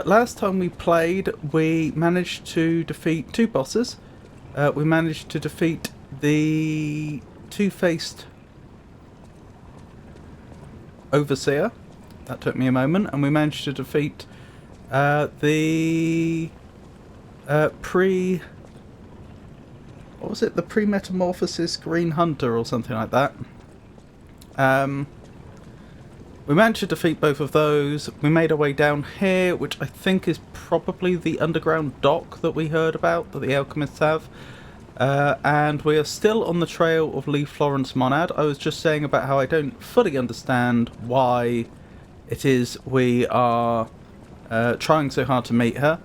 Last time we played, we managed to defeat two bosses. We managed to defeat the two-faced overseer. That took me a moment. And we managed to defeat the pre... What was it? The pre-metamorphosis green hunter or something like that. We managed to defeat both of those. We made our way down here, which I think is probably the underground dock that we heard about, that the alchemists have. And we are still on the trail of Lee Florence Monad. I was just saying about how I don't fully understand why it is we are trying so hard to meet her.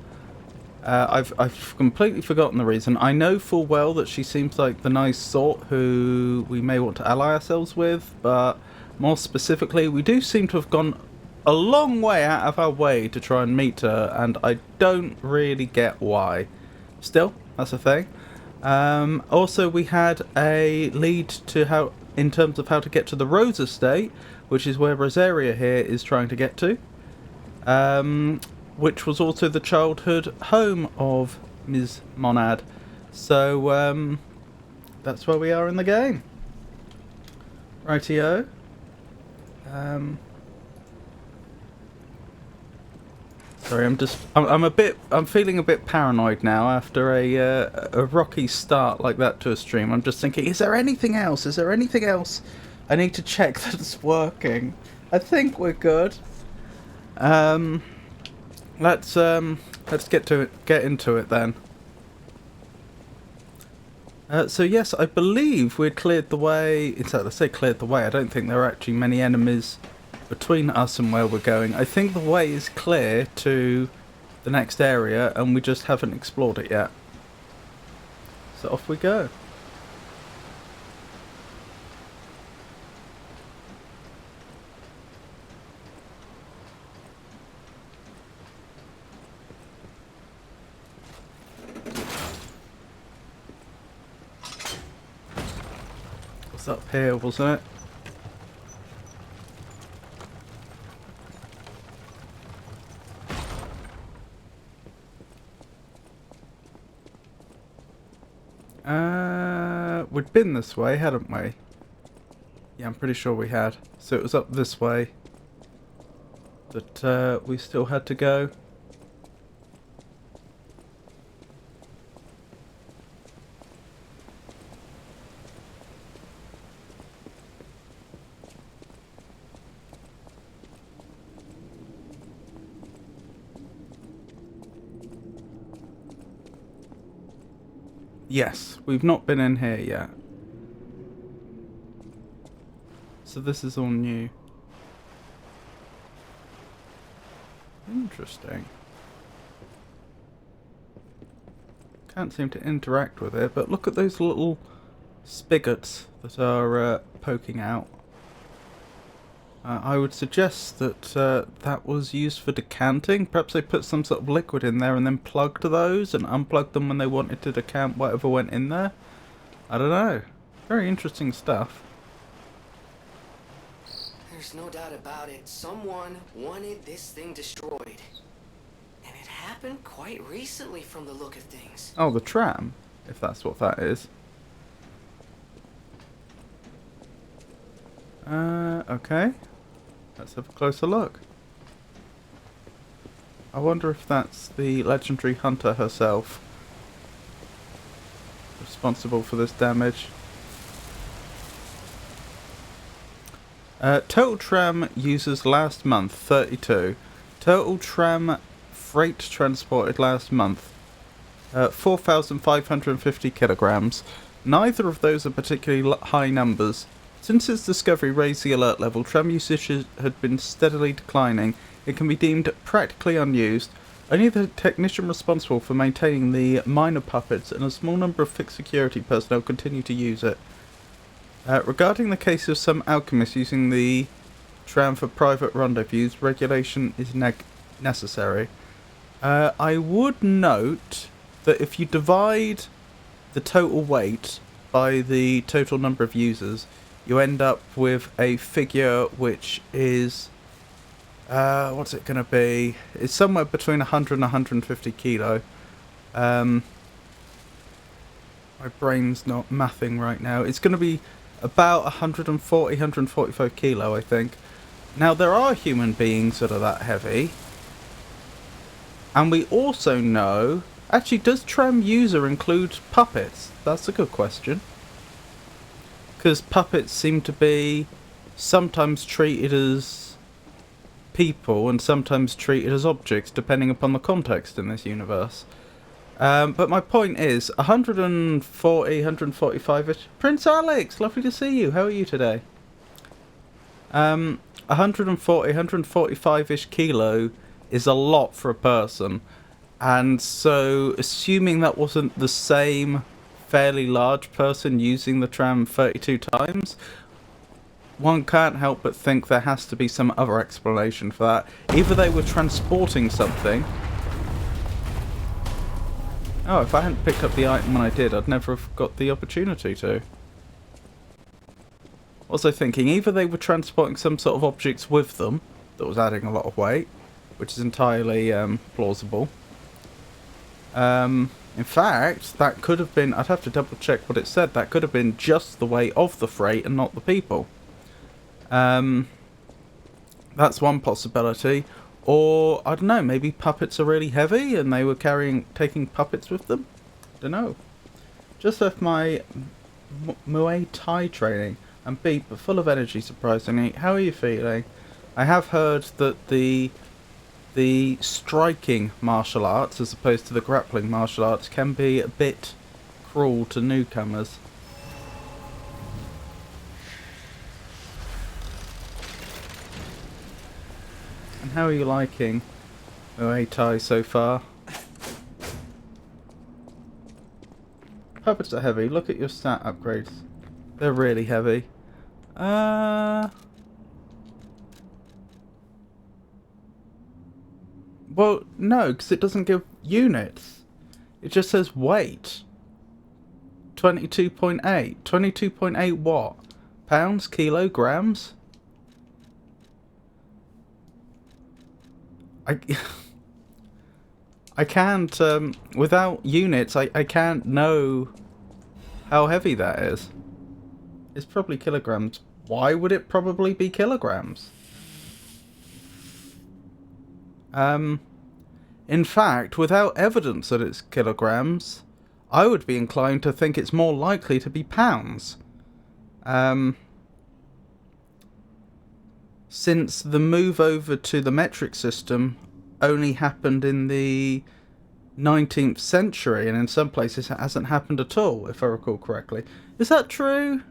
I've completely forgotten the reason. I know full well that she seems like the nice sort who we may want to ally ourselves with, but more specifically, we do seem to have gone a long way out of our way to try and meet her, and I don't really get why. Still, that's a thing. Also, we had a lead to how, in terms of how to get to the Rose Estate, which is where Rosaria here is trying to get to, which was also the childhood home of Ms. Monad. So, that's where we are in the game. Rightio. Sorry, I'm feeling a bit paranoid now after a rocky start like that to a stream. I'm just thinking, is there anything else? Is there anything else I need to check that it's working? I think we're good. Let's get into it then. So yes, I believe we'd cleared the way. In fact, I say cleared the way. I don't think there are actually many enemies between us and where we're going. I think the way is clear to the next area, and we just haven't explored it yet. So off we go. What's up here, wasn't it? We'd been this way, hadn't we? Yeah, I'm pretty sure we had. So it was up this way that we still had to go. Yes, we've not been in here yet. So this is all new. Interesting. Can't seem to interact with it, but look at those little spigots that are poking out. I would suggest that that was used for decanting. Perhaps they put some sort of liquid in there and then plugged those and unplugged them when they wanted to decant whatever went in there. I don't know. Very interesting stuff. There's no doubt about it. Someone wanted this thing destroyed. And it happened quite recently from the look of things. Oh, the tram, if that's what that is. Okay. Let's have a closer look. I wonder if that's the legendary hunter herself responsible for this damage. Total tram users last month, 32. Total tram freight transported last month, 4,550 kilograms. Neither of those are particularly high numbers. Since its discovery raised the alert level, tram usage had been steadily declining. It can be deemed practically unused. Only the technician responsible for maintaining the minor puppets and a small number of fixed security personnel continue to use it. Regarding the case of some alchemists using the tram for private rendezvous, regulation is necessary. I would note that if you divide the total weight by the total number of users, you end up with a figure which is What's it going to be? It's somewhere between 100 and 150 kilo. My brain's not mathing right now. It's going to be about 140, 145 kilo, I think. Now, there are human beings that are that heavy. And we also know... Actually, does Trem User include puppets? That's a good question. Because puppets seem to be sometimes treated as people and sometimes treated as objects, depending upon the context in this universe. But my point is, 140, 145-ish... Prince Alex, lovely to see you. How are you today? 140, 145-ish kilo is a lot for a person. And so, assuming that wasn't the same fairly large person using the tram 32 times, one can't help but think there has to be some other explanation for that. Either they were transporting something... Oh, if I hadn't picked up the item when I did, I'd never have got the opportunity to. What was I thinking? Either they were transporting some sort of objects with them that was adding a lot of weight, which is entirely plausible. In fact, that could have been... I'd have to double check what it said. That could have been just the weight of the freight and not the people. That's one possibility. Or, I don't know, maybe puppets are really heavy and they were taking puppets with them? Don't know. Just left my Muay Thai training. I'm beat but full of energy, surprisingly. How are you feeling? I have heard that the striking martial arts, as opposed to the grappling martial arts, can be a bit cruel to newcomers. And how are you liking Muay Thai so far? Puppets are heavy. Look at your stat upgrades. They're really heavy. Well, no, because it doesn't give units. It just says weight. 22.8. 22.8 what? Pounds? Kilograms? I can't, without units, I can't know how heavy that is. It's probably kilograms. Why would it probably be kilograms? In fact, without evidence that it's kilograms, I would be inclined to think it's more likely to be pounds. Since the move over to the metric system only happened in the 19th century, and in some places it hasn't happened at all, if I recall correctly. Is that true?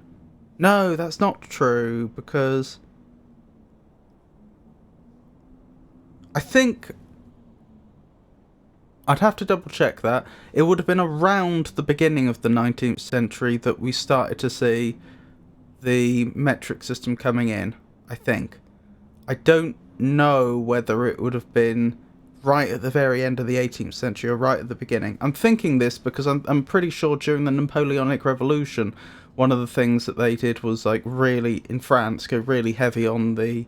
No, that's not true, because I think... I'd have to double check that. It would have been around the beginning of the 19th century that we started to see the metric system coming in, I think. I don't know whether it would have been right at the very end of the 18th century or right at the beginning. I'm thinking this because I'm pretty sure during the Napoleonic Revolution, one of the things that they did was, like, really, in France, go really heavy on the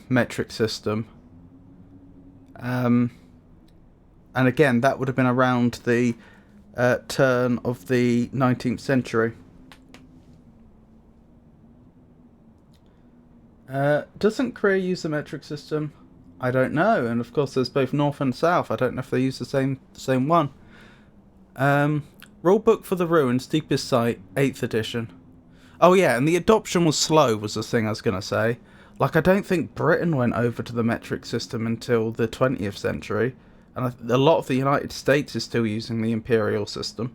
metric system. And again, that would have been around the turn of the 19th century. Doesn't Korea use the metric system? I don't know, and of course there's both North and South. I don't know if they use the same one. Rulebook for the Ruins, Deepest Sight, 8th edition. Oh yeah, and the adoption was slow, was the thing I was going to say. Like, I don't think Britain went over to the metric system until the 20th century. And a lot of the United States is still using the imperial system.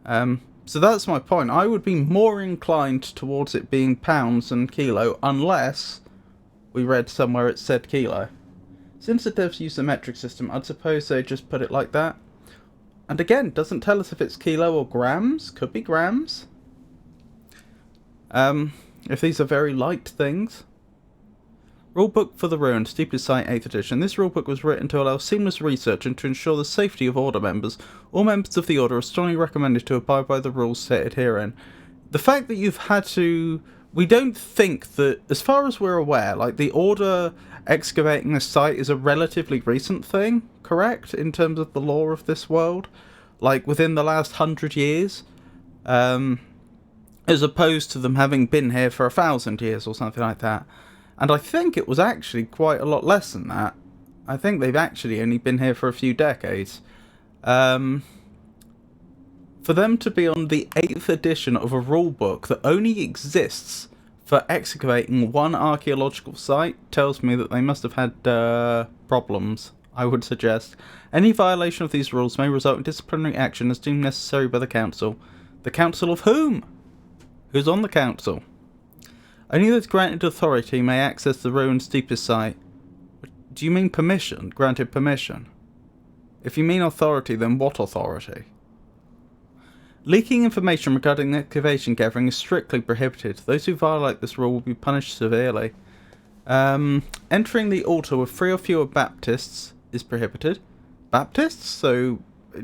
So that's my point. I would be more inclined towards it being pounds than kilo, unless we read somewhere it said kilo. Since the devs use the metric system, I'd suppose they just put it like that. And again, doesn't tell us if it's kilo or grams. Could be grams. If these are very light things. Rulebook for the Ruins, Steepest Sight, 8th edition. This rulebook was written to allow seamless research and to ensure the safety of Order members. All members of the Order are strongly recommended to abide by the rules stated herein. The fact that you've had to we don't think that, as far as we're aware, like, the Order excavating this site is a relatively recent thing, correct? In terms of the lore of this world? Like, within the last 100 years? As opposed to them having been here for 1,000 years or something like that. And I think it was actually quite a lot less than that. I think they've actually only been here for a few decades. For them to be on the 8th edition of a rulebook that only exists for excavating one archaeological site tells me that they must have had problems, I would suggest. Any violation of these rules may result in disciplinary action as deemed necessary by the Council. The Council of whom? Who's on the Council? Only those granted authority may access the ruined steepest site. Do you mean permission? Granted permission? If you mean authority, then what authority? Leaking information regarding the excavation gathering is strictly prohibited. Those who violate this rule will be punished severely. Entering the altar with 3 or fewer Baptists is prohibited. Baptists? So,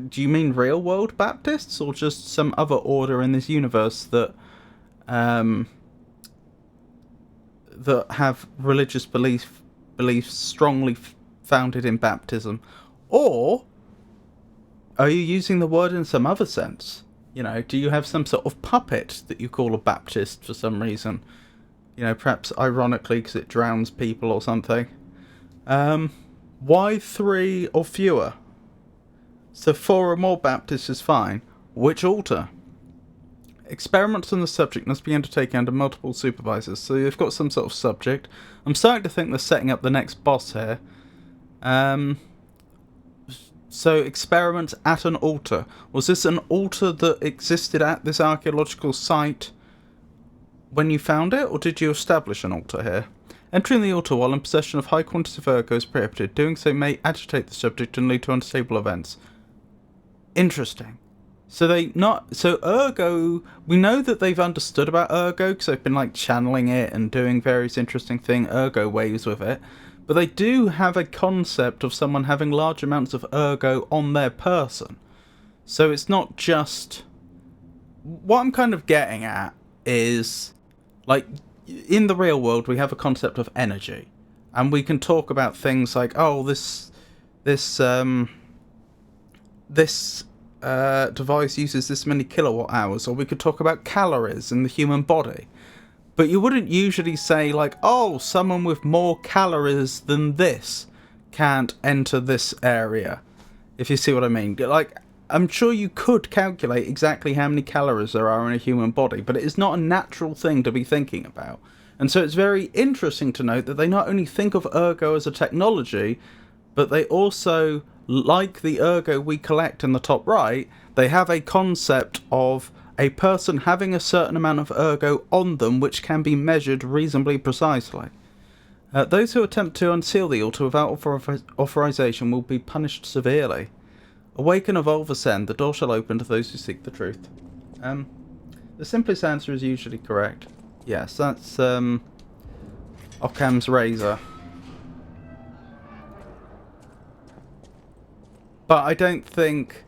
do you mean real world Baptists, or just some other order in this universe that that have religious beliefs strongly founded in baptism? Or are you using the word in some other sense? You know, do you have some sort of puppet that you call a Baptist for some reason? You know, perhaps ironically because it drowns people or something. Why 3 or fewer? So 4 or more Baptists is fine. Which altar? Experiments on the subject must be undertaken under multiple supervisors. So you've got some sort of subject. I'm starting to think they're setting up the next boss here. So, experiments at an altar. Was this an altar that existed at this archaeological site when you found it, or did you establish an altar here? Entering the altar while in possession of high quantities of ergo is prohibited. Doing so may agitate the subject and lead to unstable events. Interesting. So ergo, we know that they've understood about ergo because they've been like channeling it and doing various interesting ergo waves with it. But they do have a concept of someone having large amounts of ergo on their person. So it's not just... What I'm kind of getting at is, like, in the real world we have a concept of energy. And we can talk about things like, oh, this device uses this many kilowatt hours. Or we could talk about calories in the human body. But you wouldn't usually say, like, oh, someone with more calories than this can't enter this area. If you see what I mean. Like, I'm sure you could calculate exactly how many calories there are in a human body, but it is not a natural thing to be thinking about. And so it's very interesting to note that they not only think of ergo as a technology, but they also, like the ergo we collect in the top right, they have a concept of a person having a certain amount of ergo on them which can be measured reasonably precisely. Those who attempt to unseal the altar without authorization will be punished severely. Awaken, evolve, ascend. The door shall open to those who seek the truth. The simplest answer is usually correct. Yes, that's Occam's razor. But I don't think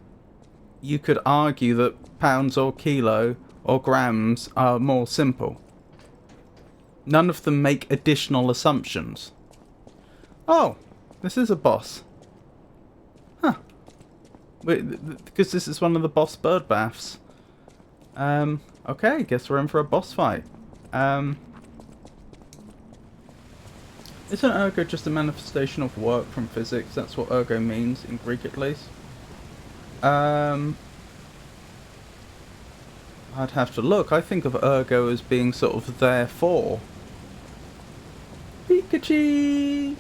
you could argue that pounds or kilo or grams are more simple. None of them make additional assumptions. Oh, this is a boss. Huh. Because this is one of the boss bird baths. Okay, guess we're in for a boss fight. Isn't ergo just a manifestation of work from physics? That's what ergo means, in Greek at least. I'd have to look. I think of ergo as being sort of therefore. Pikachu!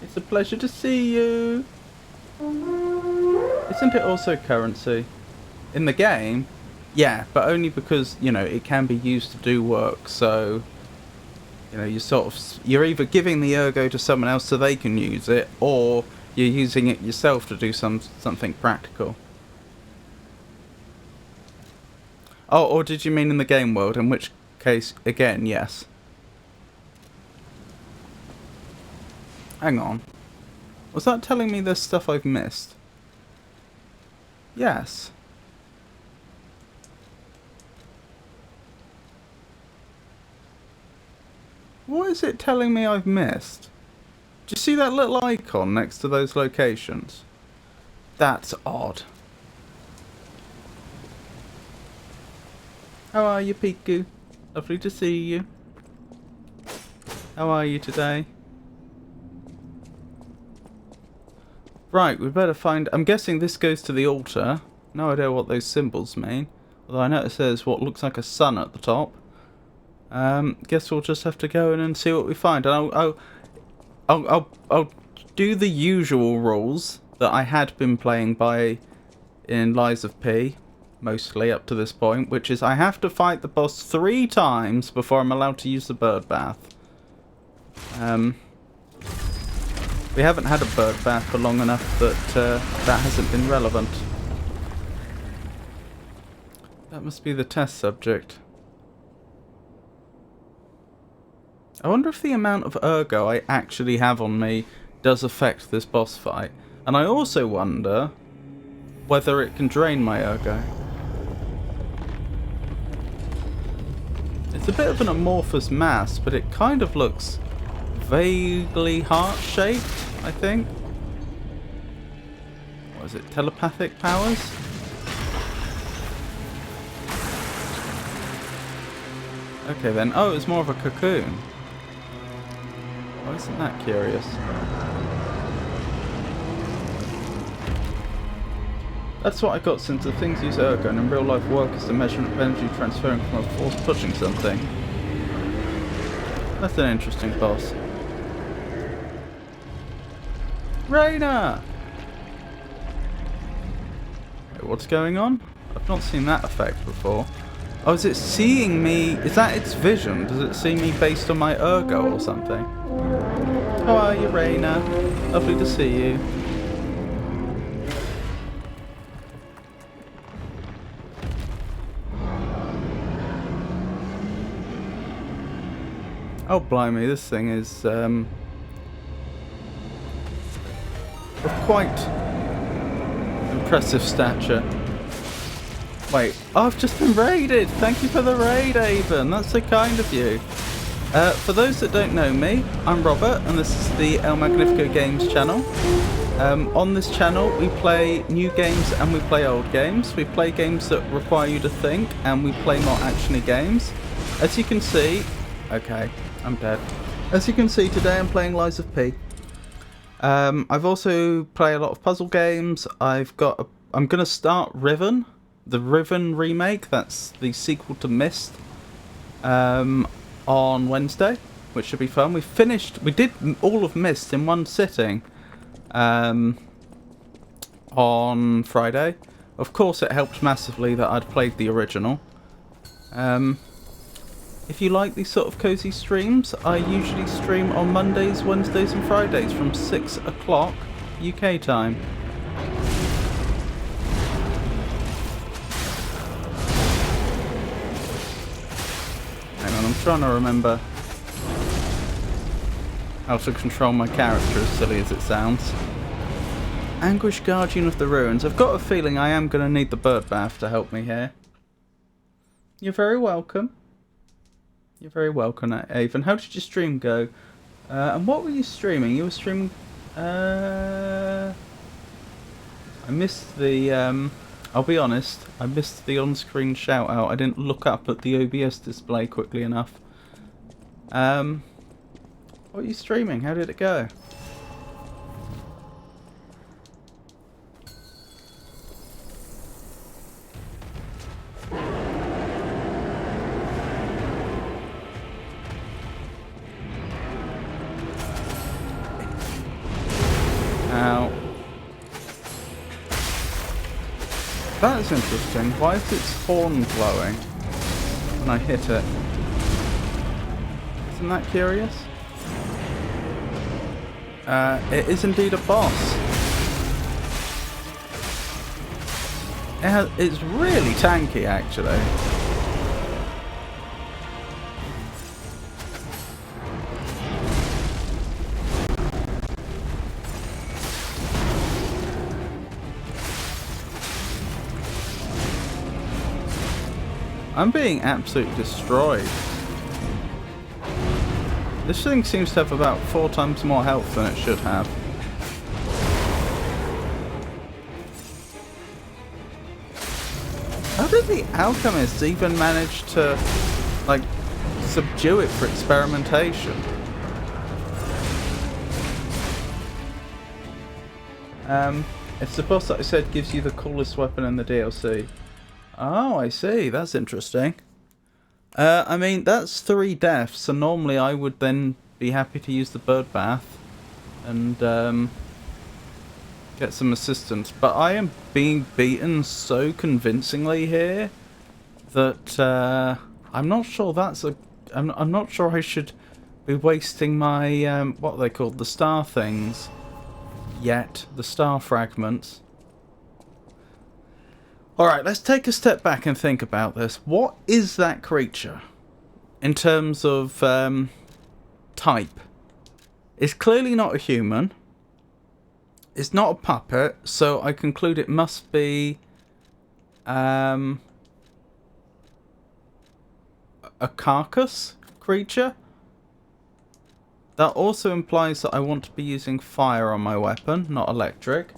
It's a pleasure to see you! Isn't it also currency? In the game? Yeah, but only because, you know, it can be used to do work, so... You know, you're either giving the ergo to someone else so they can use it, or you're using it yourself to do something practical. Oh, or did you mean in the game world? In which case, again, yes. Hang on. Was that telling me there's stuff I've missed? Yes. What is it telling me I've missed? Do you see that little icon next to those locations? That's odd. How are you, Piku? Lovely to see you. How are you today? Right, we better find... I'm guessing this goes to the altar. No idea what those symbols mean. Although I notice there's what looks like a sun at the top. Guess we'll just have to go in and see what we find. And I'll do the usual rules that I had been playing by in Lies of P, mostly up to this point, which is I have to fight the boss 3 times before I'm allowed to use the bird bath. We haven't had a bird bath for long enough that that hasn't been relevant. That must be the test subject. I wonder if the amount of ergo I actually have on me does affect this boss fight. And I also wonder whether it can drain my ergo. It's a bit of an amorphous mass, but it kind of looks vaguely heart-shaped, I think. What is it? Telepathic powers? Okay then. Oh, it's more of a cocoon. Oh, isn't that curious? That's what I got, since the things use ergo and in real life work is the measurement of energy transferring from a force pushing something. That's an interesting boss. Raina! Wait, what's going on? I've not seen that effect before. Oh, is it seeing me? Is that its vision? Does it see me based on my ergo or something? How are you, Raina? Lovely to see you. Oh, blimey, this thing is of quite impressive stature. Wait, oh, I've just been raided! Thank you for the raid, Avon. That's so kind of you. For those that don't know me, I'm Robert, and this is the El Magnifico Games channel. On this channel, we play new games and we play old games. We play games that require you to think, and we play more actiony games. As you can see... Okay, I'm dead. As you can see, today I'm playing Lies of P. I've also played a lot of puzzle games. I'm going to start Riven. The Riven remake, that's the sequel to Myst, on Wednesday, which should be fun. We did all of Myst in one sitting on Friday. Of course it helped massively that I'd played the original. If you like these sort of cozy streams, I usually stream on Mondays, Wednesdays and Fridays from 6 o'clock UK time. I'm trying to remember how to control my character, as silly as it sounds. Anguish Guardian of the Ruins. I've got a feeling I am going to need the bird bath to help me here. You're very welcome. You're very welcome, Avon. How did your stream go? And what were you streaming? You were streaming... I missed the... I'll be honest, I missed the on-screen shout-out. I didn't look up at the OBS display quickly enough. What are you streaming? How did it go? Ow. That's interesting. Why is its horn glowing when I hit it? Isn't that curious? It is indeed a boss. It's really tanky, actually. I'm being absolutely destroyed. This thing seems to have about 4 times more health than it should have. How did the alchemists even manage to, like, subdue it for experimentation? It's the boss that I said gives you the coolest weapon in the DLC. Oh, I see. That's interesting. I mean, that's 3 deaths, so normally I would then be happy to use the bird bath and get some assistance. But I am being beaten so convincingly here that I'm not sure that's a... I'm not sure I should be wasting my, what are they called? The star things. Yet. The star fragments. Alright, let's take a step back and think about this. What is that creature? In terms of type. It's clearly not a human. It's not a puppet, so I conclude it must be a carcass creature. That also implies that I want to be using fire on my weapon, not electric.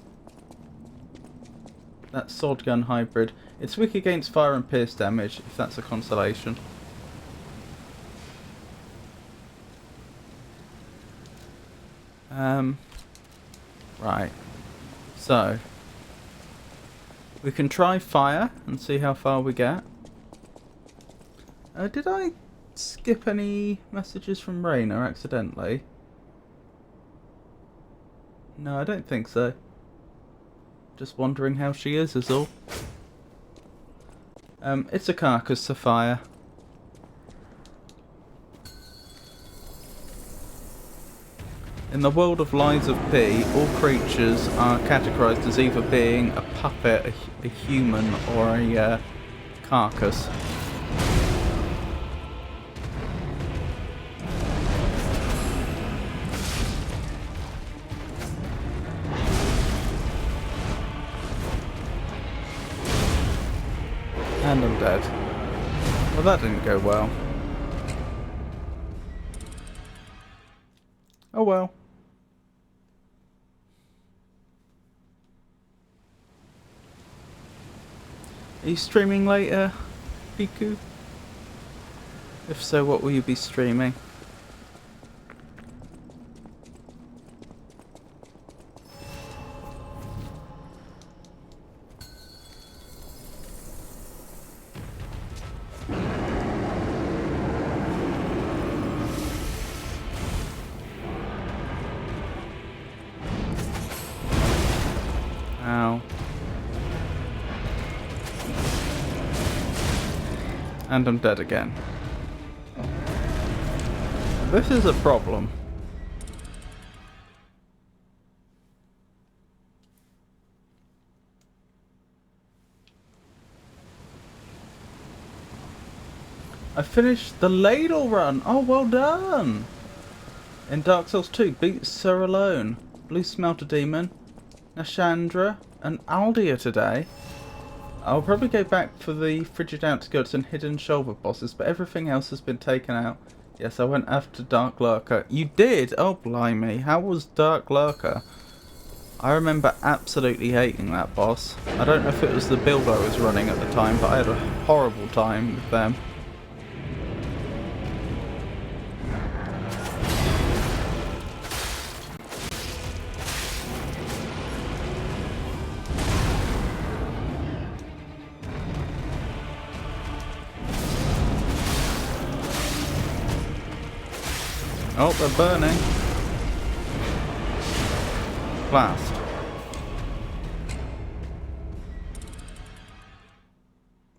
That sword gun hybrid. It's weak against fire and pierce damage, if that's a consolation. Right. So, we can try fire and see how far we get. Did I skip any messages from Raina accidentally? No, I don't think so. Just wondering how she is all. It's a carcass to fire. In the world of Lies of P, all creatures are categorized as either being a puppet, a human, or a carcass. And I'm dead. Well, that didn't go well. Oh well. Are you streaming later, Piku? If so, what will you be streaming? Ow. And I'm dead again. This is a problem. I finished the ladle run. Oh, well done. In Dark Souls 2, beat Sir Alone, Blue Smelter Demon, Nashandra, and Aldia today. I'll probably go back for the Frigid Outskirts and Hidden Shoulder bosses, but everything else has been taken out. Yes, I went after Dark Lurker. You did? Oh, blimey. How was Dark Lurker? I remember absolutely hating that boss. I don't know if it was the build I was running at the time, but I had a horrible time with them. Oh, they're burning. Blast.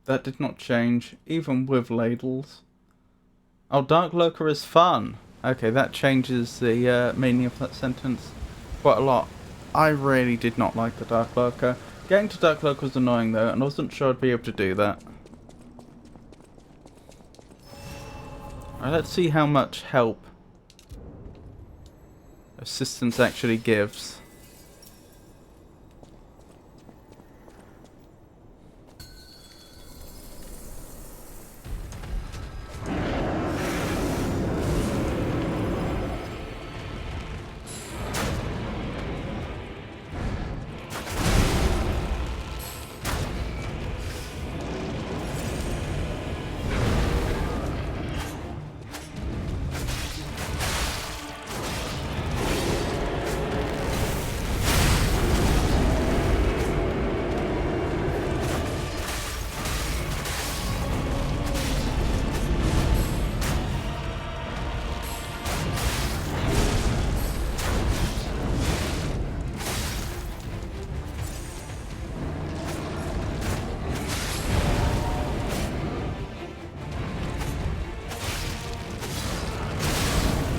That did not change, even with ladles. Oh, Dark Lurker is fun. Okay, that changes the meaning of that sentence quite a lot. I really did not like the Dark Lurker. Getting to Dark Lurker was annoying though, and I wasn't sure I'd be able to do that. Alright, let's see how much help assistance actually gives.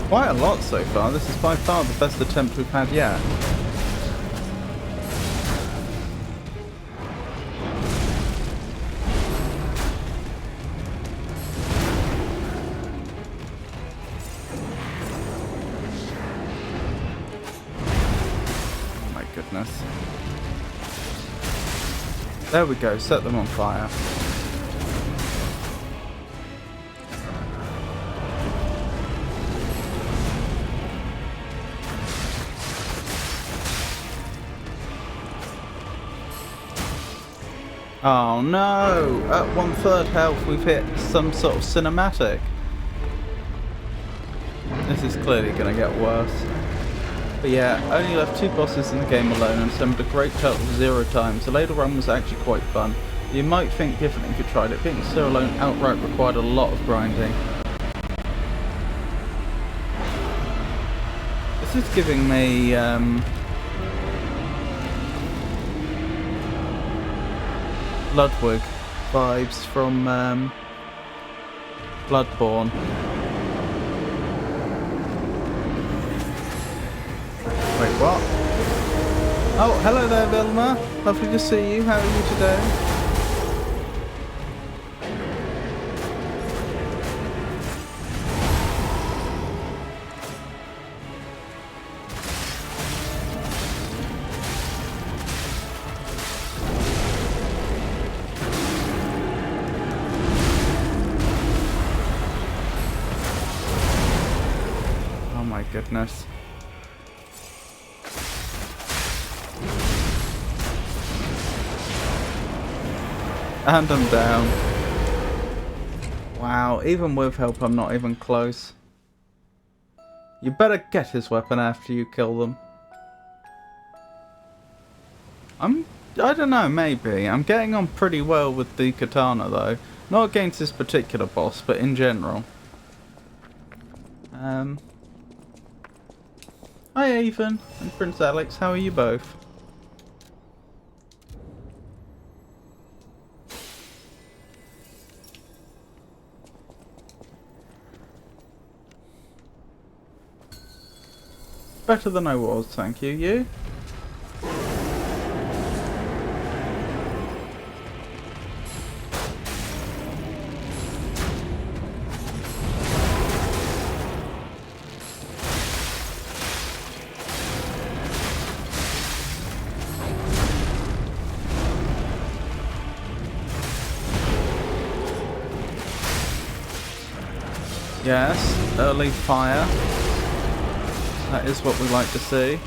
quite a lot so far. This is by far the best attempt we've had yet. Oh my goodness. There we go, set them on fire. Oh no! At 1/3 health we've hit some sort of cinematic. This is clearly going to get worse. But yeah, only left 2 bosses in the game alone and summoned a great total of 0 times. The ladle run was actually quite fun. You might think differently if you tried it. Being so alone outright required a lot of grinding. This is giving me Ludwig vibes from Bloodborne. Wait, what? Oh, hello there, Vilma. Lovely to see you. How are you today? Oh my goodness. And I'm down. Wow, even with help I'm not even close. You better get his weapon after you kill them. I don't know, maybe. I'm getting on pretty well with the katana though. Not against this particular boss, but in general. Hi Avon and Prince Alex, how are you both? Better than I was, thank you. You? Yes, early fire. That is what we like to see.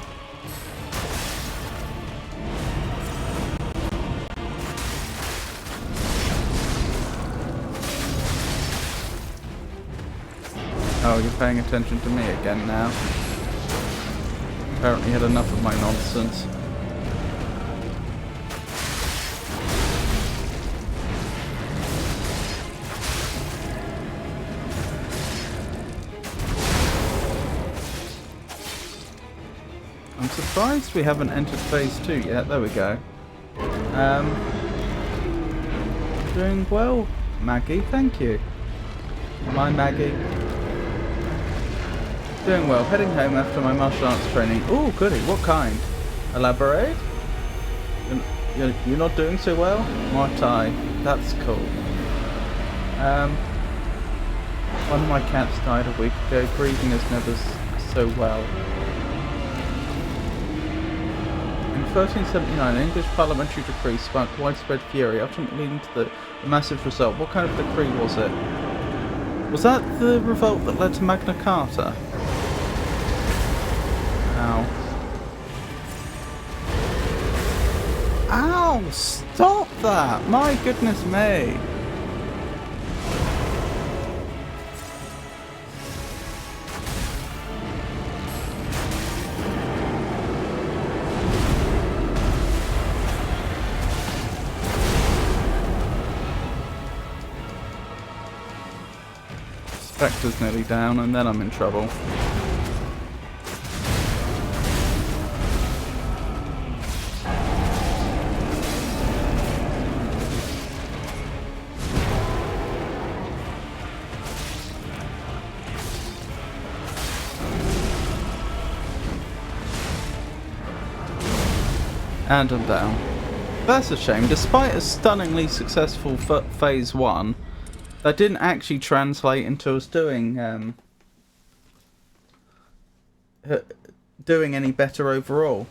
Oh, you're paying attention to me again now. Apparently had enough of my nonsense. I'm surprised we haven't entered phase 2 yet. There we go. Doing well, Maggie. Thank you. My Maggie. Doing well. Heading home after my martial arts training. Ooh, goody. What kind? Elaborate? You're not doing so well? Muay Thai. That's cool. One of my cats died a week ago. Grieving is never so well. In 1379, an English parliamentary decree sparked widespread fury, ultimately leading to the massive result. What kind of decree was it? Was that the revolt that led to Magna Carta? Ow. Ow! Stop that! My goodness me! Spectre's nearly down and then I'm in trouble. And I'm down. That's a shame. Despite a stunningly successful phase 1, that didn't actually translate into us doing any better overall.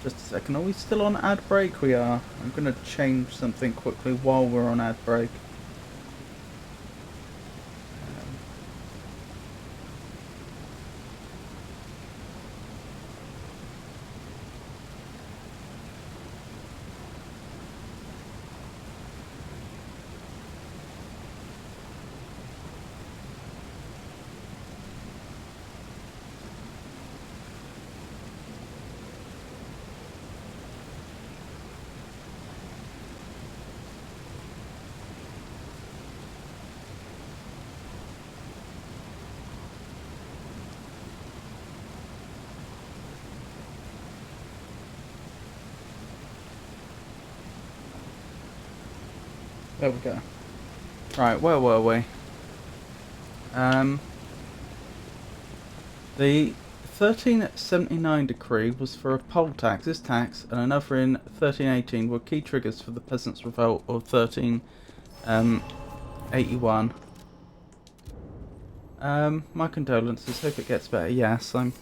Just a second. Are we still on ad break? We are. I'm going to change something quickly while we're on ad break. There we go. Right, where were we? The 1379 decree was for a poll tax. This tax and another in 1318 were key triggers for the peasants' revolt of 1381. My condolences. Hope it gets better. Yes, I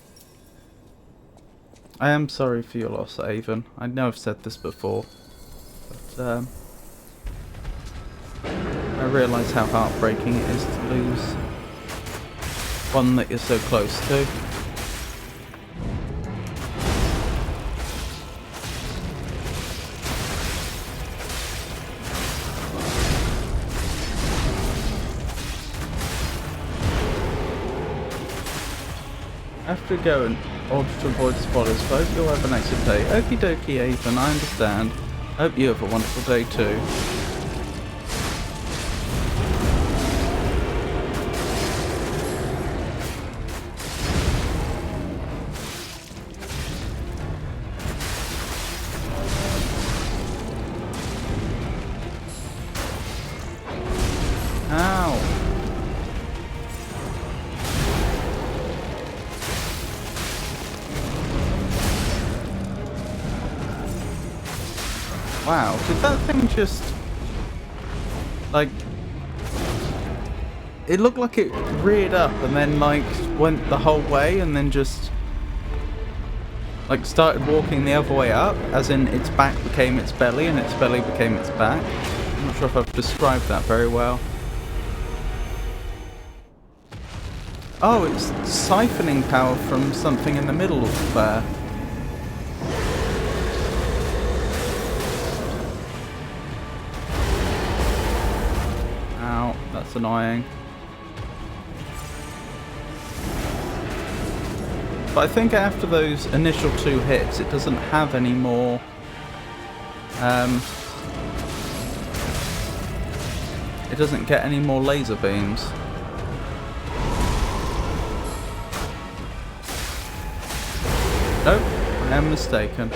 am sorry for your loss, Avon. I know I've said this before, but I realise how heartbreaking it is to lose one that you're so close to. I have to go in order to avoid spoilers, but I hope you'll have an excellent day. Okie dokie, Avon, I understand. Hope you have a wonderful day too. Ow! Wow, did that thing just... like... it looked like it reared up and then like went the whole way and then just... like started walking the other way up, as in its back became its belly and its belly became its back. I'm not sure if I've described that very well. Oh, it's siphoning power from something in the middle there. Ow, that's annoying. But I think after those initial 2 hits, it doesn't have any more... it doesn't get any more laser beams. Nope, I am mistaken.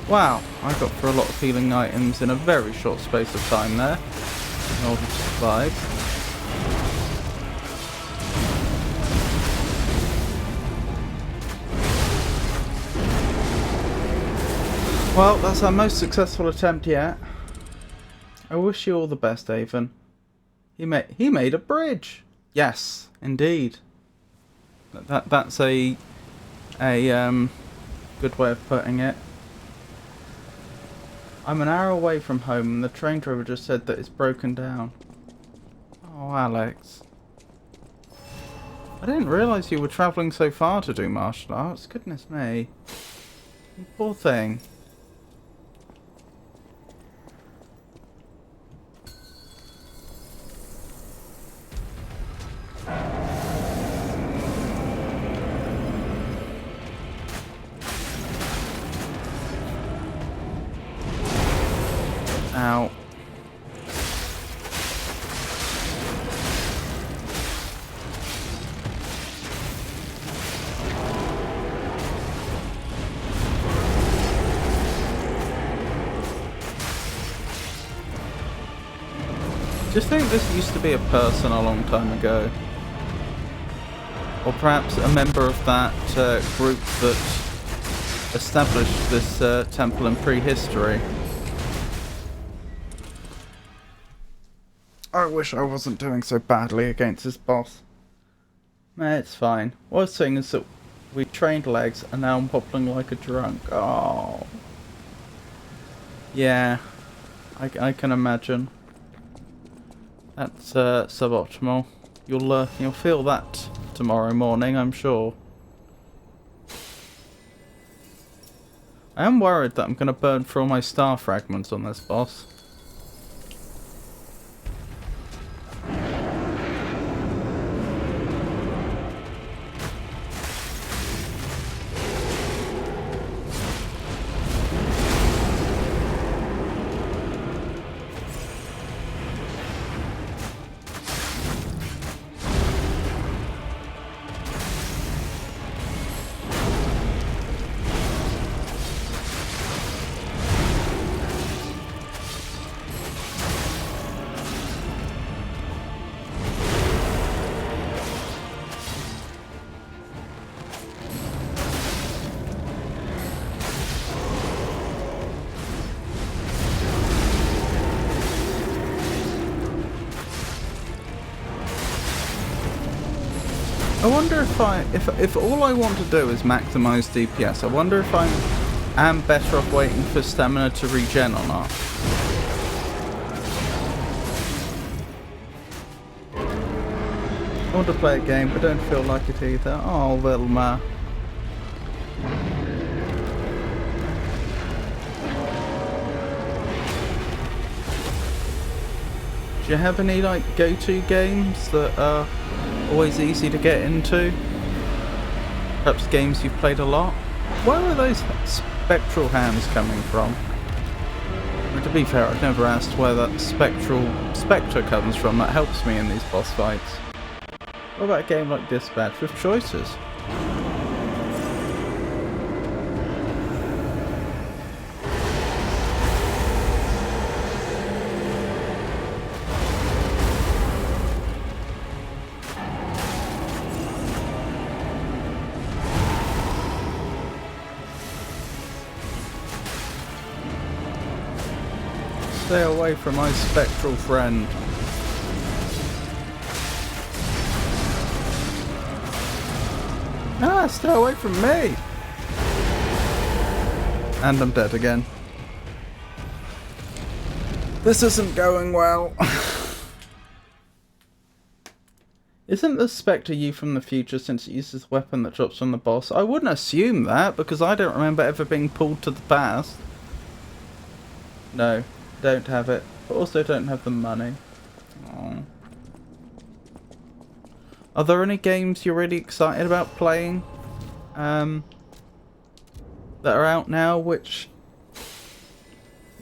Wow, I got through a lot of healing items in a very short space of time there, in order to survive. Well, that's our most successful attempt yet. I wish you all the best, Avon. He made a bridge. Yes, indeed. That's a good way of putting it. I'm an hour away from home and the train driver just said that it's broken down. Oh, Alex. I didn't realise you were travelling so far to do martial arts. Goodness me. You poor thing. Ow. Do you think this used to be a person a long time ago? Or perhaps a member of that group that established this temple in prehistory? I wish I wasn't doing so badly against this boss. Nah, it's fine. Worst thing is that we trained legs and now I'm wobbling like a drunk. Oh. Yeah, I can imagine. That's suboptimal. You'll feel that tomorrow morning, I'm sure. I am worried that I'm going to burn through all my star fragments on this boss. I wonder if all I want to do is maximize DPS, I wonder if I am better off waiting for stamina to regen or not. I want to play a game, but don't feel like it either. Oh, Vilma. Do you have any like go-to games that are always easy to get into? Perhaps games you've played a lot? Where are those spectral hands coming from? Well, to be fair, I've never asked where that spectre comes from. That helps me in these boss fights. What about a game like Dispatch with choices? Stay away from my spectral friend. Ah, stay away from me! And I'm dead again. This isn't going well. Isn't the Spectre you from the future since it uses a weapon that drops from the boss? I wouldn't assume that, because I don't remember ever being pulled to the past. No. Don't have it, but also don't have the money. Aww. Are there any games you're really excited about playing that are out now which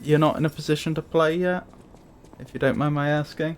you're not in a position to play yet? If you don't mind my asking.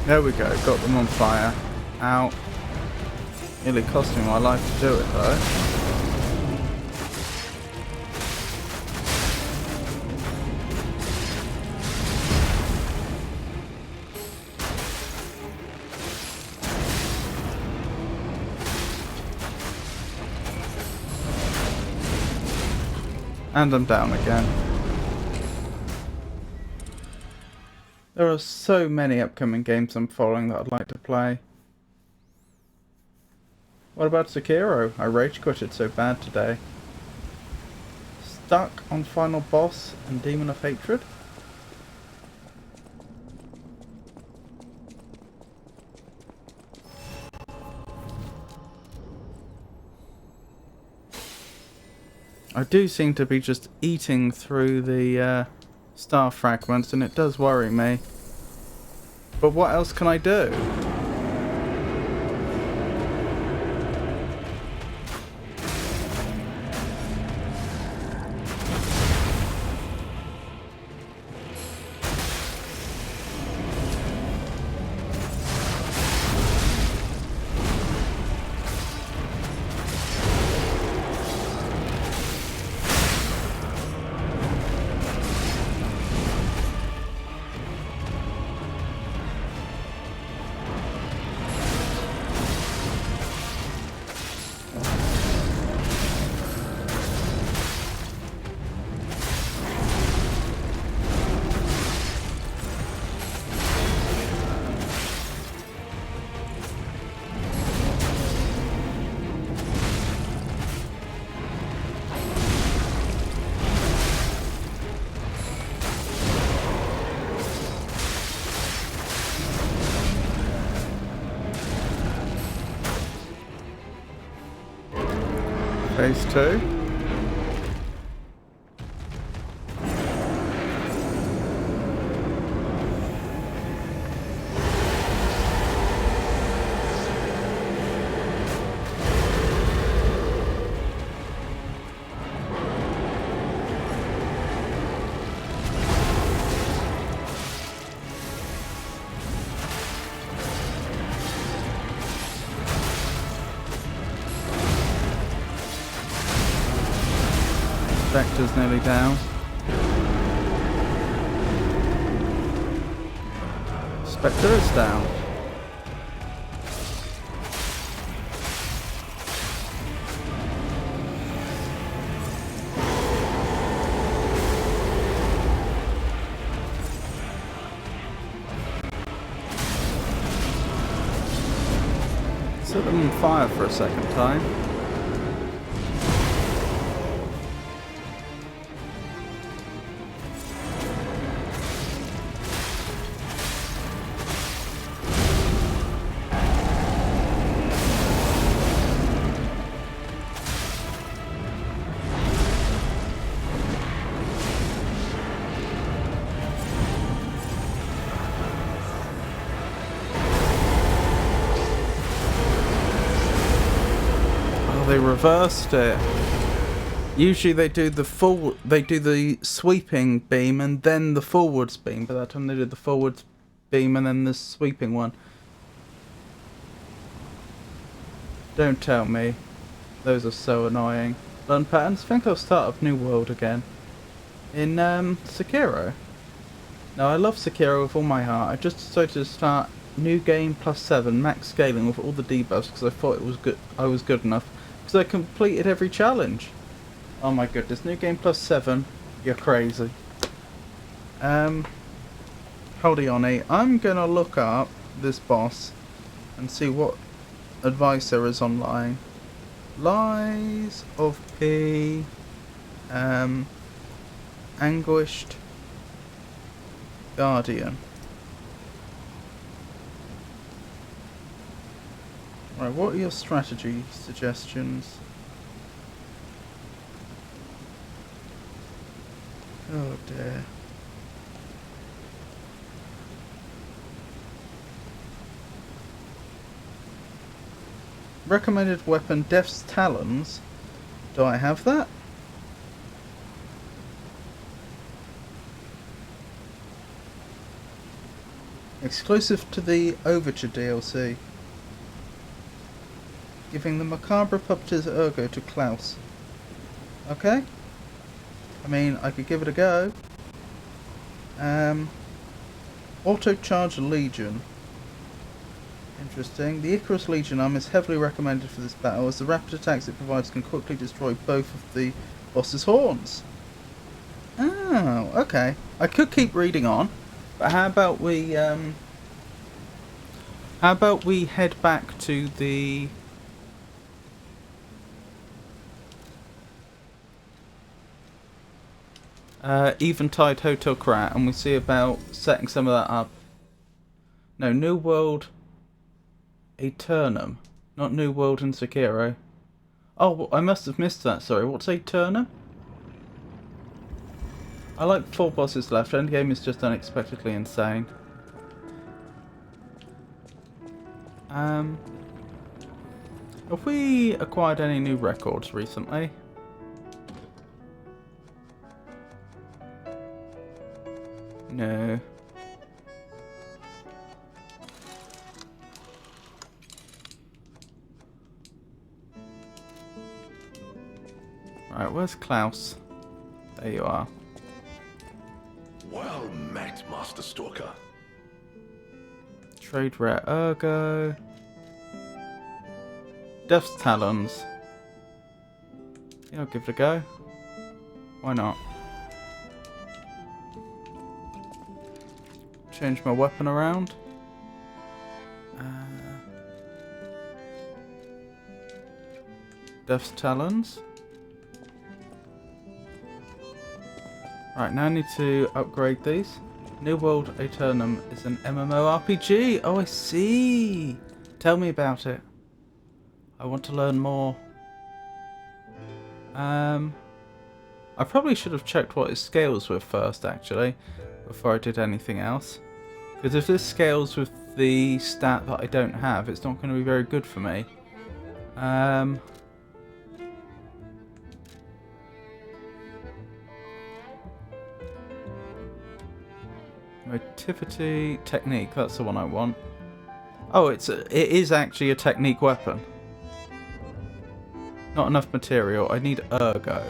There we go, got them on fire. Ow. Nearly cost me my life to do it though. And I'm down again. There are so many upcoming games I'm following that I'd like to play. What about Sekiro? I rage quitted so bad today. Stuck on final boss and Demon of Hatred? I do seem to be just eating through the star fragments, and it does worry me. But what else can I do? Phase 2. Vector's nearly down. Spectre is down. Set them on fire for a second time. They reversed it. Usually they do the sweeping beam and then the forwards beam, but that time they did the forwards beam and then the sweeping one. Don't tell me. Those are so annoying. Learn patterns? I think I'll start up New World again. In Sekiro. Now I love Sekiro with all my heart. I just decided to start New Game +7 max scaling with all the debuffs because I thought it was good. I was good enough. Because I completed every challenge. Oh my goodness, New Game +7, you're crazy. Hold on, I'm gonna look up this boss and see what advice there is online. Lies of P. Anguished Guardian. Right, what are your strategy suggestions? Oh dear. Recommended weapon, Death's Talons. Do I have that? Exclusive to the Overture DLC. Giving the Macabre Puppeteer's Ergo to Klaus. Okay. I mean, I could give it a go. Auto-Charge Legion. Interesting. The Icarus Legion arm is heavily recommended for this battle, as the rapid attacks it provides can quickly destroy both of the boss's horns. Oh, okay. I could keep reading on, but how about we head back to the Eventide Hotel Krat, and we see about setting some of that up. No, New World Aeternum, not New World and Sekiro. Oh, I must have missed that, sorry. What's Aeternum? I like 4 bosses left. Endgame is just unexpectedly insane. Have we acquired any new records recently? No. Right, where's Klaus? There you are. Well met, Master Stalker. Trade rare ergo. Death's Talons. Yeah, I'll give it a go. Why not? Change my weapon around. Death's Talons. Right, now I need to upgrade these. New World Aeternum is an MMORPG. Oh, I see. Tell me about it. I want to learn more. I probably should have checked what it scales with first, actually, before I did anything else. Because if this scales with the stat that I don't have, it's not going to be very good for me. Motivity, technique, that's the one I want. Oh, it is actually a technique weapon. Not enough material, I need ergo.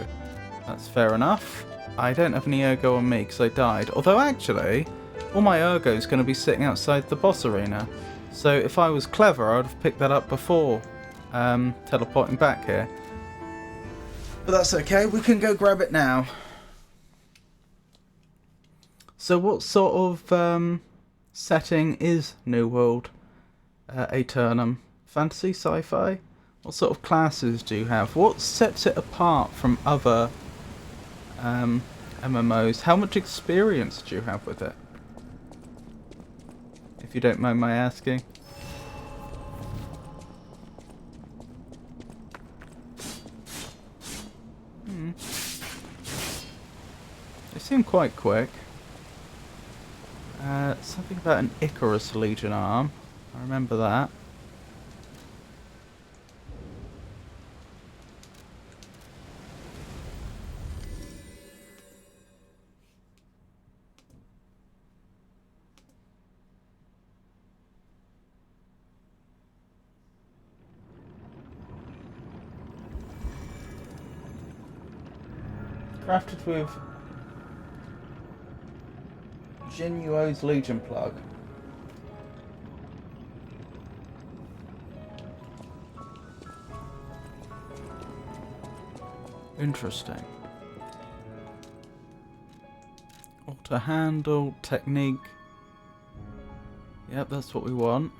That's fair enough. I don't have any ergo on me because I died. Although actually, all my ergo is going to be sitting outside the boss arena. So if I was clever, I would have picked that up before teleporting back here. But that's okay, we can go grab it now. So what sort of setting is New World Aeternum? Fantasy, sci-fi? What sort of classes do you have? What sets it apart from other MMOs? How much experience do you have with it? If you don't mind my asking. They seem quite quick. Something about an Icarus Legion arm. I remember that. Crafted with Genuo's Legion plug. Interesting. Auto handle, technique. Yep, that's what we want.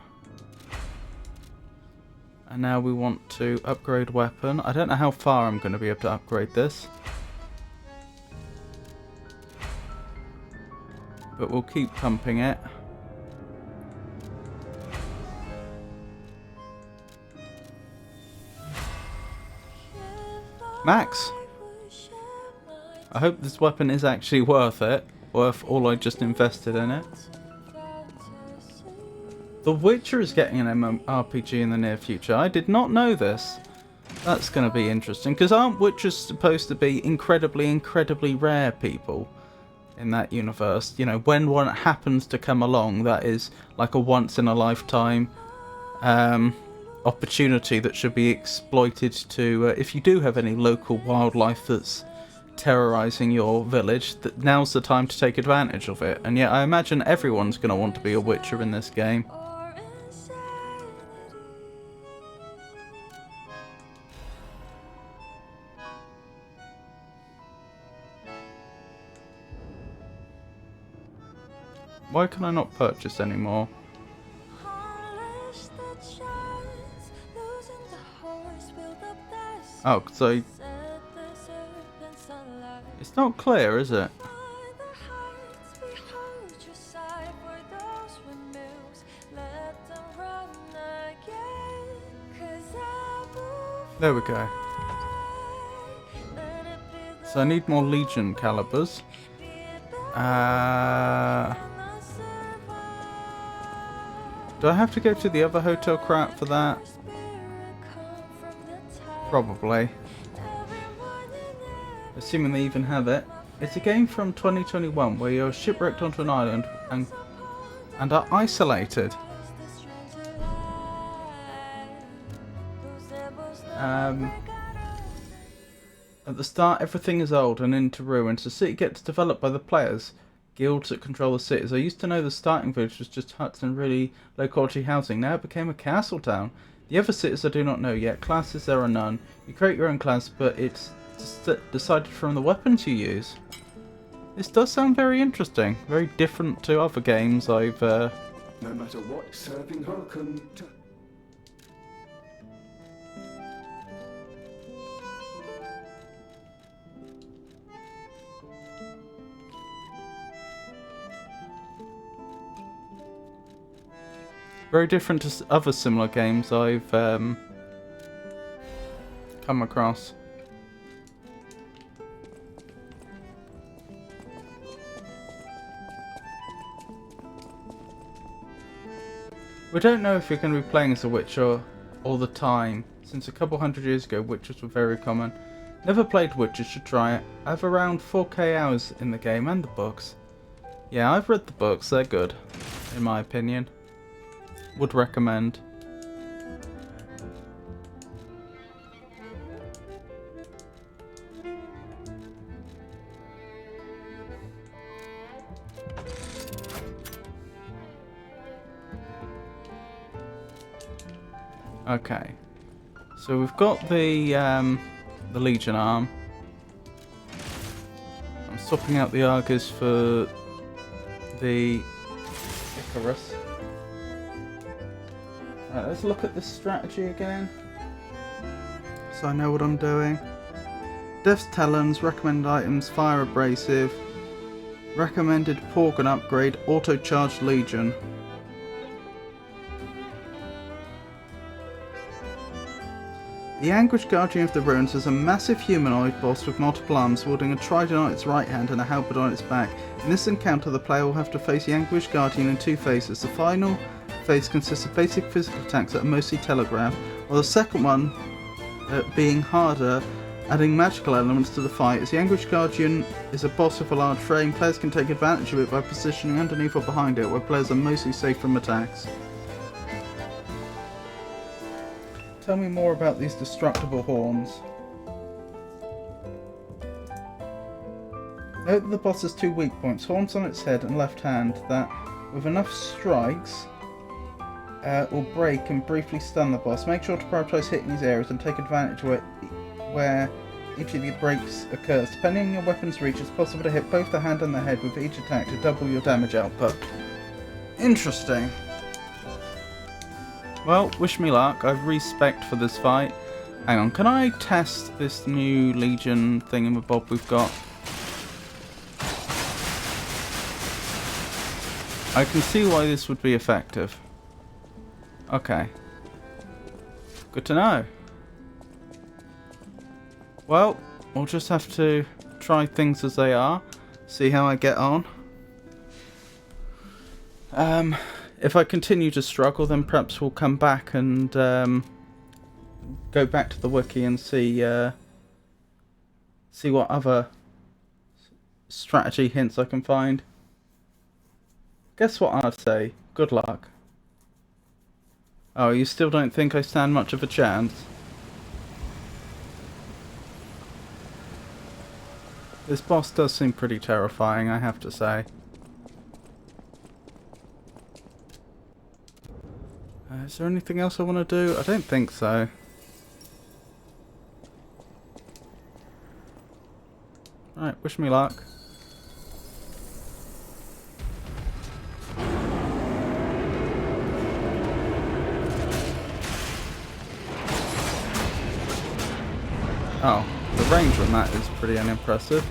And now we want to upgrade weapon. I don't know how far I'm going to be able to upgrade this. But we'll keep pumping it. Max! I hope this weapon is actually worth it. Worth all I just invested in it. The Witcher is getting an MMORPG in the near future. I did not know this. That's going to be interesting. Because aren't Witchers supposed to be incredibly, incredibly rare people? In that universe, you know, when one happens to come along, that is like a once-in-a-lifetime opportunity that should be exploited to, if you do have any local wildlife that's terrorizing your village, that now's the time to take advantage of it. And yet I imagine everyone's going to want to be a Witcher in this game. Why can I not purchase anymore? Oh, so it's not clear, is it? There we go. So I need more Legion calibers. Do I have to go to the other hotel crap for that? Probably. Assuming they even have it. It's a game from 2021 where you're shipwrecked onto an island and are isolated. At the start, everything is old and into ruins. The city gets developed by the players, guilds that control the cities. I used to know the starting village was just huts and really low quality housing. Now it became a castle town. The other cities I do not know yet. Classes there are none. You create your own class, but it's decided from the weapons you use. This does sound very interesting. Very different to other games I've... No matter what, serving her can... Very different to other similar games I've come across. We don't know if you're going to be playing as a Witcher all the time, since a couple hundred years ago Witchers were very common. Never played Witcher, should try it. I have around 4k hours in the game and the books. Yeah, I've read the books, they're good, in my opinion. Would recommend. Okay, so we've got the Legion arm. I'm swapping out the Argus for the Icarus. Right, let's look at this strategy again, so I know what I'm doing. Death's Talons, recommended items, Fire Abrasive, recommended Porgan upgrade, Auto Charged Legion. The Anguished Guardian of the Ruins is a massive humanoid boss with multiple arms, wielding a trident on its right hand and a halberd on its back. In this encounter, the player will have to face the Anguished Guardian in two phases. The final phase consists of basic physical attacks that are mostly telegraphed, while the second one being harder, adding magical elements to the fight. As the Anguished Guardian is a boss with a large frame, players can take advantage of it by positioning underneath or behind it, where players are mostly safe from attacks. Tell me more about these destructible horns. Note that the boss has two weak points, horns on its head and left hand, that, with enough strikes, will break and briefly stun the boss. Make sure to prioritize hitting these areas and take advantage where each of the breaks occurs. Depending on your weapon's reach, it's possible to hit both the hand and the head with each attack to double your damage output. Interesting. Well, wish me luck. I've respect for this fight. Hang on, can I test this new Legion thingamabob we've got? I can see why this would be effective. Okay. Good to know. Well, we'll just have to try things as they are. See how I get on. If I continue to struggle, then perhaps we'll come back and go back to the wiki and see what other strategy hints I can find. Guess what I'd say? Good luck. Oh, you still don't think I stand much of a chance? This boss does seem pretty terrifying, I have to say. Is there anything else I want to do? I don't think so. Right, wish me luck. Oh, the range on that is pretty unimpressive.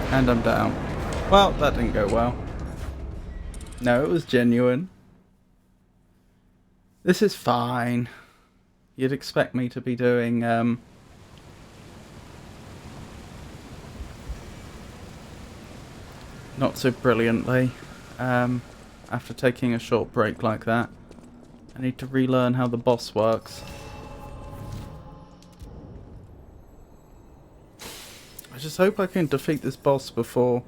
And I'm down. Well, that didn't go well. No, it was genuine. This is fine. You'd expect me to be doing, not so brilliantly, after taking a short break like that. I need to relearn how the boss works. I just hope I can defeat this boss before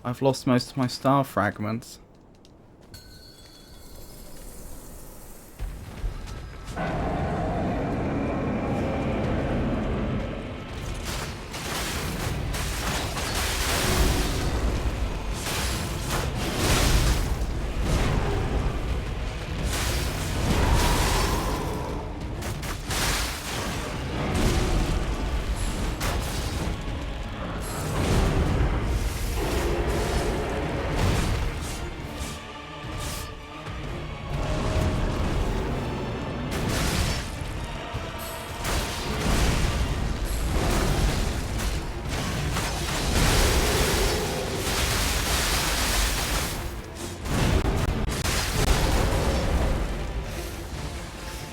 I've lost most of my star fragments.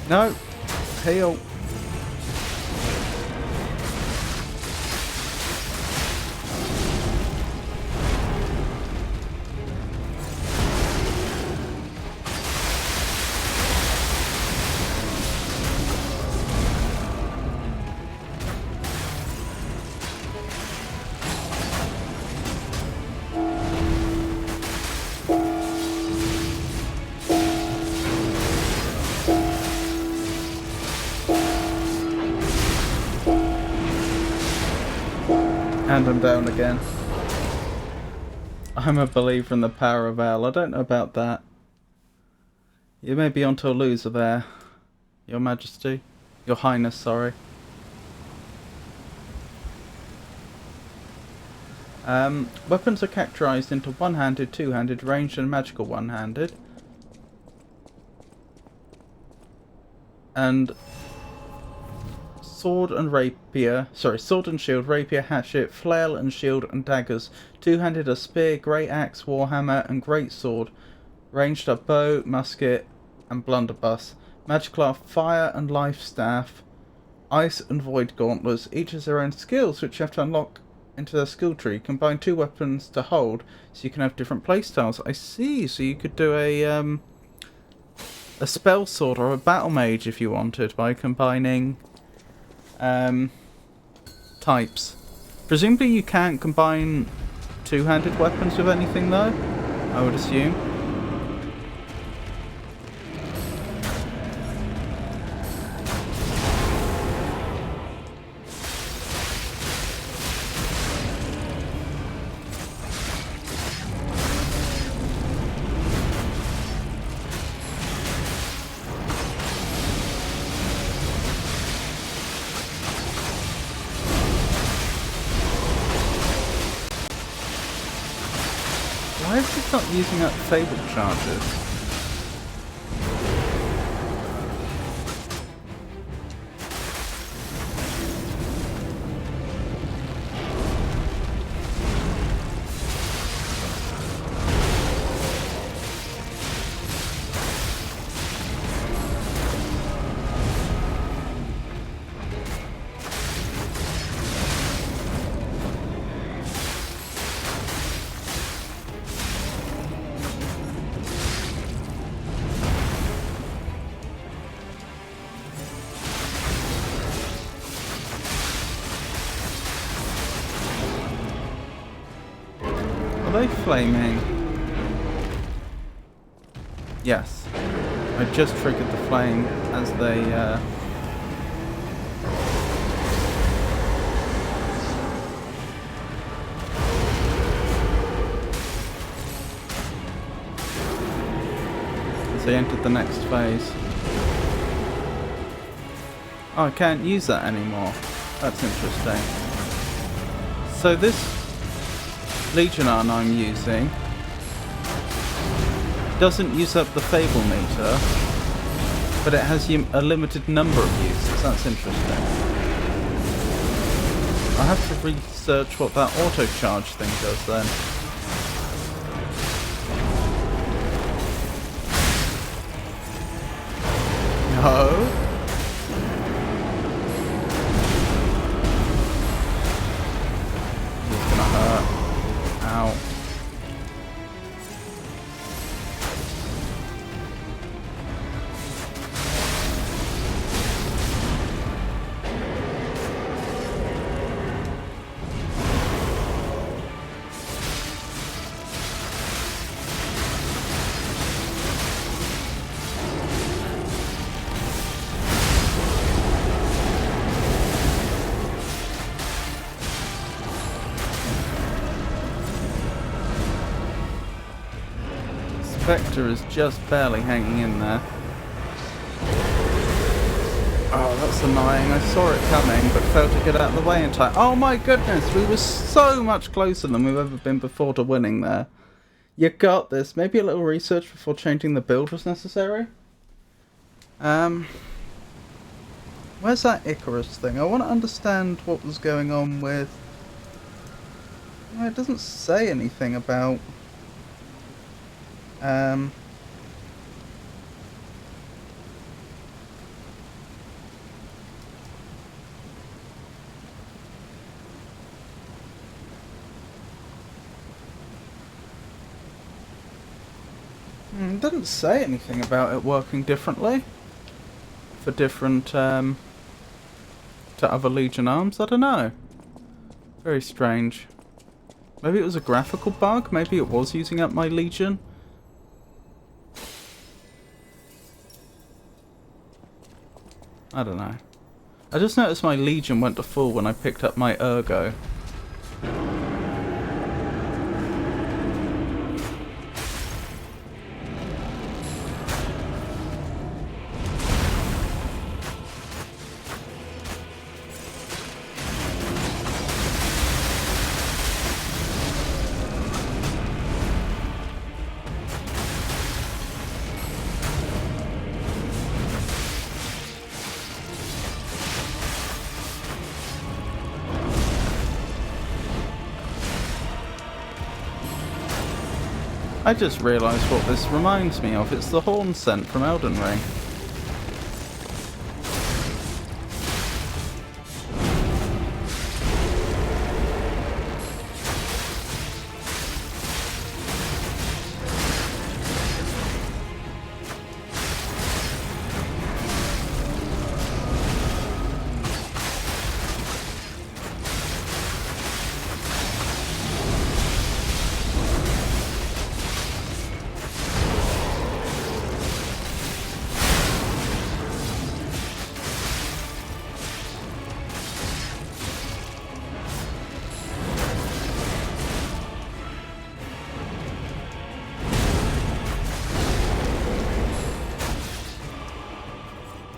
No! Heal! And I'm down again. I'm a believer in the power of L. I don't know about that. You may be onto a loser there, Your Majesty. Your Highness, sorry. Weapons are characterized into one-handed, two-handed, ranged and magical one-handed. And sword and shield, rapier, hatchet, flail and shield and daggers. Two-handed are spear, great axe, warhammer and great sword. Ranged are bow, musket and blunderbuss. Magical are fire and life staff, ice and void gauntlets. Each has their own skills which you have to unlock into their skill tree. Combine two weapons to hold so you can have different playstyles. I see, so you could do a spell sword or a battle mage if you wanted by combining types. Presumably you can't combine two-handed weapons with anything though, I would assume. Why is this not using up fabled charges? Are they flaming? Yes. I just triggered the flame as they entered the next phase. Oh, I can't use that anymore. That's interesting. So this Legionarn I'm using doesn't use up the Fable meter, but it has a limited number of uses. That's interesting. I have to research what that auto charge thing does then. No. It's gonna hurt. Ow. Spectre is just barely hanging in there. Oh, that's annoying. I saw it coming, but failed to get out of the way in time. Oh my goodness, we were so much closer than we've ever been before to winning there. You got this. Maybe a little research before changing the build was necessary? Where's that Icarus thing? I want to understand what was going on with... Well, it doesn't say anything about... It doesn't say anything about it working differently for different, to other Legion arms. I don't know. Very strange. Maybe it was a graphical bug. Maybe it was using up my Legion. I don't know. I just noticed my Legion went to full when I picked up my Ergo. I just realised what this reminds me of. It's the horn scent from Elden Ring.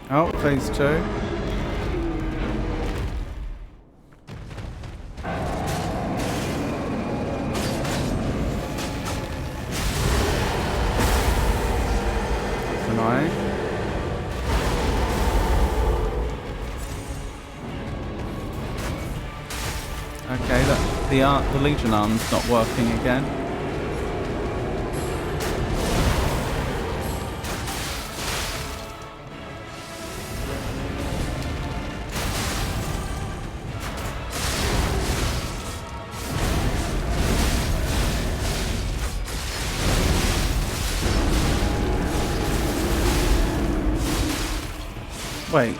Oh, phase 2. Annoying. Okay, the Legion arm's not working again. Wait,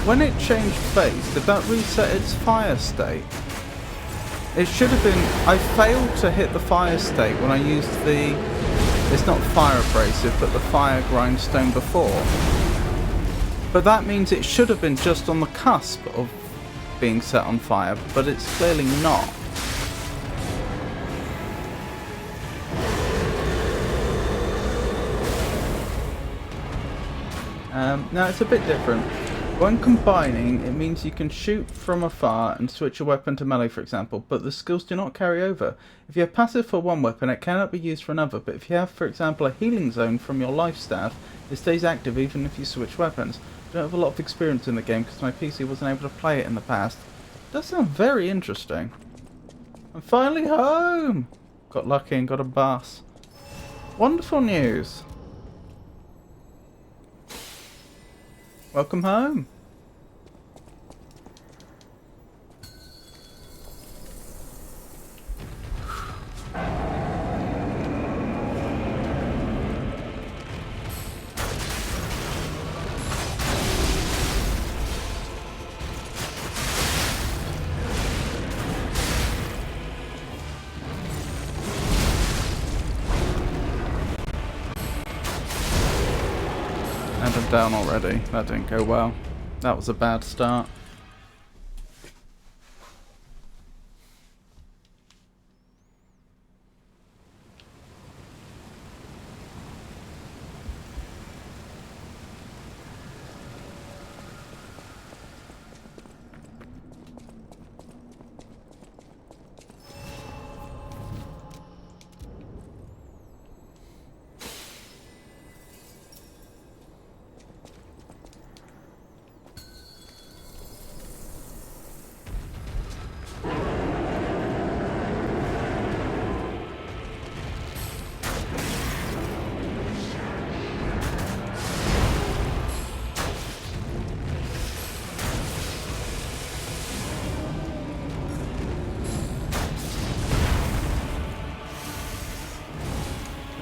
when it changed phase, did that reset its fire state? It should have been... I failed to hit the fire state when I used the... It's not fire abrasive, but the fire grindstone before. But that means it should have been just on the cusp of being set on fire, but it's clearly not. Now it's a bit different. When combining, it means you can shoot from afar and switch your weapon to melee, for example, but the skills do not carry over. If you have passive for one weapon, it cannot be used for another, but if you have, for example, a healing zone from your life staff, it stays active even if you switch weapons. I don't have a lot of experience in the game because my PC wasn't able to play it in the past. Does sound very interesting. I'm finally home! Got lucky and got a bus. Wonderful news. Welcome home. And I'm down already. That didn't go well. That was a bad start.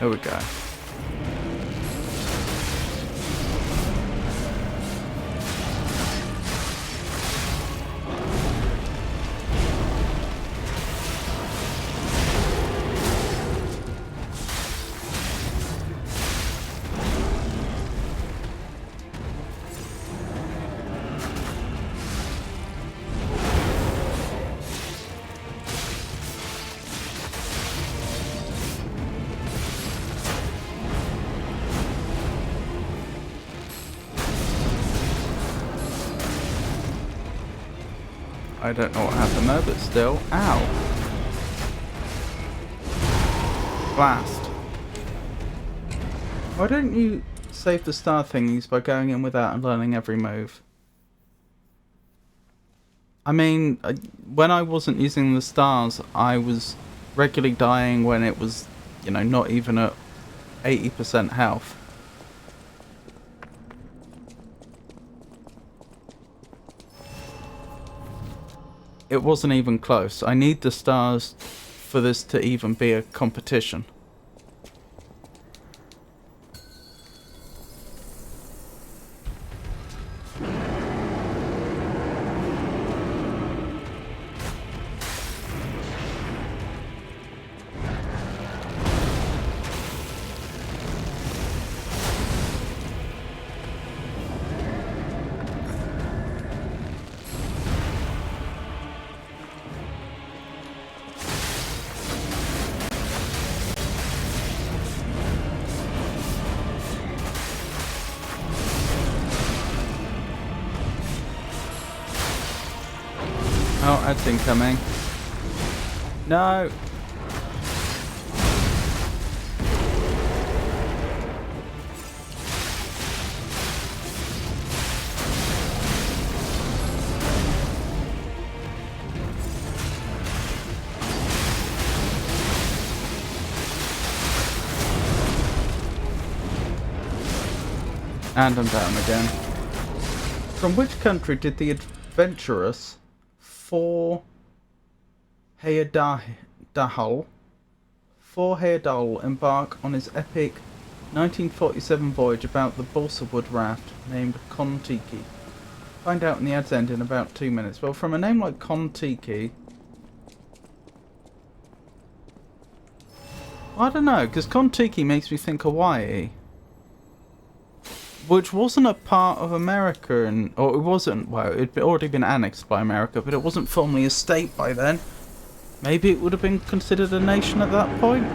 There we go. I don't know what happened there, but still. Ow! Blast. Why don't you save the star thingies by going in without and learning every move? I mean, when I wasn't using the stars, I was regularly dying when it was, you know, not even at 80% health. It wasn't even close. I need the stars for this to even be a competition. Oh, that's incoming. No! And I'm down again. From which country did the adventurous For Heyerdahl embark on his epic 1947 voyage about the balsa wood raft named Kon-Tiki? Find out in the ad's end in about 2 minutes. Well, from a name like Kon-Tiki, I don't know, because Kon-Tiki makes me think Hawaii, which wasn't a part of America, or it wasn't, well, it'd already been annexed by America, but it wasn't formally a state by then. Maybe it would have been considered a nation at that point?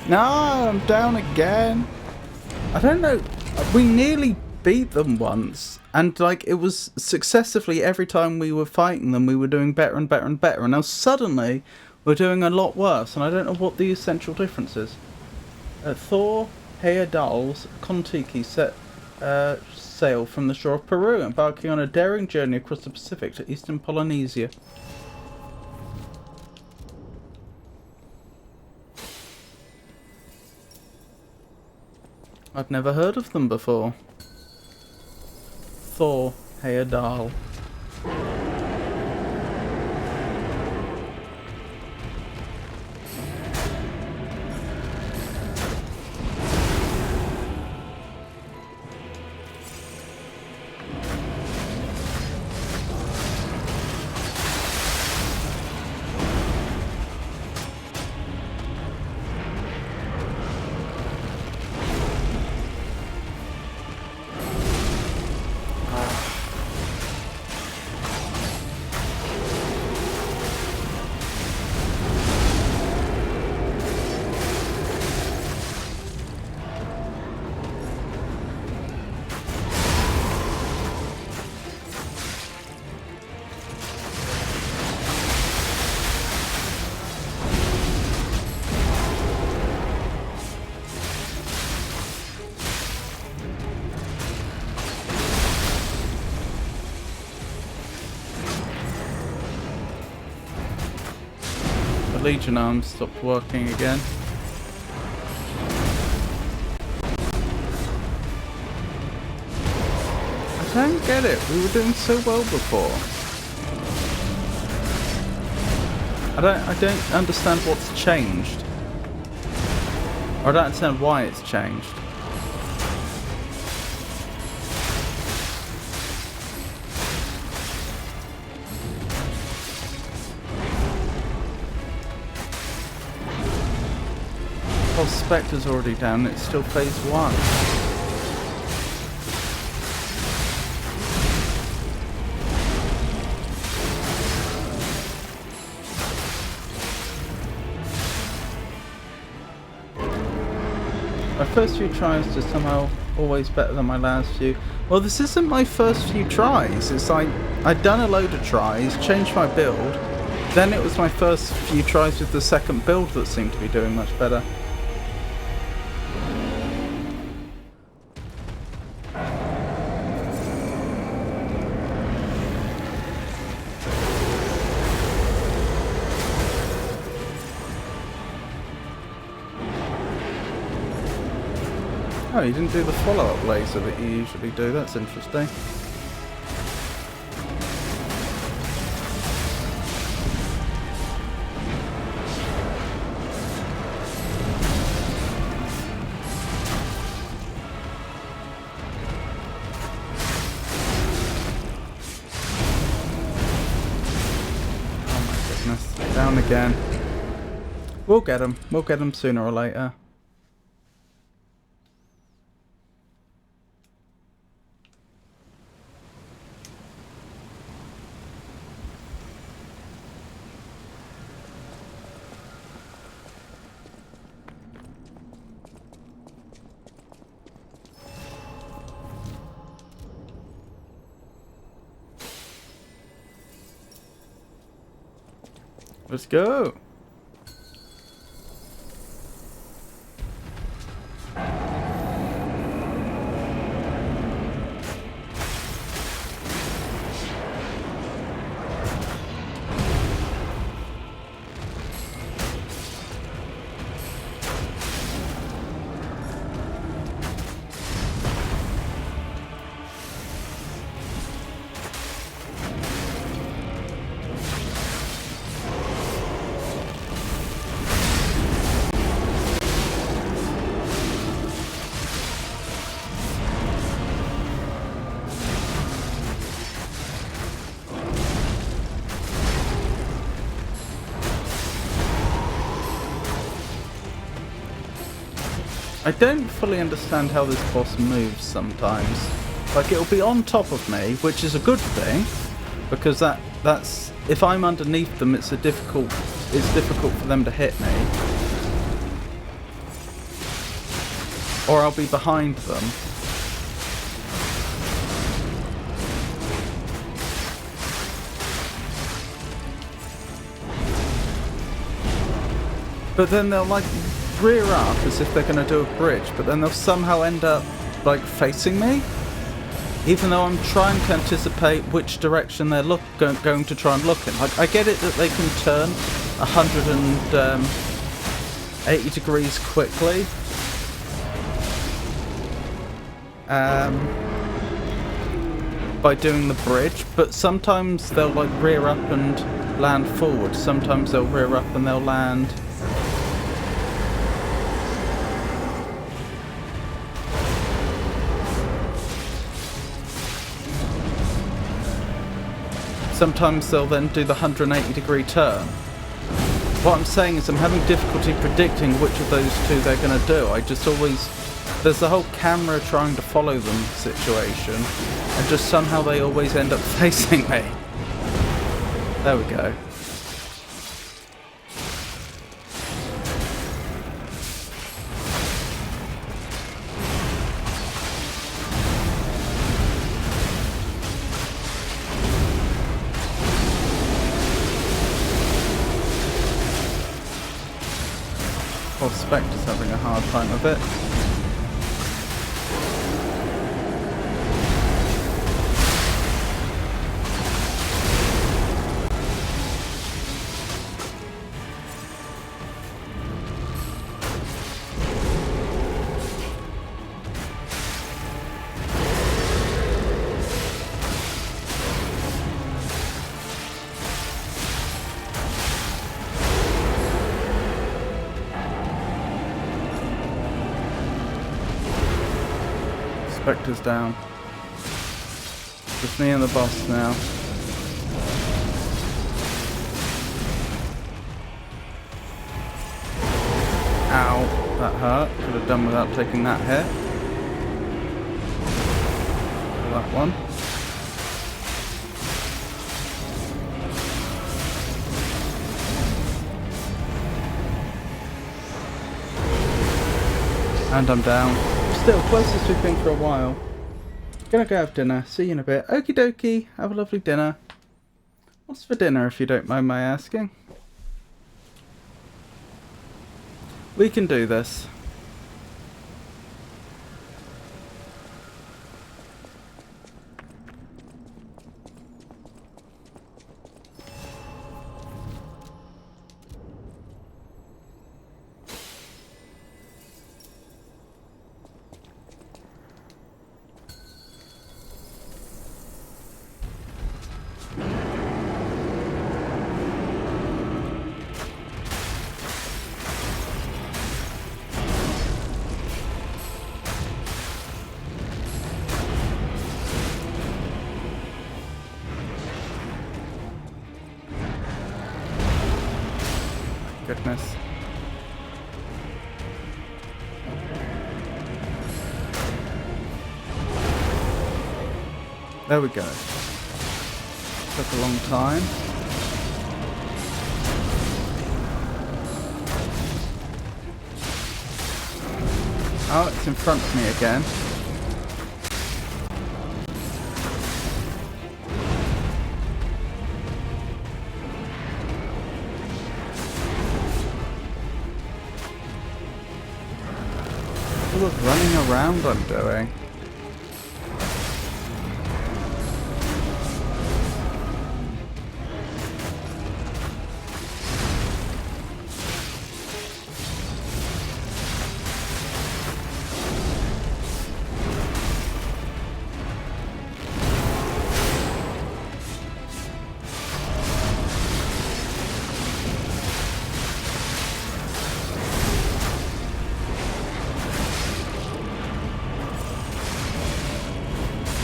No, I'm down again. I don't know. We nearly beat them once. And, like, it was successively every time we were fighting them, we were doing better and better and better. And now suddenly, we're doing a lot worse. And I don't know what the essential difference is. Thor Heyerdahl's Kon-Tiki set sail from the shore of Peru, embarking on a daring journey across the Pacific to eastern Polynesia. I've never heard of them before. Thor Heyerdahl. The Legion arms stopped working again. I don't get it. We were doing so well before. I don't understand what's changed. Or I don't understand why it's changed. Oh, Spectre's already down. It's still phase 1. My first few tries are somehow always better than my last few. Well, this isn't my first few tries. It's like I'd done a load of tries, changed my build, then it was my first few tries with the second build that seemed to be doing much better. Oh, you didn't do the follow-up laser that you usually do. That's interesting. Oh my goodness. Down again. We'll get him. We'll get him sooner or later. Let's go. I don't fully understand how this boss moves sometimes. Like, it'll be on top of me, which is a good thing, because that's if I'm underneath them, it's difficult for them to hit me. or I'll be behind them. But then they'll like rear up as if they're going to do a bridge, but then they'll somehow end up like facing me, even though I'm trying to anticipate which direction they're going to try and look in. Like, I get it that they can turn 180 degrees quickly, by doing the bridge, but sometimes they'll like rear up and land forward. Sometimes they'll rear up and they'll land sometimes they'll then do the 180 degree turn. What I'm saying is I'm having difficulty predicting which of those two they're going to do. I just always... There's the whole camera trying to follow them situation, and just somehow they always end up facing me. There we go. Or Spectre's having a hard time of it. Spectre's down. Just me and the boss now. Ow, that hurt. Could have done without taking that hit. That one. And I'm down. Still, closest we've been for a while. Gonna go have dinner. See you in a bit. Okie dokie. Have a lovely dinner. What's for dinner, if you don't mind my asking? We can do this. Goodness. There we go. Took a long time. Oh, it's in front of me again. All the running around I'm doing.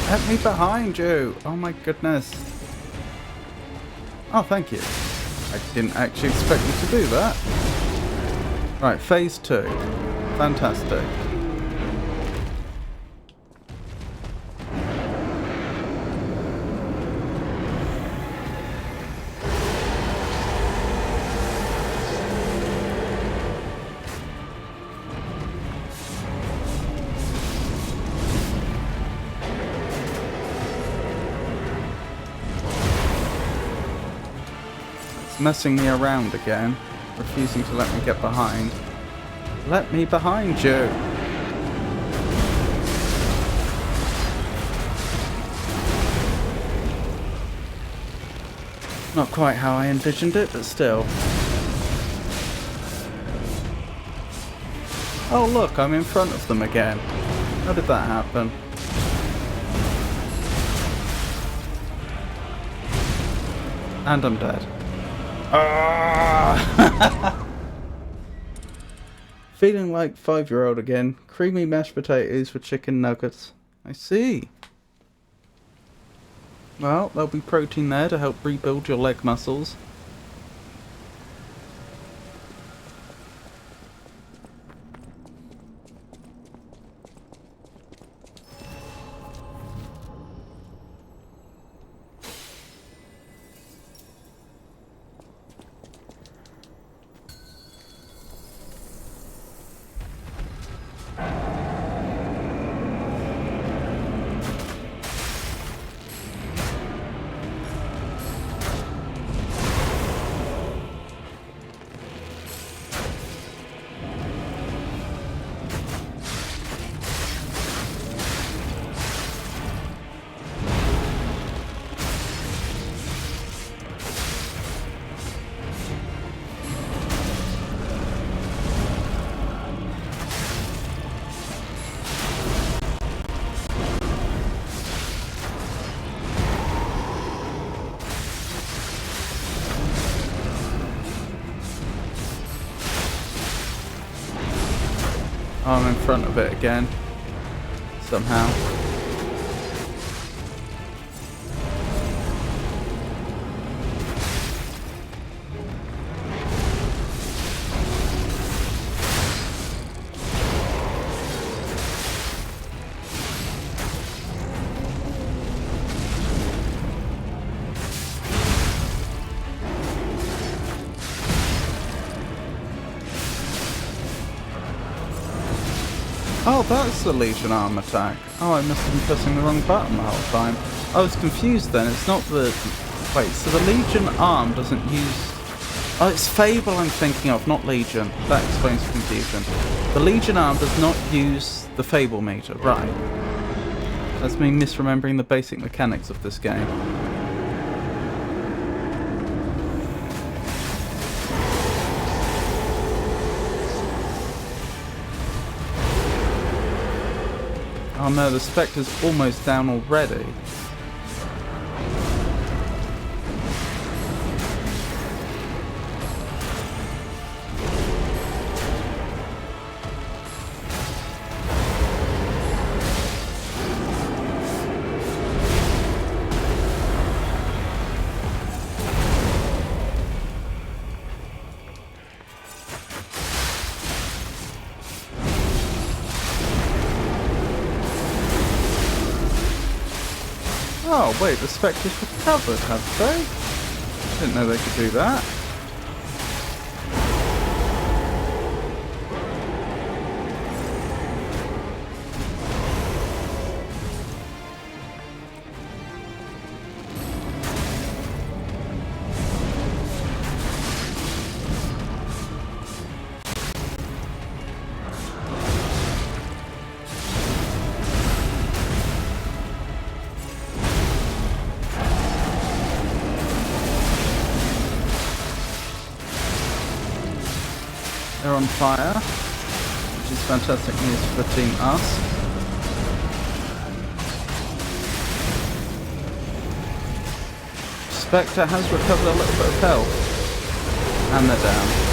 Let me behind you! Oh my goodness. Oh, thank you. I didn't actually expect you to do that. Right, phase 2. Fantastic. It's messing me around again, refusing to let me get behind. Let me behind you! Not quite how I envisioned it, but still. Oh look, I'm in front of them again. How did that happen? And I'm dead. Ah! Feeling like 5-year-old again. Creamy mashed potatoes with chicken nuggets. I see. Well, there'll be protein there to help rebuild your leg muscles. I'm in front of it again. Somehow. Oh, that's the Legion arm attack. Oh, I must have been pressing the wrong button the whole time. I was confused then. It's not the... Wait, so the Legion arm doesn't use... Oh, it's Fable I'm thinking of, not Legion. That explains the confusion. The Legion arm does not use the Fable meter. Right. That's me misremembering the basic mechanics of this game. Oh no, the Spectre's almost down already. Oh wait, the Spectre's recovered, have they? Didn't know they could do that. They're on fire, which is fantastic news for Team Us. Spectre has recovered a little bit of health, and they're down.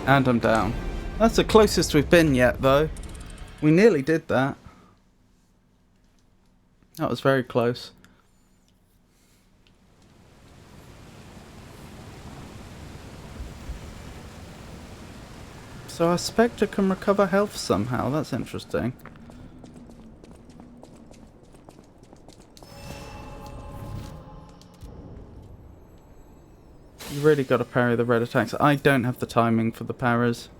And I'm down. That's the closest we've been yet, though. We nearly did that. That was very close. So our Spectre can recover health somehow. That's interesting. You really got to parry the red attacks. I don't have the timing for the parries.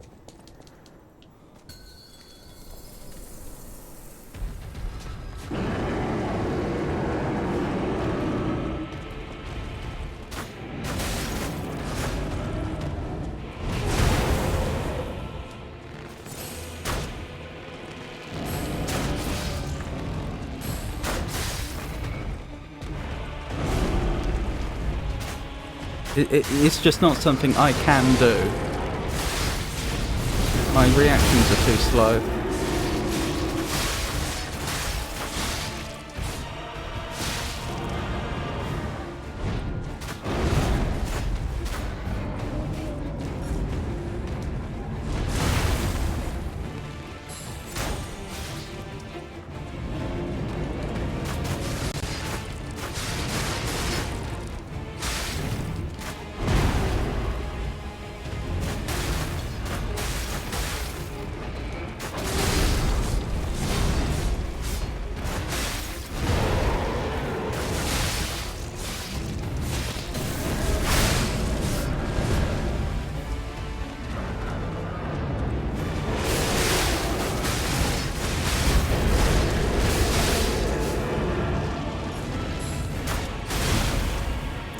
It's just not something I can do. My reactions are too slow.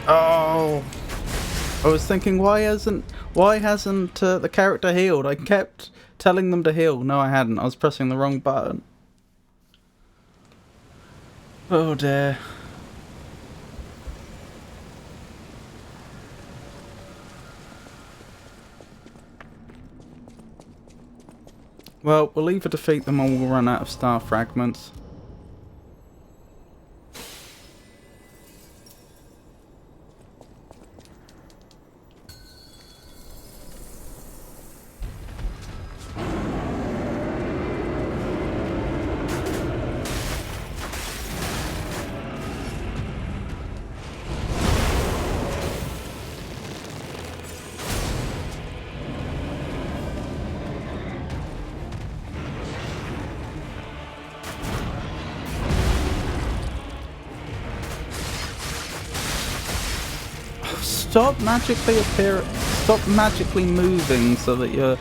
Oh, I was thinking, why hasn't the character healed? I kept telling them to heal. No, I hadn't. I was pressing the wrong button. Oh dear. Well, we'll either defeat them or we'll run out of star fragments. Stop magically moving so that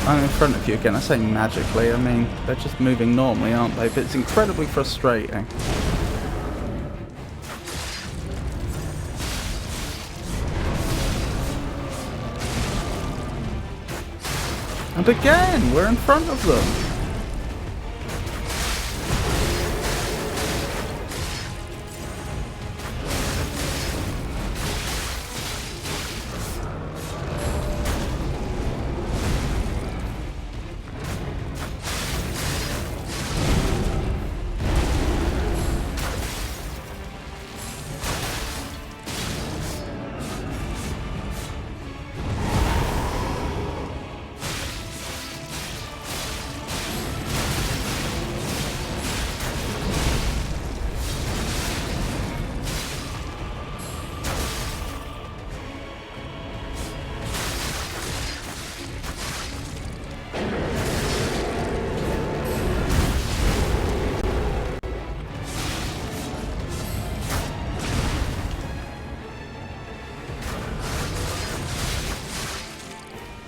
I'm in front of you again. I say magically, I mean, they're just moving normally, aren't they? But it's incredibly frustrating. And again, we're in front of them.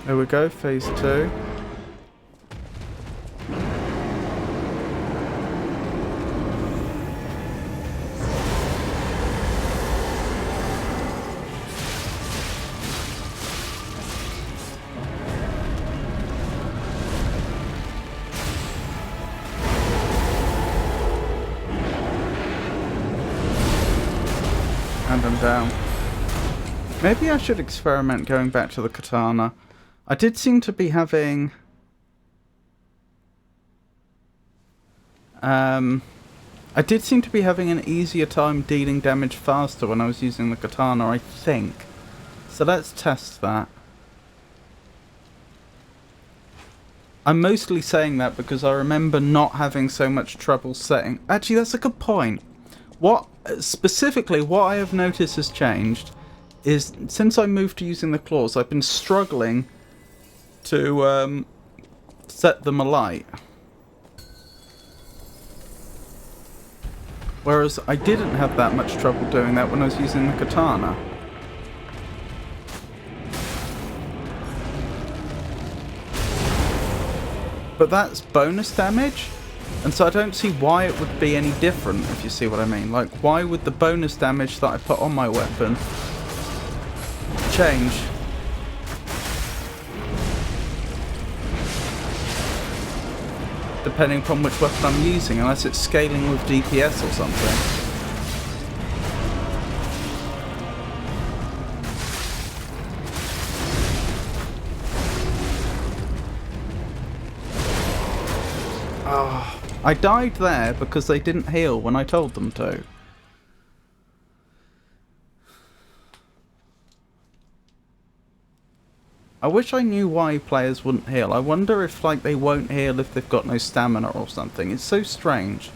There we go, phase 2. And I'm down. Maybe I should experiment going back to the katana. I did seem to be having an easier time dealing damage faster when I was using the katana, I think. So let's test that. I'm mostly saying that because I remember not having so much trouble setting. Actually, that's a good point. What I have noticed has changed is since I moved to using the claws, I've been struggling to set them alight. Whereas I didn't have that much trouble doing that when I was using the katana. But that's bonus damage, and so I don't see why it would be any different, if you see what I mean. Like, why would the bonus damage that I put on my weapon change? Depending upon which weapon I'm using, unless it's scaling with DPS or something. I died there because they didn't heal when I told them to. I wish I knew why players wouldn't heal. I wonder if like they won't heal if they've got no stamina or something. It's so strange.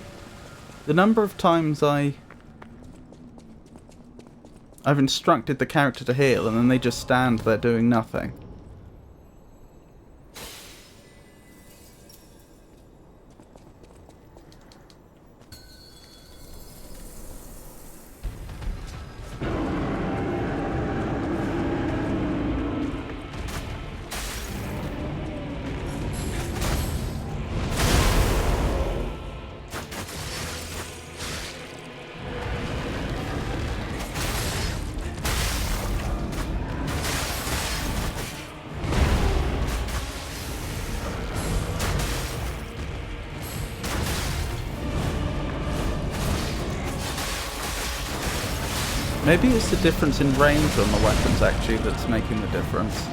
The number of times I've instructed the character to heal and then they just stand there doing nothing. Maybe it's the difference in range on the weapons actually that's making the difference.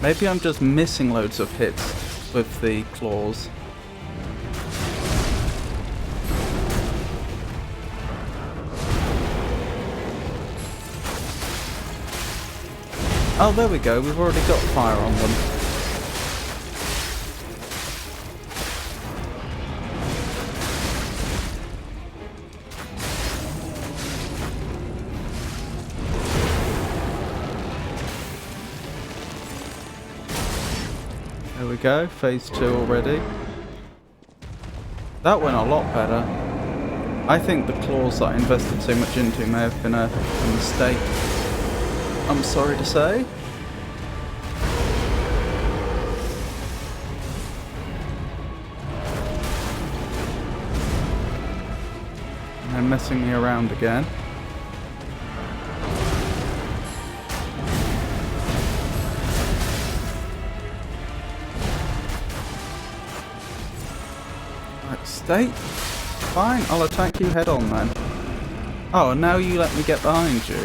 Maybe I'm just missing loads of hits with the claws. Oh, there we go. We've already got fire on them. There we go, phase 2 already. That went a lot better. I think the claws that I invested so much into may have been a mistake. I'm sorry to say. And they're messing me around again. Stay. Fine, I'll attack you head on then. Oh, and now you let me get behind you.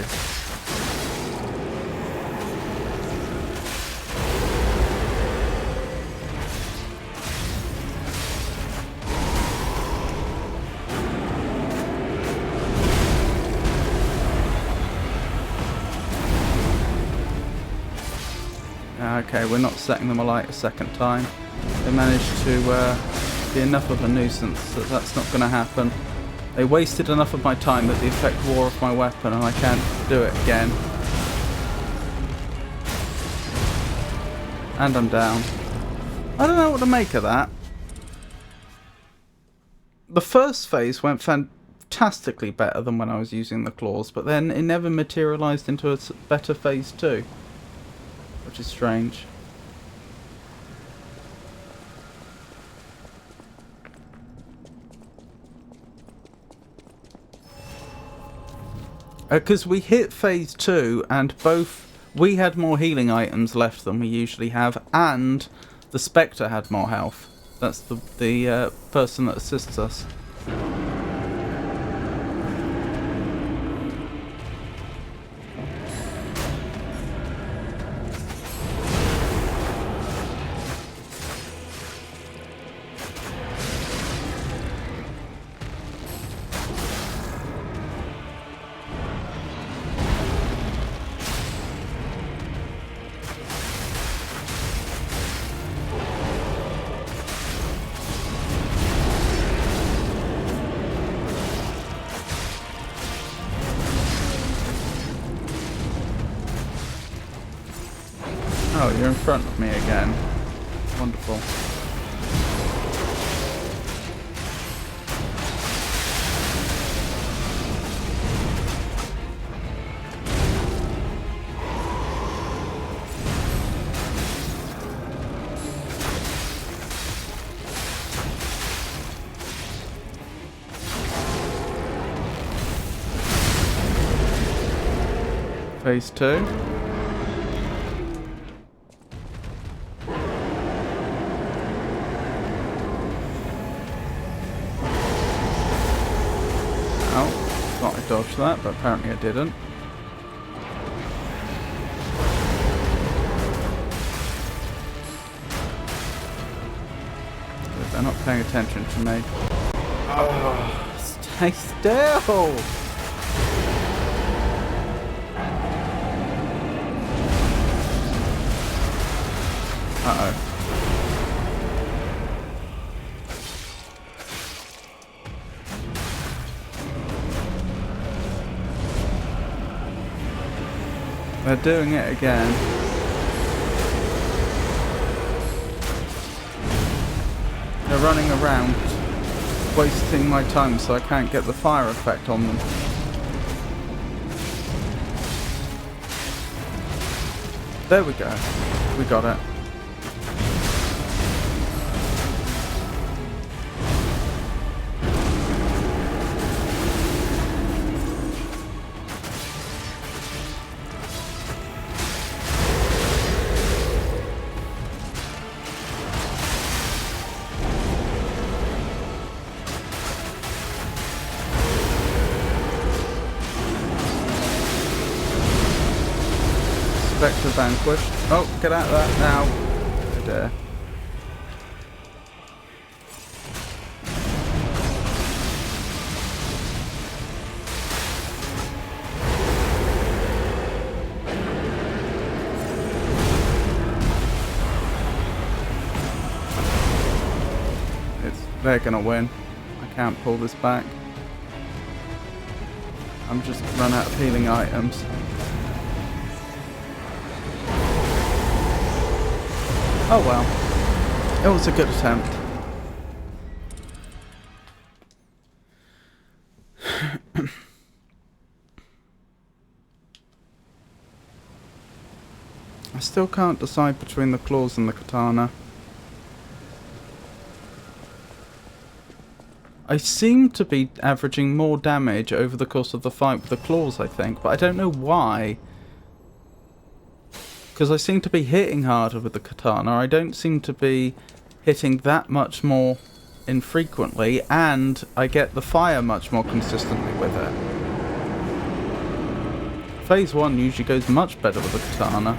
Okay, we're not setting them alight a second time. They managed to be enough of a nuisance that that's not going to happen. They wasted enough of my time that the effect wore off my weapon and I can't do it again. And I'm down. I don't know what to make of that. The first phase went fantastically better than when I was using the claws, but then it never materialised into a better phase 2. Which is strange. Because we hit phase 2 and both we had more healing items left than we usually have, and the Spectre had more health. That's the person that assists us. Oh, you're in front of me again. Wonderful. Phase 2. Oh, thought I dodged that, but apparently I didn't. They're not paying attention to me. Oh, stay still! Uh-oh. They're doing it again. They're running around, wasting my time so I can't get the fire effect on them. There we go. We got it. Spectre vanquished. Oh, get out of that now. Oh dear. They're gonna win. I can't pull this back. I'm just run out of healing items. Oh well. It was a good attempt. I still can't decide between the claws and the katana. I seem to be averaging more damage over the course of the fight with the claws, I think, but I don't know why. Because I seem to be hitting harder with the katana. I don't seem to be hitting that much more infrequently, and I get the fire much more consistently with it. Phase 1 usually goes much better with the katana.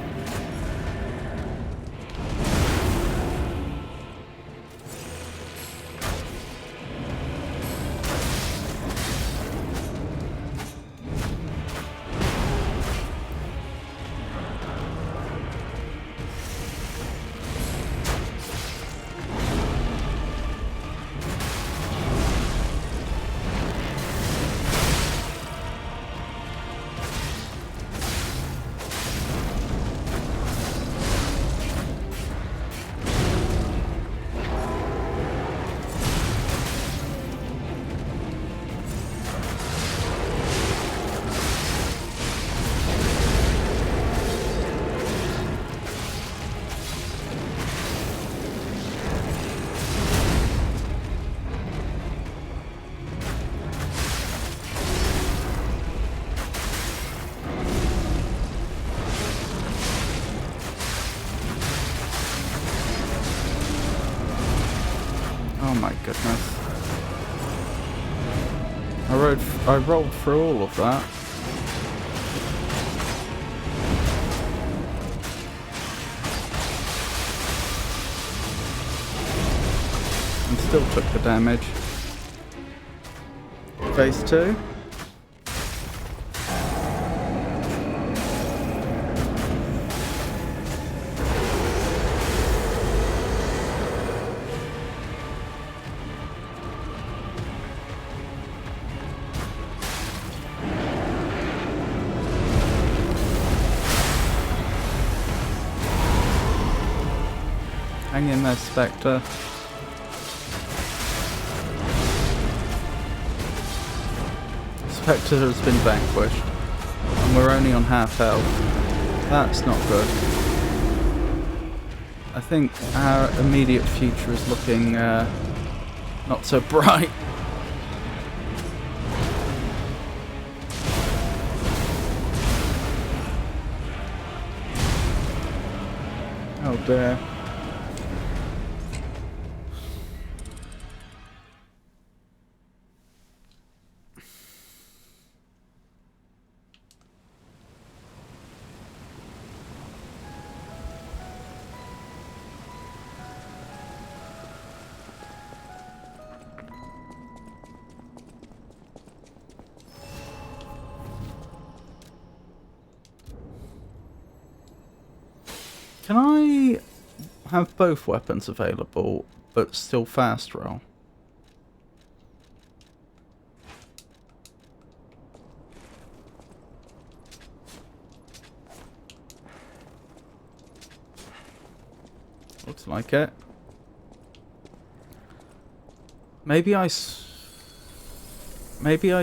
Oh my goodness. I rolled through all of that. And still took the damage. Phase 2. Hang in there, Spectre. Spectre has been vanquished. And we're only on half health. That's not good. I think our immediate future is looking not so bright. Oh dear. Can I have both weapons available, but still fast roll? Looks like it. Maybe I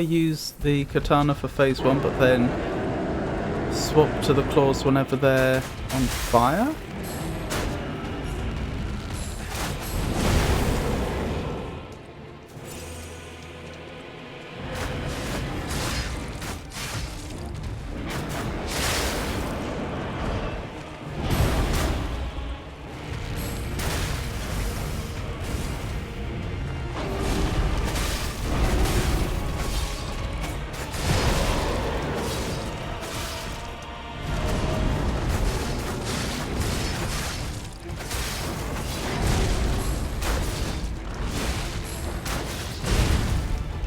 use the katana for phase 1, but then swap to the claws whenever they're on fire?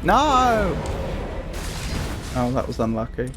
No! Oh, that was unlucky.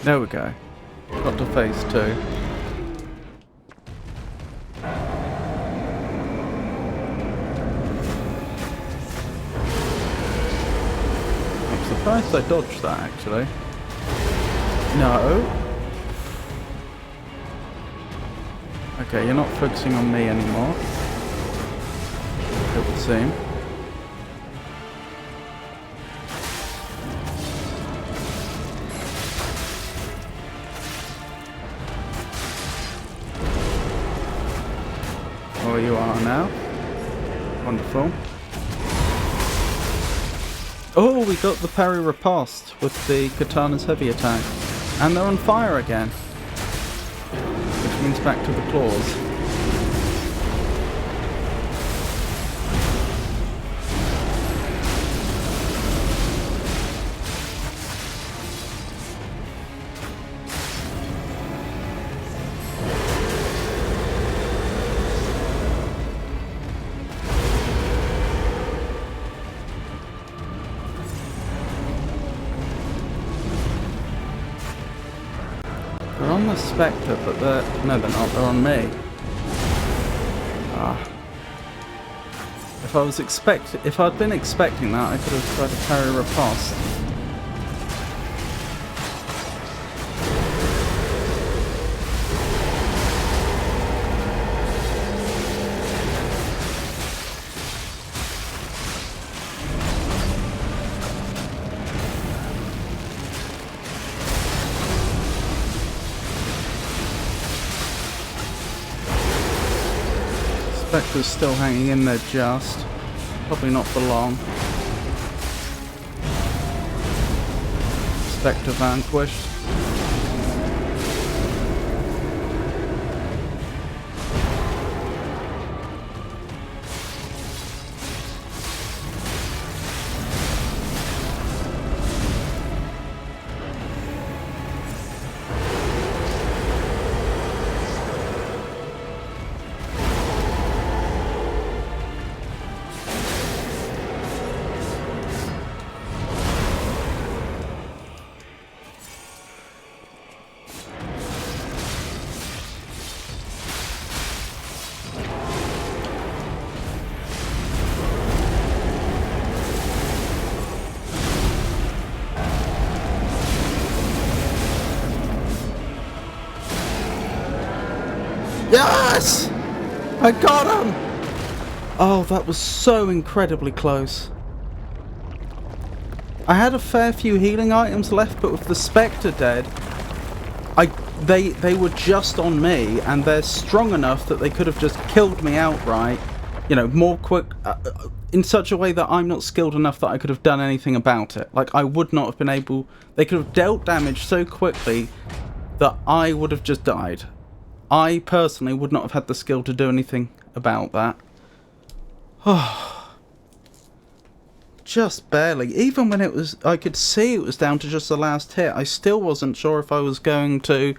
There we go. Got to phase 2. I'm surprised I dodged that, actually. No. Okay, you're not focusing on me anymore, it would seem. Oh, you are now. Wonderful. Oh, we got the parry riposte with the katana's heavy attack. And they're on fire again. Which means back to the claws. They're on the Spectre, but no, they're not. They're on me. Ah. If I'd been expecting that, I could have tried to parry riposte. Spectre's still hanging in there just. Probably not for long. Spectre vanquished. Yes! I got him! Oh, that was so incredibly close. I had a fair few healing items left, but with the Spectre dead, they were just on me, and they're strong enough that they could have just killed me outright. You know, more quick, in such a way that I'm not skilled enough that I could have done anything about it. Like, I would not have been able... They could have dealt damage so quickly that I would have just died. I personally would not have had the skill to do anything about that. Just barely. Even when it was, I could see it was down to just the last hit, I still wasn't sure if I was going to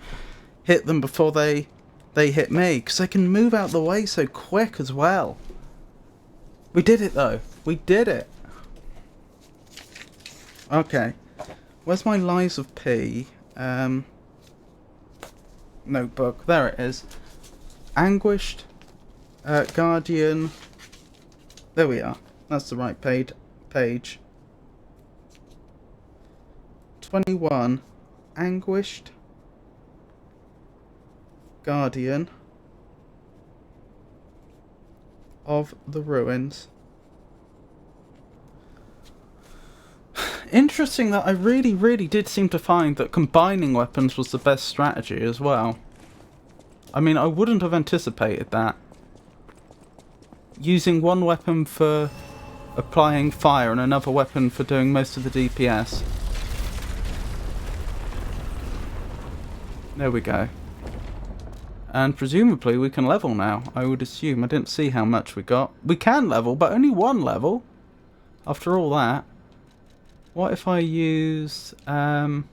hit them before they hit me, because they can move out the way so quick as well. We did it though. We did it. Okay. Where's my Lies of P? Notebook. There it is. Anguished. Guardian. There we are. That's the right page. 21. Anguished. Guardian of the Ruins. Interesting that I really did seem to find that combining weapons was the best strategy as well. I mean, I wouldn't have anticipated that. Using one weapon for applying fire and another weapon for doing most of the DPS. There we go. And presumably we can level now, I would assume. I didn't see how much we got. We can level, but only one level. After all that. What if I use... I'm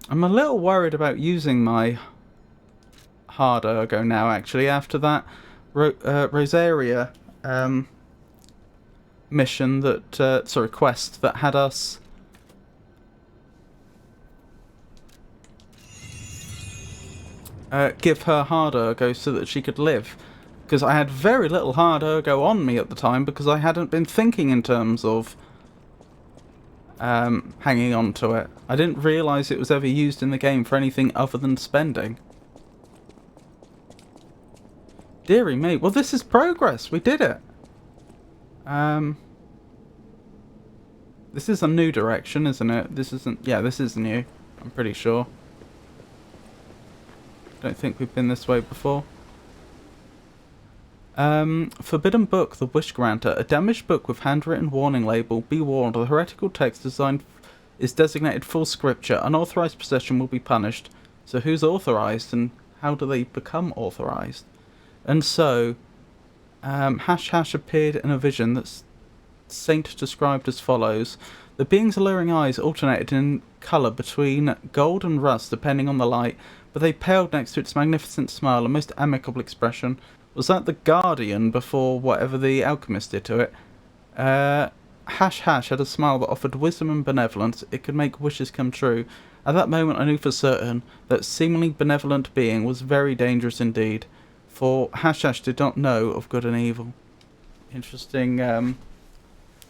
a little worried about using my hard ergo now, actually, after that Rosaria mission that... sorry, quest that had us... give her hard ergo so that she could live. Because I had very little hard ergo on me at the time because I hadn't been thinking in terms of hanging on to it. I didn't realise it was ever used in the game for anything other than spending. Deary me. Well, this is progress. We did it. This is a new direction, isn't it? This isn't... Yeah, this is new. I'm pretty sure. Don't think we've been this way before. Forbidden Book, The Wish Granter. A damaged book with handwritten warning label. Be warned, the heretical text designed is designated full scripture. Unauthorized possession will be punished. So who's authorized and how do they become authorized? And so, Hash appeared in a vision that Saint described as follows. The being's alluring eyes alternated in colour between gold and rust depending on the light, but they paled next to its magnificent smile, a most amicable expression. Was that the Guardian before whatever the alchemist did to it? Hash had a smile that offered wisdom and benevolence. It could make wishes come true. At that moment I knew for certain that seemingly benevolent being was very dangerous indeed, for Hash did not know of good and evil. Interesting,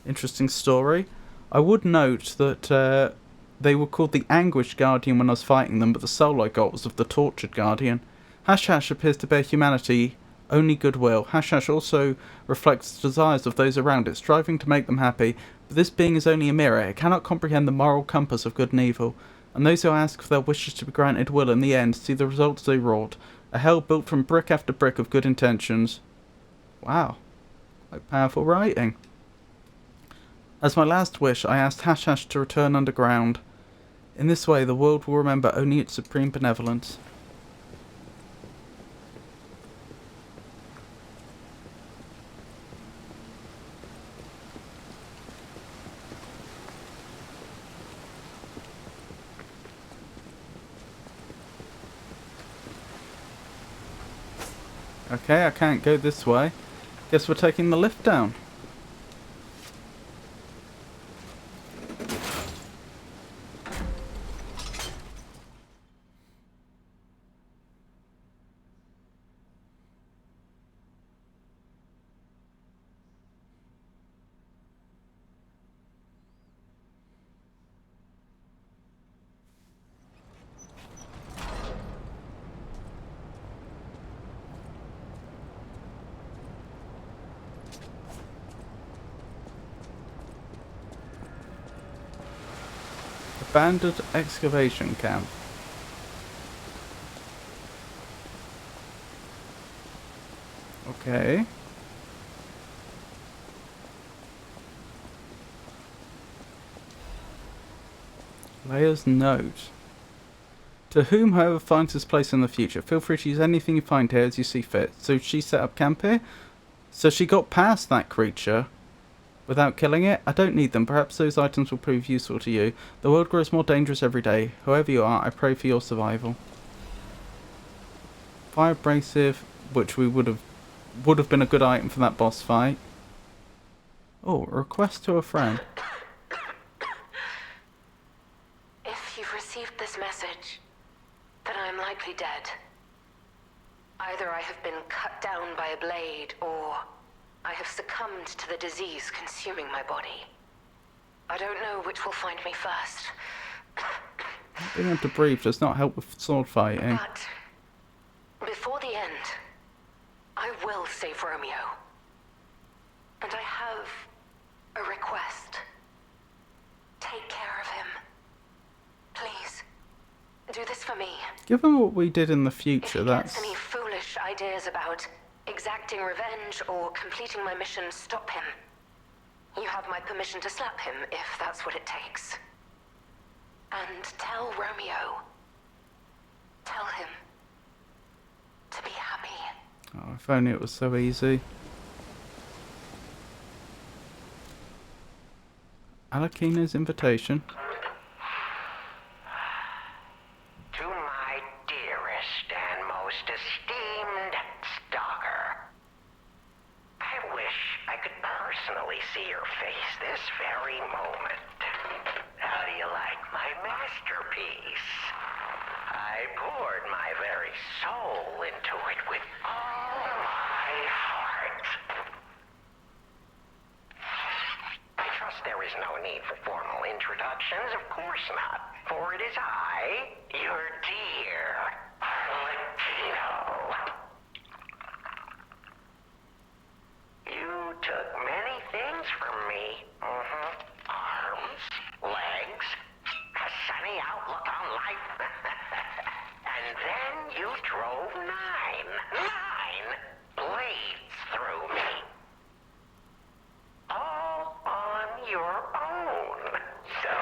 interesting story. I would note that they were called the Anguished Guardian when I was fighting them, but the soul I got was of the Tortured Guardian. Hash appears to bear humanity, only goodwill. Hash also reflects the desires of those around it, striving to make them happy, but this being is only a mirror. It cannot comprehend the moral compass of good and evil, and those who ask for their wishes to be granted will, in the end, see the results they wrought, A hell built from brick after brick of good intentions. Wow. Quite powerful writing. As my last wish, I asked Hash Hash to return underground. In this way, the world will remember only its supreme benevolence. Okay, I can't go this way. Guess we're taking the lift down. Abandoned excavation camp. Okay. Leia's note. To whomsoever finds this place in the future, feel free to use anything you find here as you see fit. So she set up camp here? So she got past that creature without killing it? I don't need them. Perhaps those items will prove useful to you. The world grows more dangerous every day. Whoever you are, I pray for your survival. Fire abrasive, which we would have been a good item for that boss fight. Oh, a request to a friend. If you've received this message, then I'm likely dead. Either I have been cut down by a blade, or I have succumbed to the disease consuming my body. I don't know which will find me first. Being able to breathe does not help with sword fighting. But before the end, I will save Romeo. And I have a request. Take care of him. Please, do this for me. Given what we did in the future, If he that's... gets any foolish ideas about exacting revenge or completing my mission, stop him. You have my permission to slap him if that's what it takes. And tell Romeo. Tell him to be happy. Oh, if only it was so easy. Alakina's invitation. To my dearest and most esteemed stalker, I wish I could personally see your face this very moment. How do you like my masterpiece? I poured my very soul into it with all my heart. I trust there is no need for formal introductions, of course not, for it is I, your dear Latino. You took many things from me. Arms, legs, a sunny outlook on life. And then you drove nine blades through me. All on your own. So,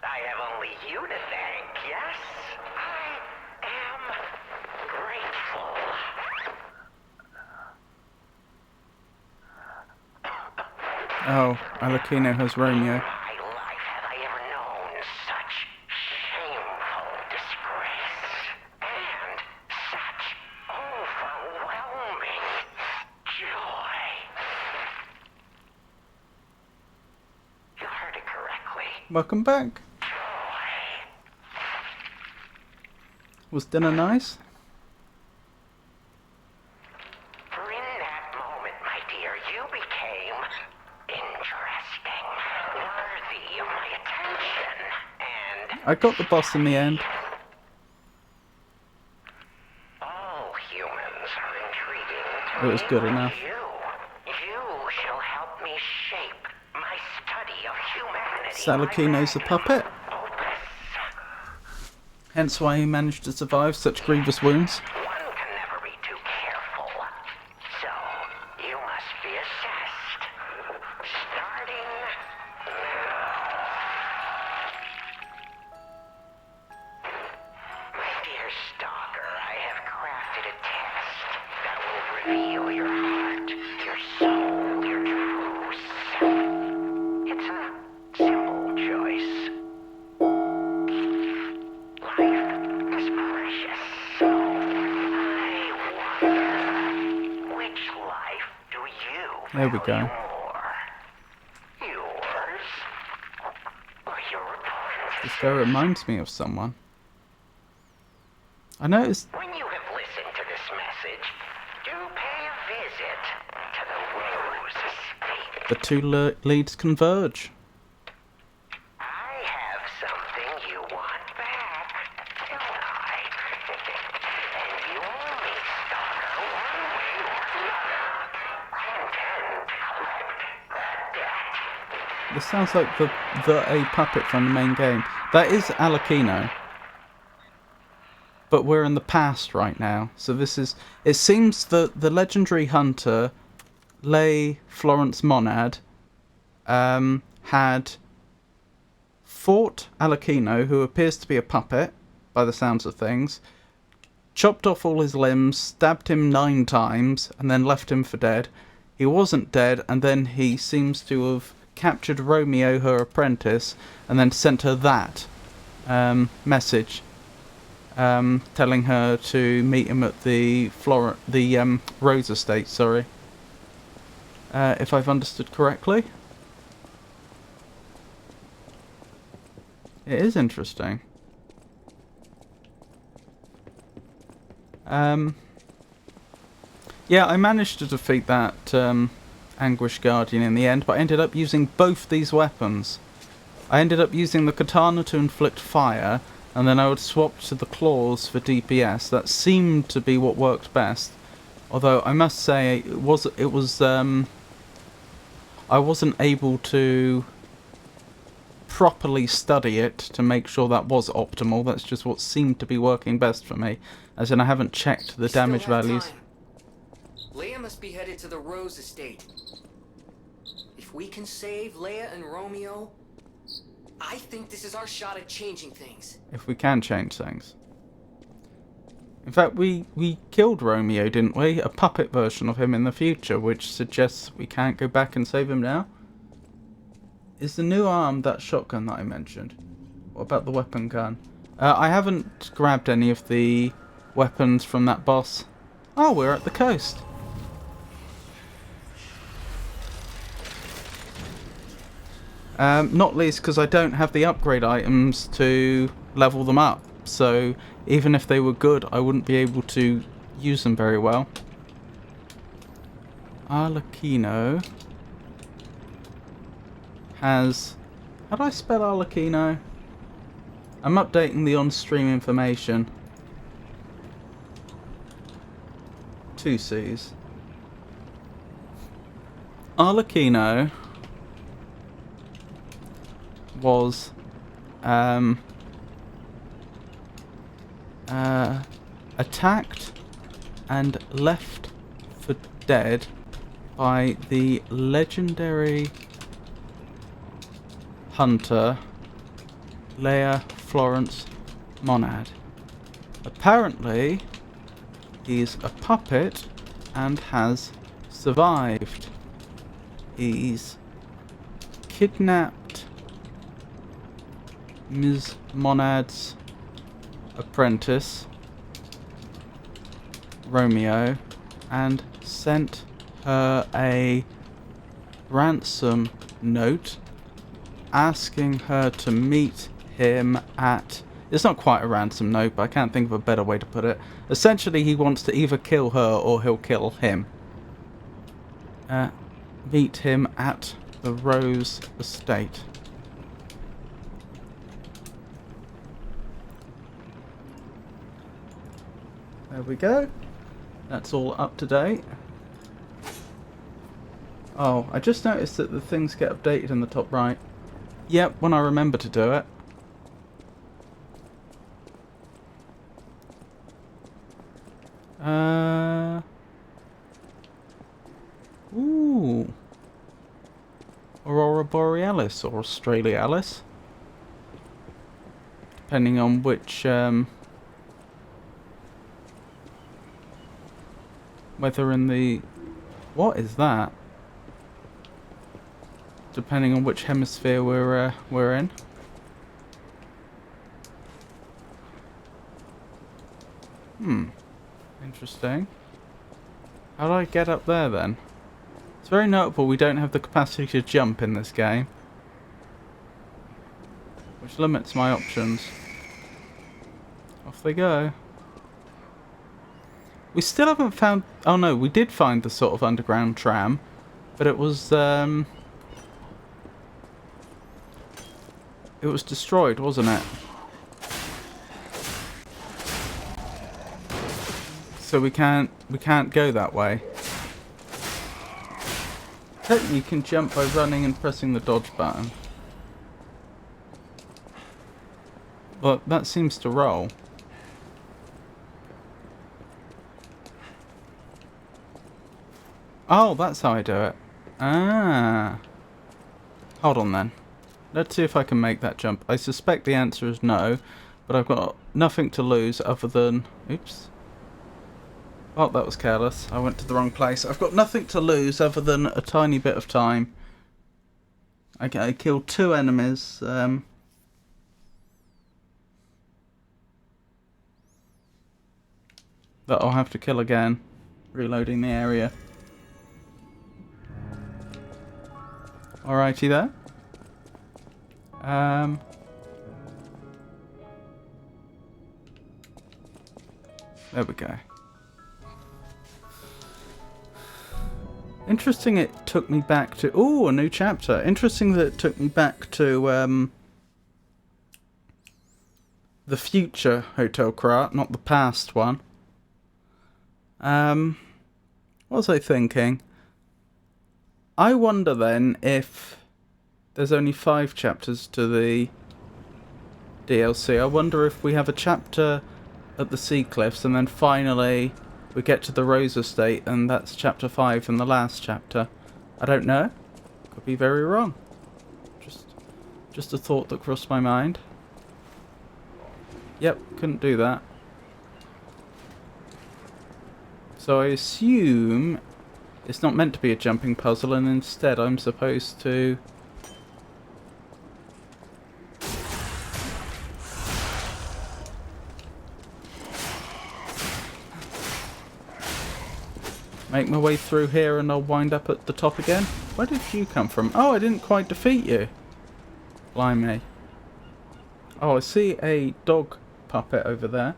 I have only you to thank, yes? I am grateful. Oh, Alakina has Romeo. My life have I ever known such shameful disgrace and such overwhelming joy. You heard it correctly. Welcome back. Joy. Was dinner nice? For in that moment, my dear, you became interesting, worthy of my attention, and I got the boss in the end. all humans are intriguing to It was me good like enough. You shall help me shape my study of humanity. Salakino's the puppet. Hence why he managed to survive such grievous wounds. One can never feel your heart, your soul, your truth. It's a simple choice. Life is precious. So I wonder, which life do you There we value go. more? Yours or your apprentice's? This guy reminds me of someone. I noticed When you have listened to this message, do pay a visit to the Rose Estate. the two leads converge. I have something you want back, don't I? And you owe me, Stalker, one way or another. I intend to collect that debt. This sounds like the A puppet from the main game. That is Alakino. But we're in the past right now. So this is... It seems that the legendary hunter, Leigh Florence Monad, had fought Alakino, who appears to be a puppet, by the sounds of things, chopped off all his limbs, stabbed him 9 times, and then left him for dead. He wasn't dead, and then he seems to have captured Romeo, her apprentice, and then sent her that message, telling her to meet him at the Rose Estate. Sorry, if I've understood correctly. It is interesting. Yeah, I managed to defeat that Anguish Guardian in the end, but I ended up using both these weapons. I ended up using the katana to inflict fire, and then I would swap to the claws for DPS. That seemed to be what worked best. Although I must say I wasn't able to properly study it to make sure that was optimal. That's just what seemed to be working best for me. As in, I haven't checked the We still damage have values. time. Leia must be headed to the Rose Estate. If we can save Leia and Romeo, I think this is our shot at changing things. If we can change things. In fact, we killed Romeo, didn't we? A puppet version of him in the future, which suggests we can't go back and save him now. Is the new arm that shotgun that I mentioned? What about the weapon gun? I haven't grabbed any of the weapons from that boss. Oh, we're at the coast. Not least because I don't have the upgrade items to level them up. So even if they were good, I wouldn't be able to use them very well. Arlecchino has... How do I spell Arlecchino? I'm updating the on-stream information. 2 C's. Arlecchino was attacked and left for dead by the legendary hunter Leigh Florence Monad. Apparently he's a puppet and has survived. He's kidnapped Ms. Monad's apprentice, Romeo, and sent her a ransom note asking her to meet him at... It's not quite a ransom note, but I can't think of a better way to put it. Essentially, he wants to either kill her or he'll kill him. Meet him at the Rose Estate. There we go. That's all up to date. Oh, I just noticed that the things get updated in the top right. Yep, when I remember to do it. Ooh. Aurora Borealis or Australialis. Depending on which Whether in the... What is that? Depending on which hemisphere we're in. Interesting. How do I get up there then? It's very notable we don't have the capacity to jump in this game, which limits my options. Off they go. We still haven't found... Oh no, we did find the sort of underground tram, but it was destroyed, wasn't it? So we can't go that way. Technically you can jump by running and pressing the dodge button. But that seems to roll. Oh, that's how I do it. Ah. Hold on then. Let's see if I can make that jump. I suspect the answer is no, but I've got nothing to lose other than... Oops. Oh, that was careless. I went to the wrong place. I've got nothing to lose other than a tiny bit of time. I killed 2 enemies. That I'll have to kill again. Reloading the area. Alrighty there. There we go. Interesting it took me back to... Ooh, a new chapter. Interesting that it took me back to the future Hotel Krat, not the past one. What was I thinking? I wonder then if there's only 5 chapters to the DLC. I wonder if we have a chapter at the Sea Cliffs and then finally we get to the Rose Estate and that's chapter 5 and the last chapter. I don't know. Could be very wrong. Just a thought that crossed my mind. Yep, couldn't do that. So I assume it's not meant to be a jumping puzzle and instead I'm supposed to... make my way through here and I'll wind up at the top again. Where did you come from? Oh, I didn't quite defeat you. Blimey. Oh, I see a dog puppet over there.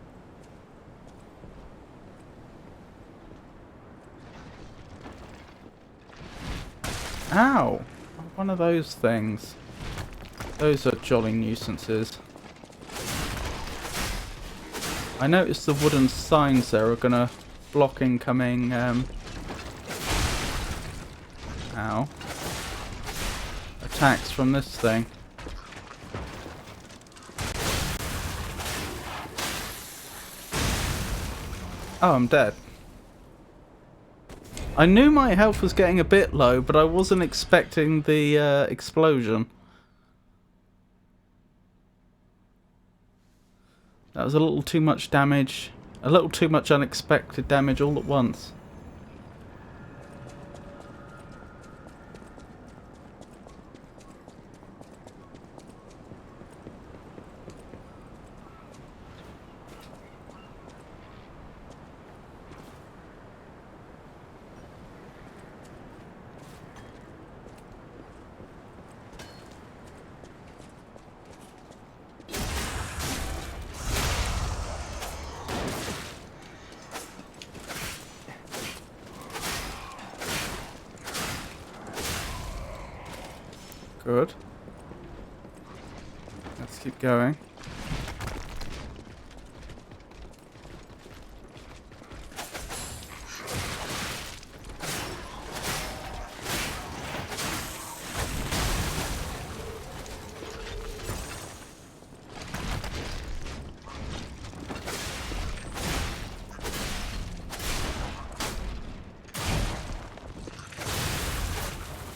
Ow! One of those things. Those are jolly nuisances. I noticed the wooden signs there are gonna block incoming, ow. Attacks from this thing. Oh, I'm dead. I knew my health was getting a bit low, but I wasn't expecting the explosion. That was a little too much damage. A little too much unexpected damage all at once. Good. Let's keep going.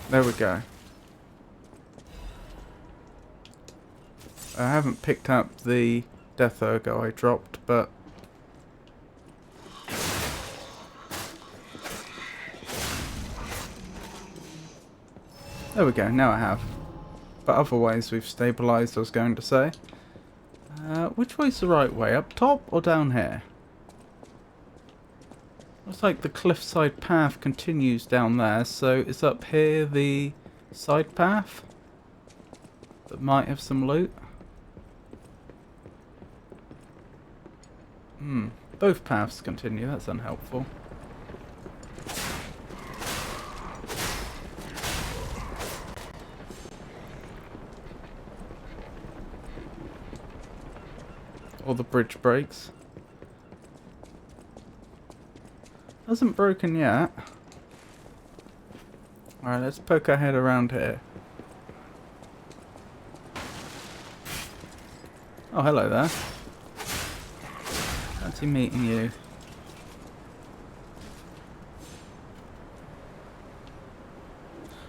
There we go. I haven't picked up the Death Ergo I dropped, but... There we go, now I have. But otherwise we've stabilised, I was going to say. Which way's the right way? Up top or down here? Looks like the cliffside path continues down there, so is up here the side path? That might have some loot? Both paths continue, that's unhelpful. Or the bridge breaks. Hasn't broken yet. Alright, let's poke our head around here. Oh, hello there. Fancy meeting you.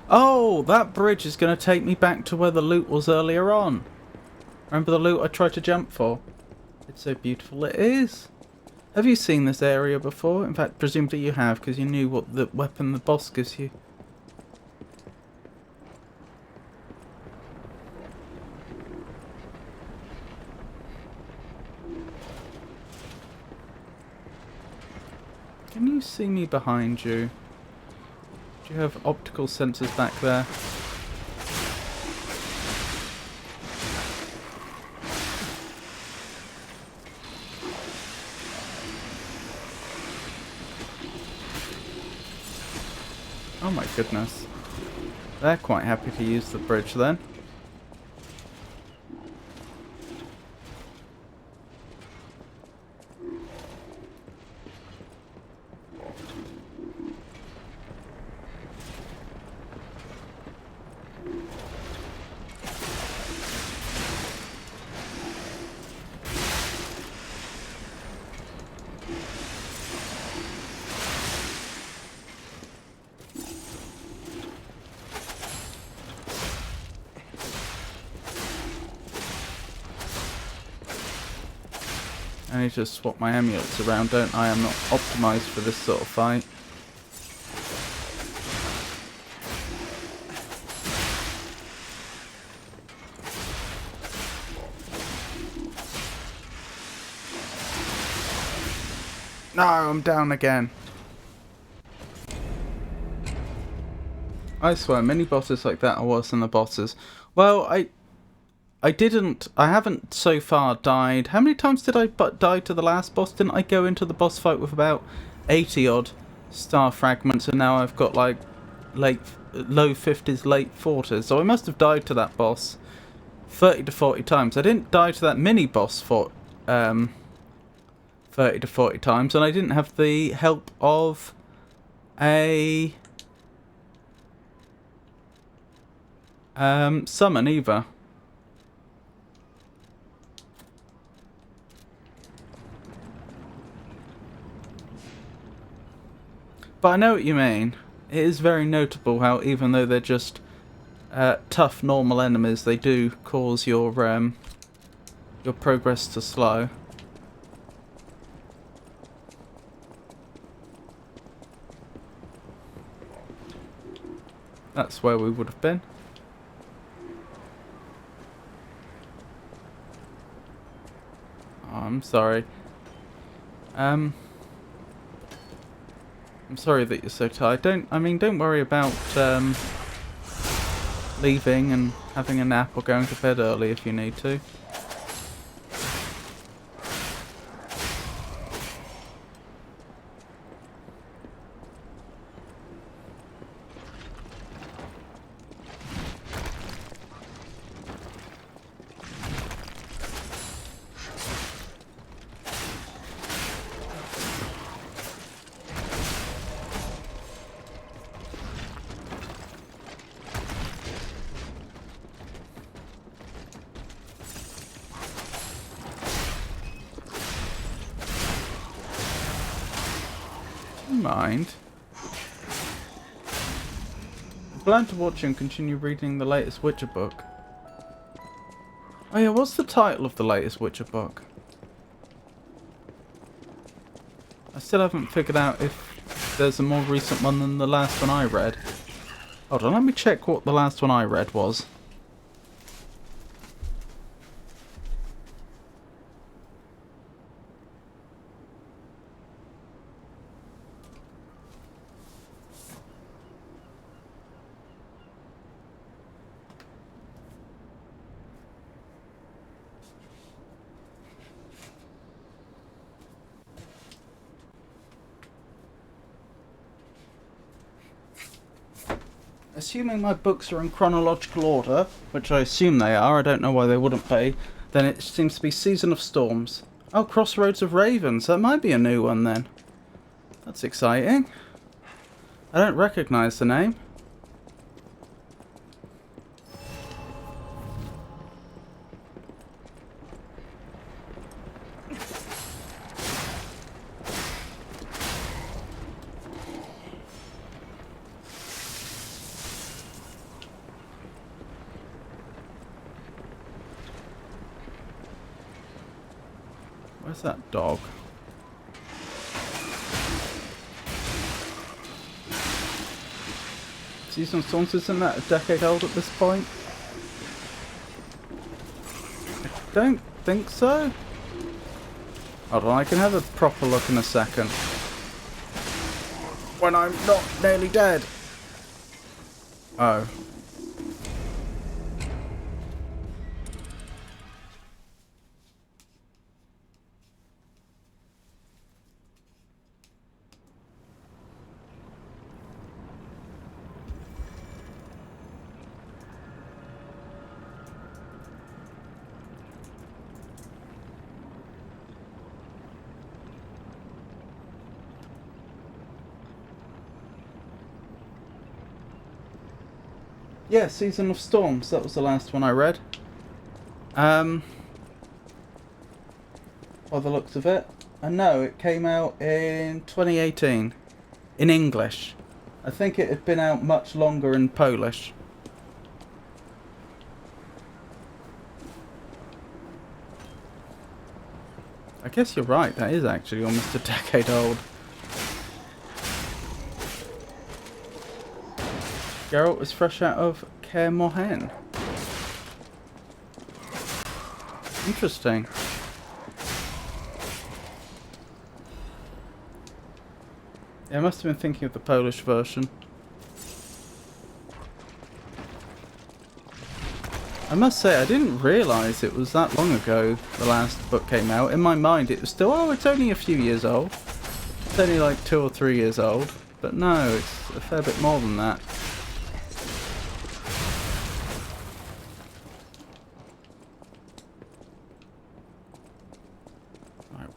Oh, that bridge is going to take me back to where the loot was earlier on. Remember the loot I tried to jump for? It's so beautiful it is. Have you seen this area before? In fact, presumably you have, because you knew what the weapon the boss gives you. Can you see me behind you? Do you have optical sensors back there? Oh my goodness. They're quite happy to use the bridge then. I need to swap my amulets around, don't I? I'm not optimised for this sort of fight. No, I'm down again. I swear, mini bosses like that are worse than the bosses. Well, I haven't so far died. How many times did I die to the last boss? Didn't I go into the boss fight with about 80 odd star fragments, and now I've got like low 50s, late 40s. So I must have died to that boss 30 to 40 times. I didn't die to that mini boss for 30 to 40 times, and I didn't have the help of a summon either. But I know what you mean. It is very notable how even though they're just tough normal enemies, they do cause your progress to slow. That's where we would have been. Oh, I'm sorry. I'm sorry that you're so tired. Don't worry about leaving and having a nap or going to bed early if you need to. Mind. I plan to watch and continue reading the latest Witcher book. Oh yeah, what's the title of the latest Witcher book? I still haven't figured out if there's a more recent one than the last one I read. Hold on, let me check what the last one I read was. Assuming my books are in chronological order, which I assume they are, I don't know why they wouldn't be, then it seems to be Season of Storms. Oh, Crossroads of Ravens, that might be a new one then. That's exciting. I don't recognise the name. Where's that dog? Season of Storms, isn't that a decade old at this point? I don't think so. Hold on, I can have a proper look in a second. When I'm not nearly dead. Oh. Yeah, Season of Storms, that was the last one I read. By the looks of it. And no, it came out in 2018. In English. I think it had been out much longer in Polish. I guess you're right, that is actually almost a decade old. Geralt was fresh out of Kaer Morhen. Interesting. Yeah, I must have been thinking of the Polish version. I must say, I didn't realise it was that long ago the last book came out. In my mind it was still, oh, it's only a few years old. It's only like 2 or 3 years old. But no, it's a fair bit more than that.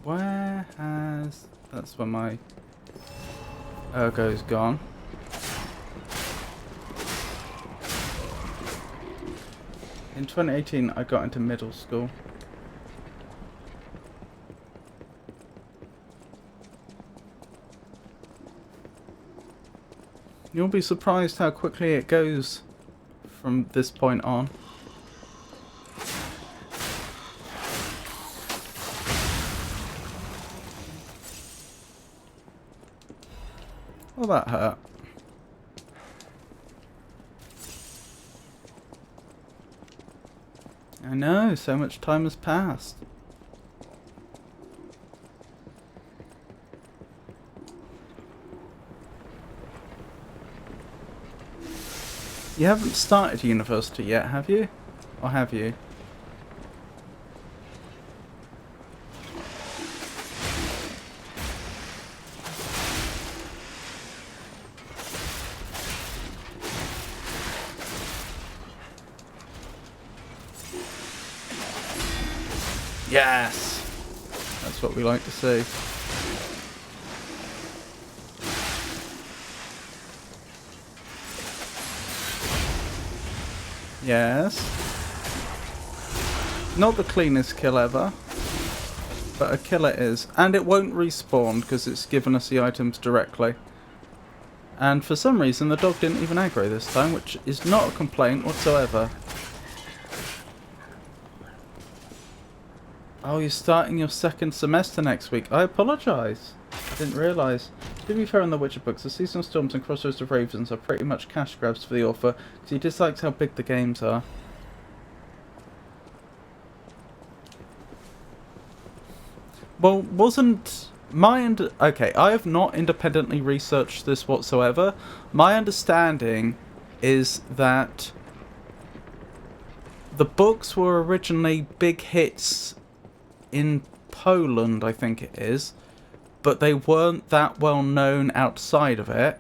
Where has... That's where my Ergo's gone. In 2018 I got into middle school. You'll be surprised how quickly it goes from this point on. Well, that hurt. I know, so much time has passed. You haven't started university yet, have you? Or have you? Yes! That's what we like to see. Yes. Not the cleanest kill ever, but a kill it is. And it won't respawn because it's given us the items directly. And for some reason the dog didn't even aggro this time, which is not a complaint whatsoever. Oh, you're starting your second semester next week. I apologise. I didn't realise. To be fair on the Witcher books, the Seasonal Storms and Crossroads of Ravens are pretty much cash grabs for the author, because he dislikes how big the games are. Well, wasn't my okay, I have not independently researched this whatsoever. My understanding is that the books were originally big hits in Poland, I think it is, but they weren't that well known outside of it.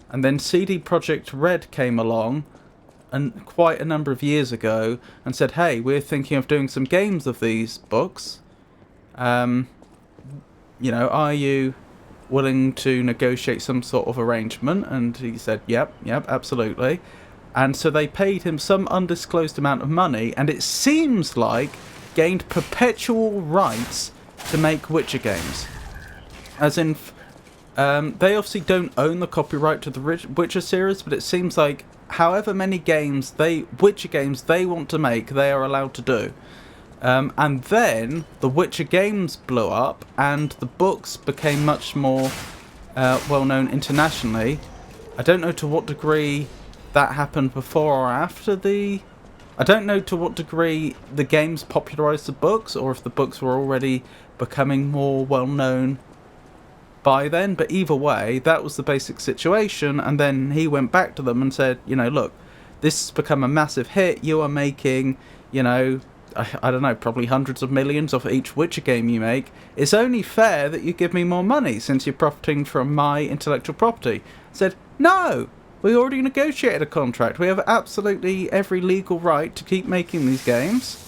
And then CD Projekt Red came along and quite a number of years ago and said, hey, we're thinking of doing some games of these books. You know, are you willing to negotiate some sort of arrangement? And he said, yep, absolutely. And so they paid him some undisclosed amount of money, and it seems like gained perpetual rights to make Witcher games. As in, they obviously don't own the copyright to the Witcher series, but it seems like however many games Witcher games they want to make, they are allowed to do. And then the Witcher games blew up, and the books became much more well known internationally. I don't know to what degree that happened before or after I don't know to what degree the games popularised the books, or if the books were already becoming more well known by then. But either way, that was the basic situation. And then he went back to them and said, you know, look, this has become a massive hit. You are making, you know, I don't know, probably hundreds of millions off each Witcher game you make. It's only fair that you give me more money since you're profiting from my intellectual property. I said, no, we already negotiated a contract. We have absolutely every legal right to keep making these games.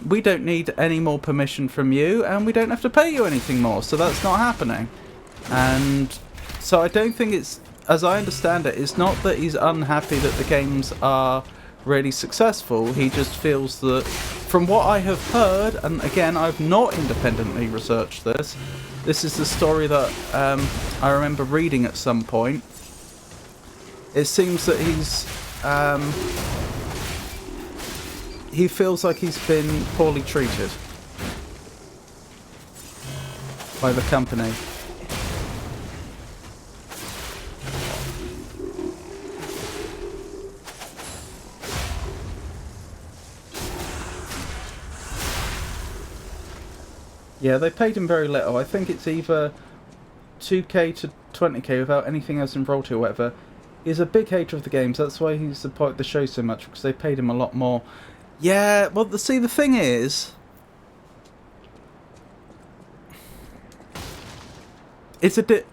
We don't need any more permission from you, and we don't have to pay you anything more, so that's not happening. And so I don't think it's, as I understand it, it's not that he's unhappy that the games are really successful. He just feels that, from what I have heard, and again, I've not independently researched this, this is the story that I remember reading at some point. It seems that he feels like he's been poorly treated by the company. Yeah, they paid him very little. I think it's either 2k to 20k without anything else in royalty or whatever. He's a big hater of the games. That's why he supported the show so much, because they paid him a lot more. Yeah, well, the thing is, it's a bit.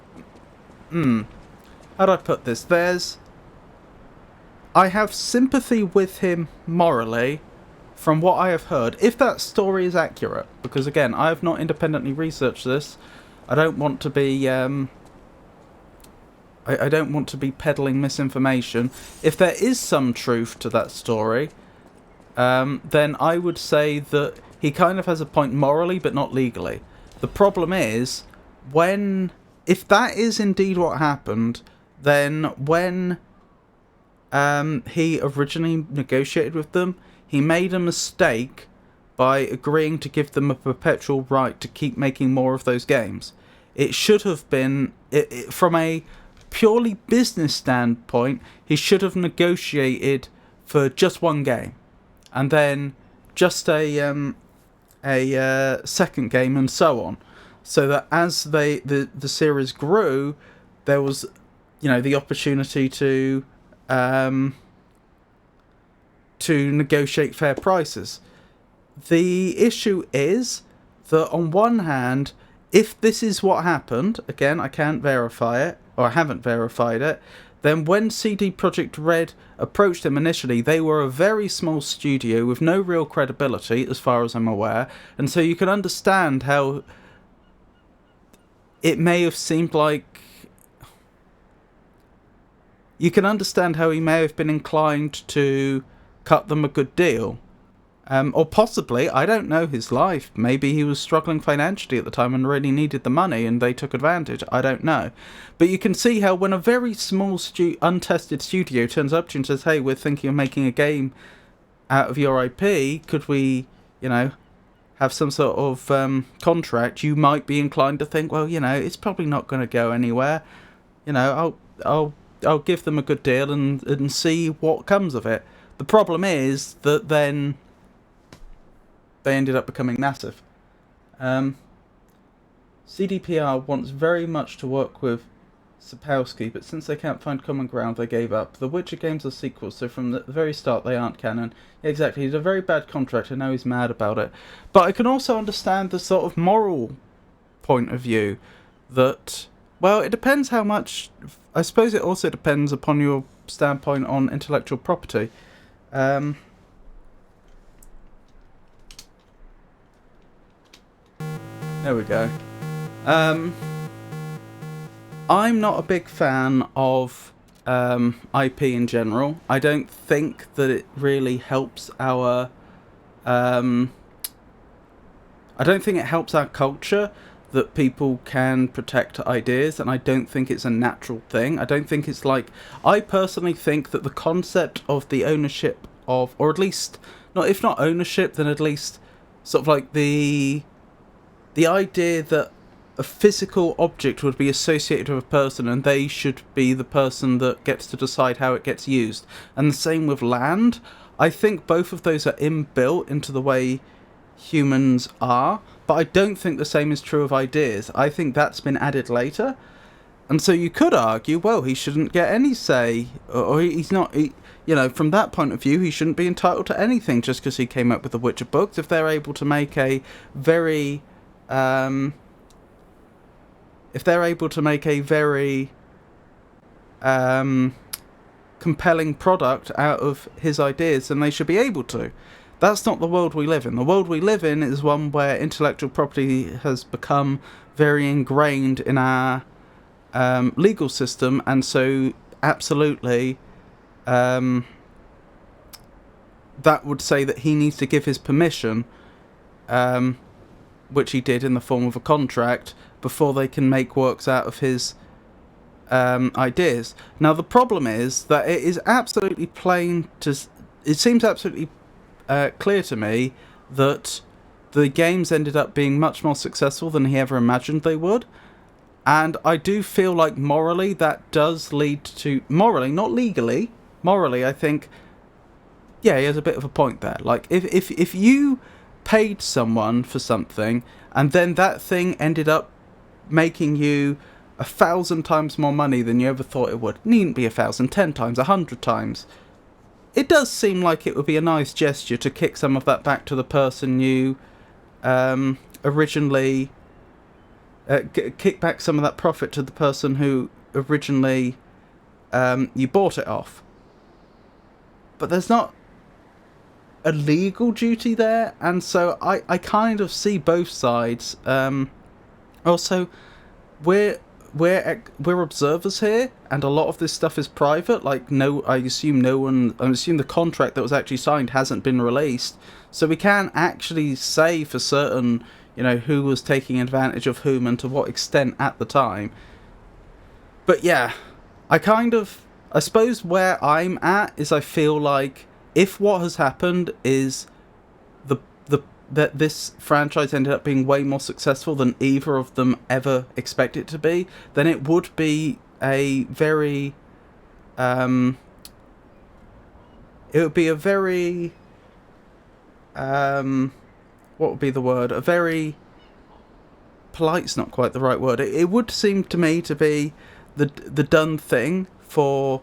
How do I put this? I have sympathy with him morally, from what I have heard, if that story is accurate, because again, I have not independently researched this. I don't want to be, I don't want to be peddling misinformation. If there is some truth to that story, then I would say that he kind of has a point morally, but not legally. The problem is, if that is indeed what happened, then when he originally negotiated with them, he made a mistake by agreeing to give them a perpetual right to keep making more of those games. It should have been, from a purely business standpoint, he should have negotiated for just one game, and then just a second game, and so on, so that as the series grew, there was, you know, the opportunity to negotiate fair prices. The issue is that on one hand, if this is what happened, again, I can't verify it, or I haven't verified it, then when CD Projekt Red approached him initially, they were a very small studio with no real credibility, as far as I'm aware, and so you can understand how it may have seemed like... You can understand how he may have been inclined to cut them a good deal. Or possibly, I don't know his life, maybe he was struggling financially at the time and really needed the money and they took advantage, I don't know. But you can see how when a very small untested studio turns up to you and says, hey, we're thinking of making a game out of your IP, could we, you know, have some sort of contract, you might be inclined to think, well, it's probably not going to go anywhere. I'll give them a good deal and see what comes of it. The problem is that then they ended up becoming massive. CDPR wants very much to work with Sapkowski, but since they can't find common ground, they gave up. The Witcher games are sequels, so from the very start they aren't canon. Yeah, exactly, he's a very bad contract, and now he's mad about it. But I can also understand the sort of moral point of view that, well, it depends how much... I suppose it also depends upon your standpoint on intellectual property. There we go. I'm not a big fan of IP in general. I don't think that it really helps our... I don't think it helps our culture that people can protect ideas, and I don't think it's a natural thing. I don't think it's like... I personally think that the concept of the ownership of... or at least, not if not ownership, then at least sort of like the idea that a physical object would be associated with a person and they should be the person that gets to decide how it gets used. And the same with land. I think both of those are inbuilt into the way humans are, but I don't think the same is true of ideas. I think that's been added later. And so you could argue, well, he shouldn't get any say, or he's not... from that point of view, he shouldn't be entitled to anything just because he came up with the Witcher books. If they're able to make a very... compelling product out of his ideas, then they should be able to. That's not the world we live in. The world we live in is one where intellectual property has become very ingrained in our legal system, and so absolutely that would say that he needs to give his permission, which he did in the form of a contract, before they can make works out of his ideas. Now the problem is that it is absolutely plain to... It seems absolutely clear to me that the games ended up being much more successful than he ever imagined they would. And I do feel like morally that does lead to... Morally, not legally. Morally, I think... Yeah, he has a bit of a point there. Like, if you paid someone for something and then that thing ended up making you 1,000 times more money than you ever thought it would. Needn't be 1,000, 10 times, 100 times. It does seem like it would be a nice gesture to kick some of that back to the person you originally... kick back some of that profit to the person who originally you bought it off. But there's not a legal duty there, and so I kind of see both sides. Also, we're observers here, and a lot of this stuff is private. Like, I assume the contract that was actually signed hasn't been released, so we can't actually say for certain, who was taking advantage of whom and to what extent at the time. But yeah, I suppose where I'm at is I feel like if what has happened is that this franchise ended up being way more successful than either of them ever expect it to be, then it would be a very... it would be a very... what would be the word? A very... Polite's not quite the right word. It would seem to me to be the done thing for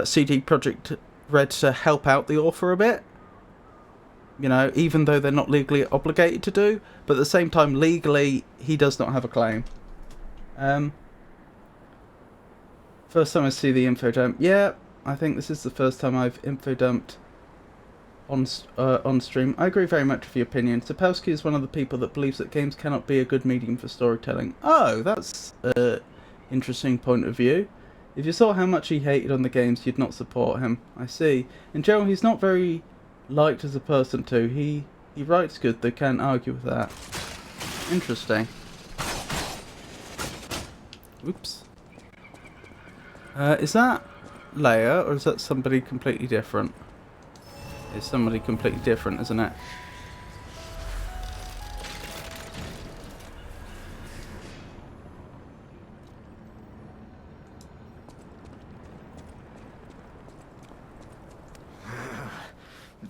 CD Projekt Red to help out the author a bit. Even though they're not legally obligated to do. But at the same time, legally, he does not have a claim. First time I see the info dump. Yeah, I think this is the first time I've info dumped on stream. I agree very much with your opinion. Sapkowski is one of the people that believes that games cannot be a good medium for storytelling. Oh, that's an interesting point of view. If you saw how much he hated on the games, you'd not support him. I see. In general, he's not very liked as a person too. He writes good, they can't argue with that. Interesting. Oops. Is that Leia, or is that somebody completely different? It's somebody completely different, isn't it?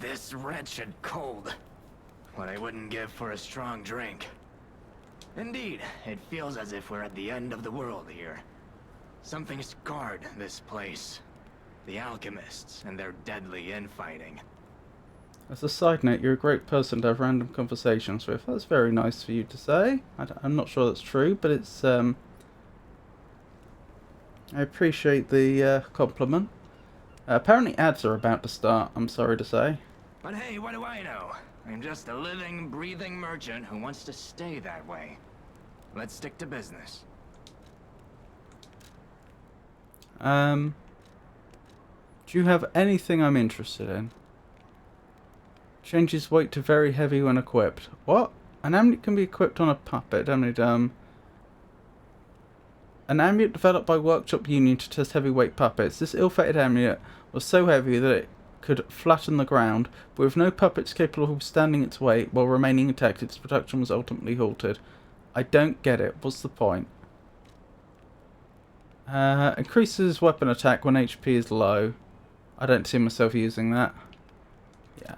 this wretched cold. What I wouldn't give for a strong drink. Indeed, it feels as if we're at the end of the world here. Something scarred this place. The alchemists and their deadly infighting. As a side note, you're a great person to have random conversations with. That's very nice for you to say. I'm not sure that's true, but it's I appreciate the compliment. Apparently ads are about to start, I'm sorry to say. But hey, what do I know? I'm just a living, breathing merchant who wants to stay that way. Let's stick to business. Do you have anything I'm interested in? Changes weight to very heavy when equipped. What? An amulet can be equipped on a puppet. An amulet developed by Workshop Union to test heavyweight puppets. This ill-fated amulet was so heavy that it could flatten the ground, but with no puppets capable of withstanding its weight while remaining intact, its production was ultimately halted. I don't get it. What's the point? Increases weapon attack when HP is low. I don't see myself using that. Yeah.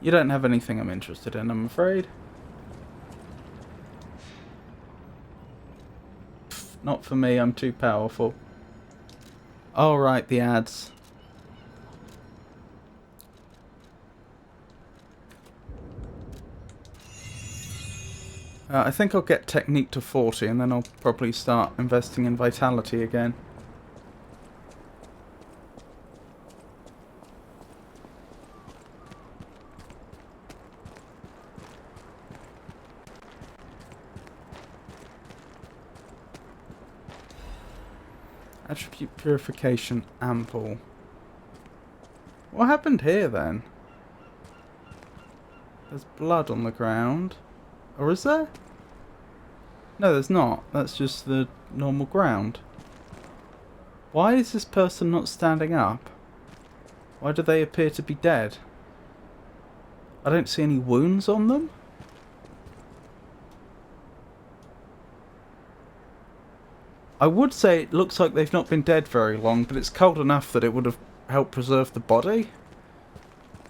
You don't have anything I'm interested in, I'm afraid. Pfft, not for me, I'm too powerful. Alright, the ads. I think I'll get Technique to 40 and then I'll probably start investing in Vitality again. Attribute Purification Ample. What happened here then? There's blood on the ground. Or is there? No, there's not. That's just the normal ground. Why is this person not standing up? Why do they appear to be dead? I don't see any wounds on them. I would say it looks like they've not been dead very long, but it's cold enough that it would have helped preserve the body.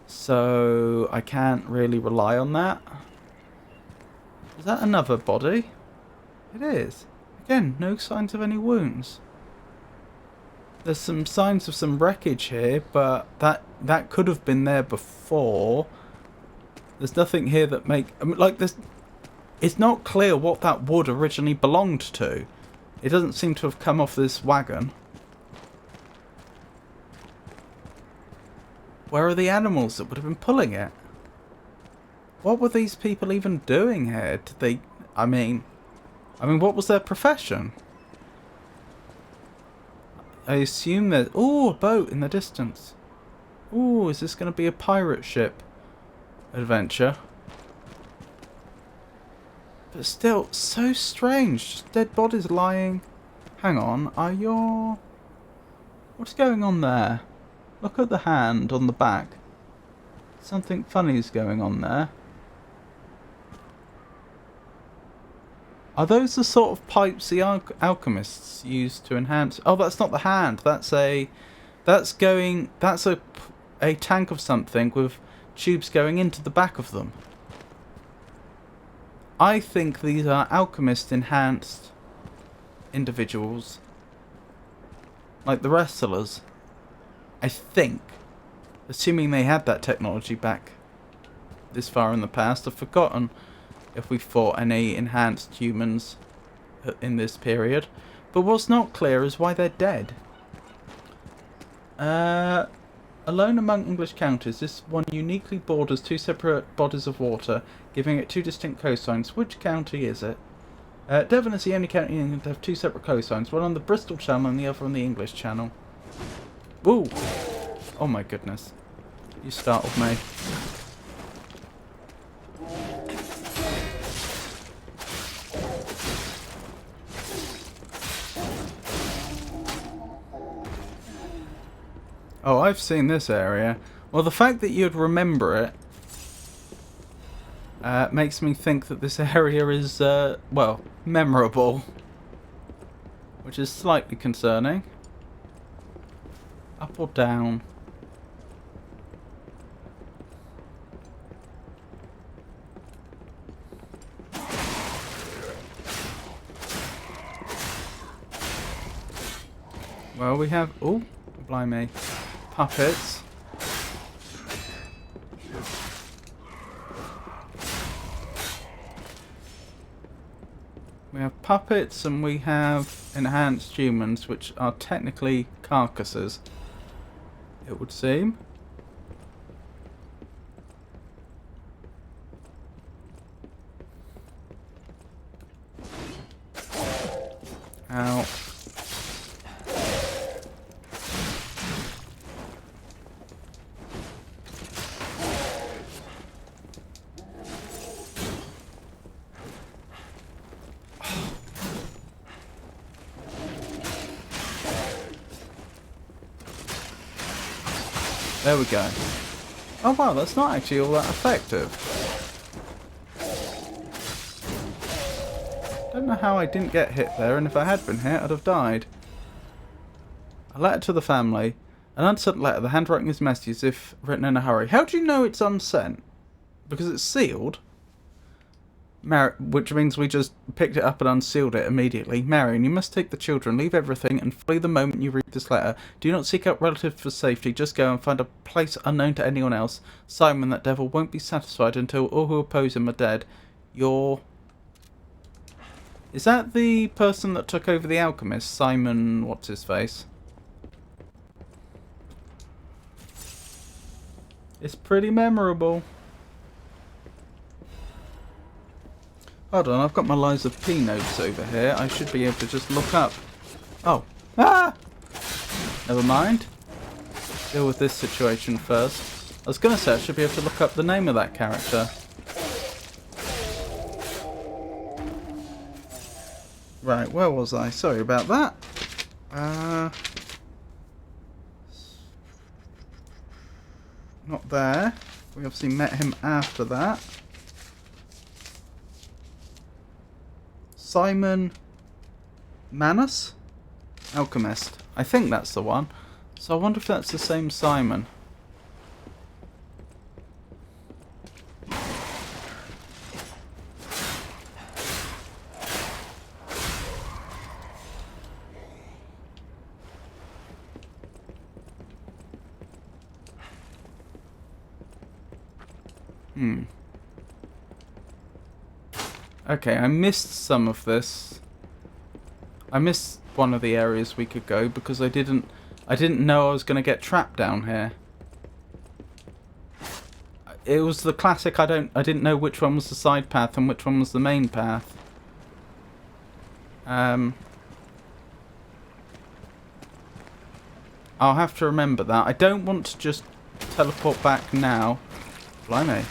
So I can't really rely on that. Is that another body? It is. Again, no signs of any wounds. There's some signs of some wreckage here, but that could have been there before. There's nothing here that like this. It's not clear what that wood originally belonged to. It doesn't seem to have come off this wagon. Where are the animals that would have been pulling it? What were these people even doing here? Did they... I mean, what was their profession? I assume that... Ooh, a boat in the distance. Ooh, is this going to be a pirate ship adventure? But still, so strange. Just dead bodies lying. Hang on, are your... What's going on there? Look at the hand on the back. Something funny is going on there. Are those the sort of pipes the alchemists use to enhance... Oh, that's not the hand. That's a tank of something with tubes going into the back of them. I think these are alchemist enhanced individuals. Like the wrestlers. I think. Assuming they had that technology back this far in the past. I've forgotten if we fought any enhanced humans in this period. But what's not clear is why they're dead. Alone among English counties, this one uniquely borders two separate bodies of water, giving it two distinct coastlines. Which county is it? Devon is the only county in England to have two separate coastlines, one on the Bristol Channel and the other on the English Channel. Woo! Oh my goodness. You startled me. Oh, I've seen this area. Well, the fact that you'd remember it makes me think that this area is, well, memorable. Which is slightly concerning. Up or down? Well, we have... Oh, blimey. Puppets. We have puppets and we have enhanced humans, which are technically carcasses, it would seem. Ow. There we go. Oh wow, that's not actually all that effective. Don't know how I didn't get hit there, and if I had been hit, I'd have died. A letter to the family. An unsent letter. The handwriting is messy as if written in a hurry. How do you know it's unsent? Because it's sealed. Which means we just picked it up and unsealed it immediately. Marion, you must take the children, leave everything, and flee the moment you read this letter. Do not seek out relatives for safety. Just go and find a place unknown to anyone else. Simon, that devil, won't be satisfied until all who oppose him are dead. You're... Is that the person that took over the alchemist? Simon... what's his face? It's pretty memorable. Hold on, I've got my Liza P notes over here. I should be able to just look up. Oh. Ah! Never mind. Deal with this situation first. I was going to say I should be able to look up the name of that character. Right, where was I? Sorry about that. Not there. We obviously met him after that. Simon Manus? Alchemist. I think that's the one. So I wonder if that's the same Simon. Okay, I missed some of this. I missed one of the areas we could go because I didn't know I was going to get trapped down here. It was the classic I didn't know which one was the side path and which one was the main path. I'll have to remember that. I don't want to just teleport back now. Blimey.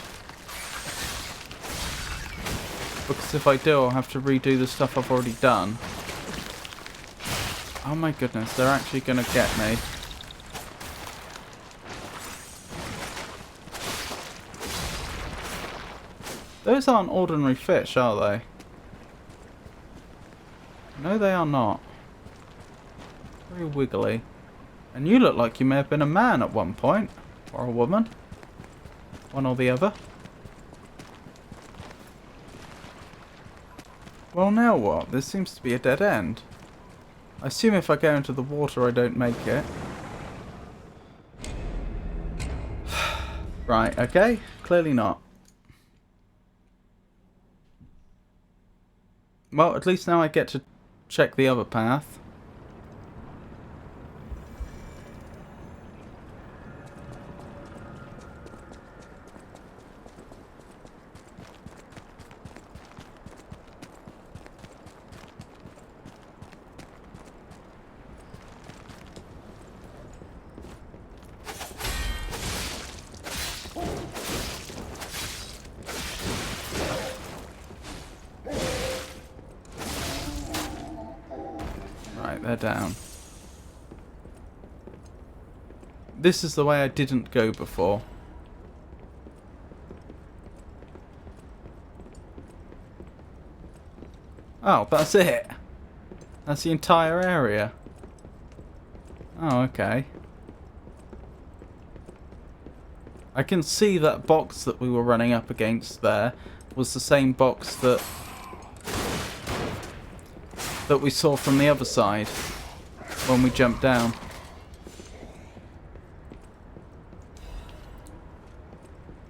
Because if I do, I'll have to redo the stuff I've already done. Oh my goodness, they're actually going to get me. Those aren't ordinary fish, are they? No, they are not. Very wiggly. And you look like you may have been a man at one point. Or a woman. One or the other. Well, now what? This seems to be a dead end. I assume if I go into the water I don't make it. Right, okay. Clearly not. Well, at least now I get to check the other path. They're down. This is the way I didn't go before. Oh, that's it. That's the entire area. Oh, okay. I can see that box that we were running up against there was the same box that we saw from the other side. when we jump down.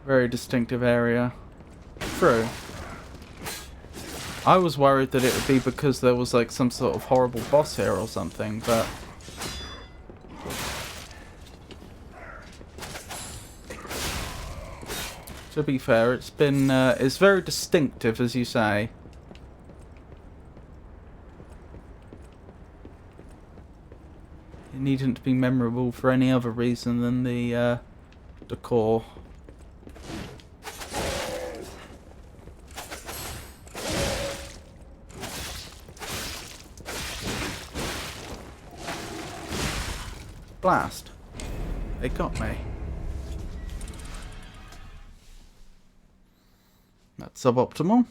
Very distinctive area. True. I was worried that it would be because there was like some sort of horrible boss here or something, but... to be fair, it's been, it's very distinctive, as you say. It needn't be memorable for any other reason than the decor. Blast. They got me. That's suboptimal.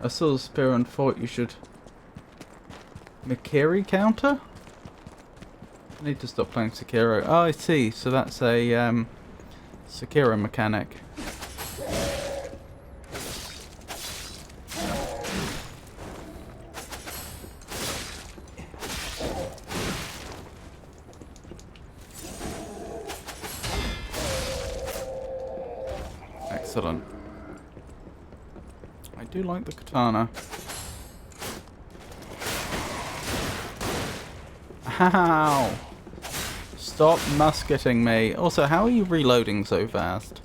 I saw the spear and thought you should... Mikiri counter? I need to stop playing Sekiro. Oh, I see. So that's a Sekiro mechanic. Excellent. I do like the katana. Ow! Stop musketing me. Also, how are you reloading so fast?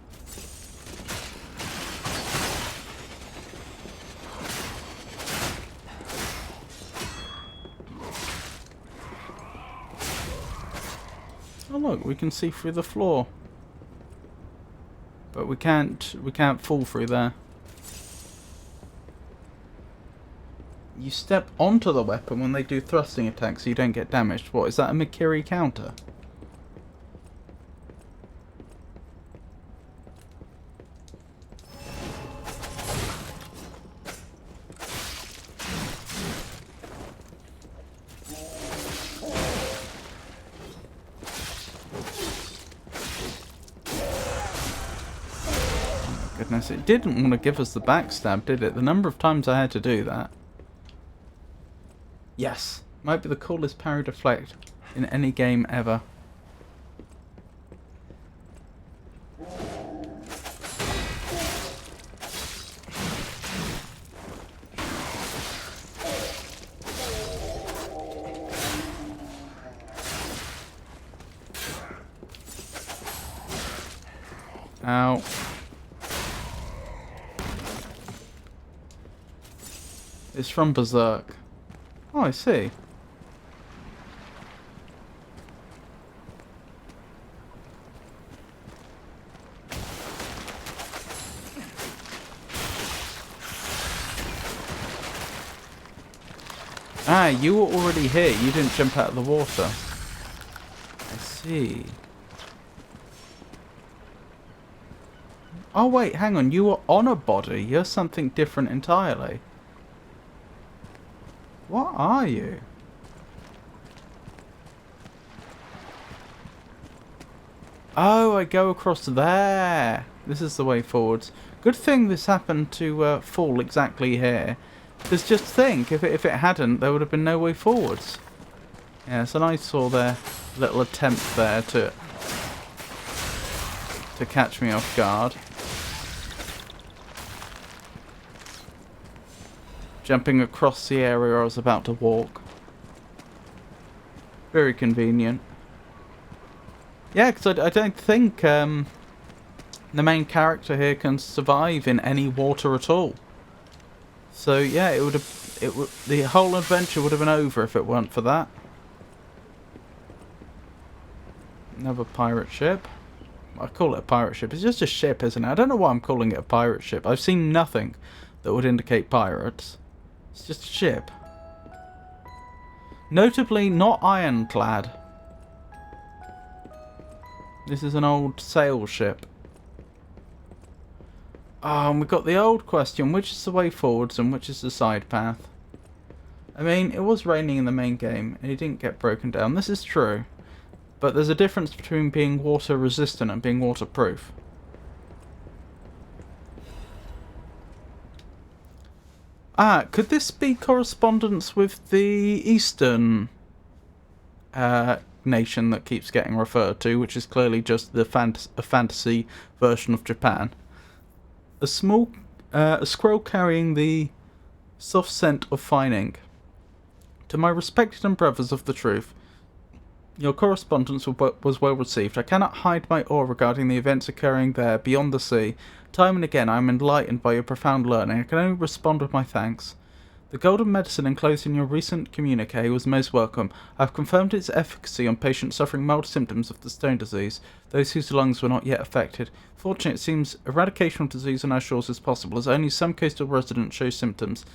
Oh look, we can see through the floor. But we can't fall through there. You step onto the weapon when they do thrusting attacks so you don't get damaged. What, is that a Mikiri counter? Goodness, it didn't want to give us the backstab, did it? The number of times I had to do that. Yes, might be the coolest parry deflect in any game ever. Ow. It's from Berserk. Oh, I see. Ah, you were already here. You didn't jump out of the water. I see. Oh, wait, hang on. You were on a body. You're something different entirely. What are you? Oh, I go across there. This is the way forwards. Good thing this happened to fall exactly here. Because just think, if it hadn't, there would have been no way forwards. Yes, and I saw their little attempt there to catch me off guard. Jumping across the area I was about to walk. Very convenient. Yeah, because I don't think the main character here can survive in any water at all. So yeah, the whole adventure would have been over if it weren't for that. Another pirate ship. I call it a pirate ship. It's just a ship, isn't it? I don't know why I'm calling it a pirate ship. I've seen nothing that would indicate pirates. It's just a ship. Notably not ironclad. This is an old sail ship. Oh, and we've got the old question, which is the way forwards and which is the side path? I mean, it was raining in the main game and it didn't get broken down. This is true. But there's a difference between being water resistant and being waterproof. Could this be correspondence with the Eastern nation that keeps getting referred to, which is clearly just a fantasy version of Japan? A scroll carrying the soft scent of fine ink. To my respected and brothers of the truth, your correspondence was well received. I cannot hide my awe regarding the events occurring there beyond the sea. Time and again I am enlightened by your profound learning. I can only respond with my thanks. The golden medicine enclosed in your recent communique was most welcome. I have confirmed its efficacy on patients suffering mild symptoms of the stone disease, those whose lungs were not yet affected. Fortunately, it seems eradication of disease on our shores is possible, as only some coastal residents show symptoms.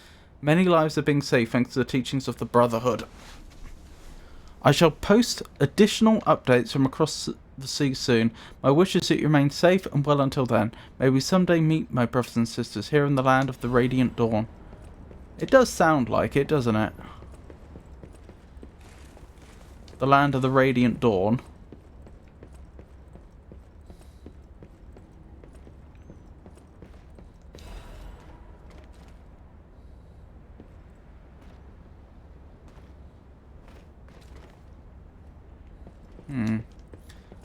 Many lives are being saved thanks to the teachings of the Brotherhood. I shall post additional updates from across the sea soon. My wish is that you remain safe and well until then. May we someday meet, my brothers and sisters, here in the land of the Radiant Dawn. It does sound like it, doesn't it? The land of the Radiant Dawn.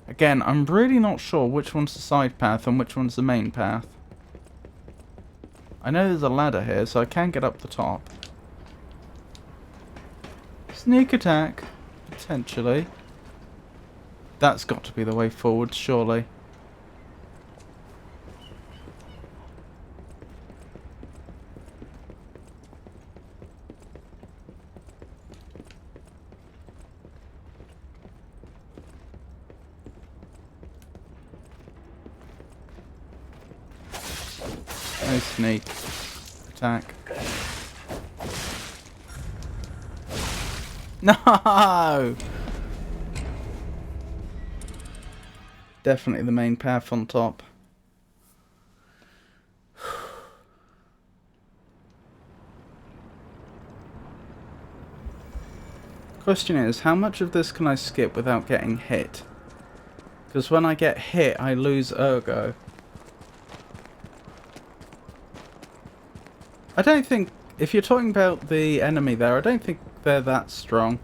Again, I'm really not sure which one's the side path and which one's the main path. I know there's a ladder here, so I can get up the top. Sneak attack, potentially. That's got to be the way forward, surely. No sneak attack. No! Definitely the main path on top. Question is, how much of this can I skip without getting hit? Because when I get hit, I lose ergo. I don't think, if you're talking about the enemy there, I don't think they're that strong.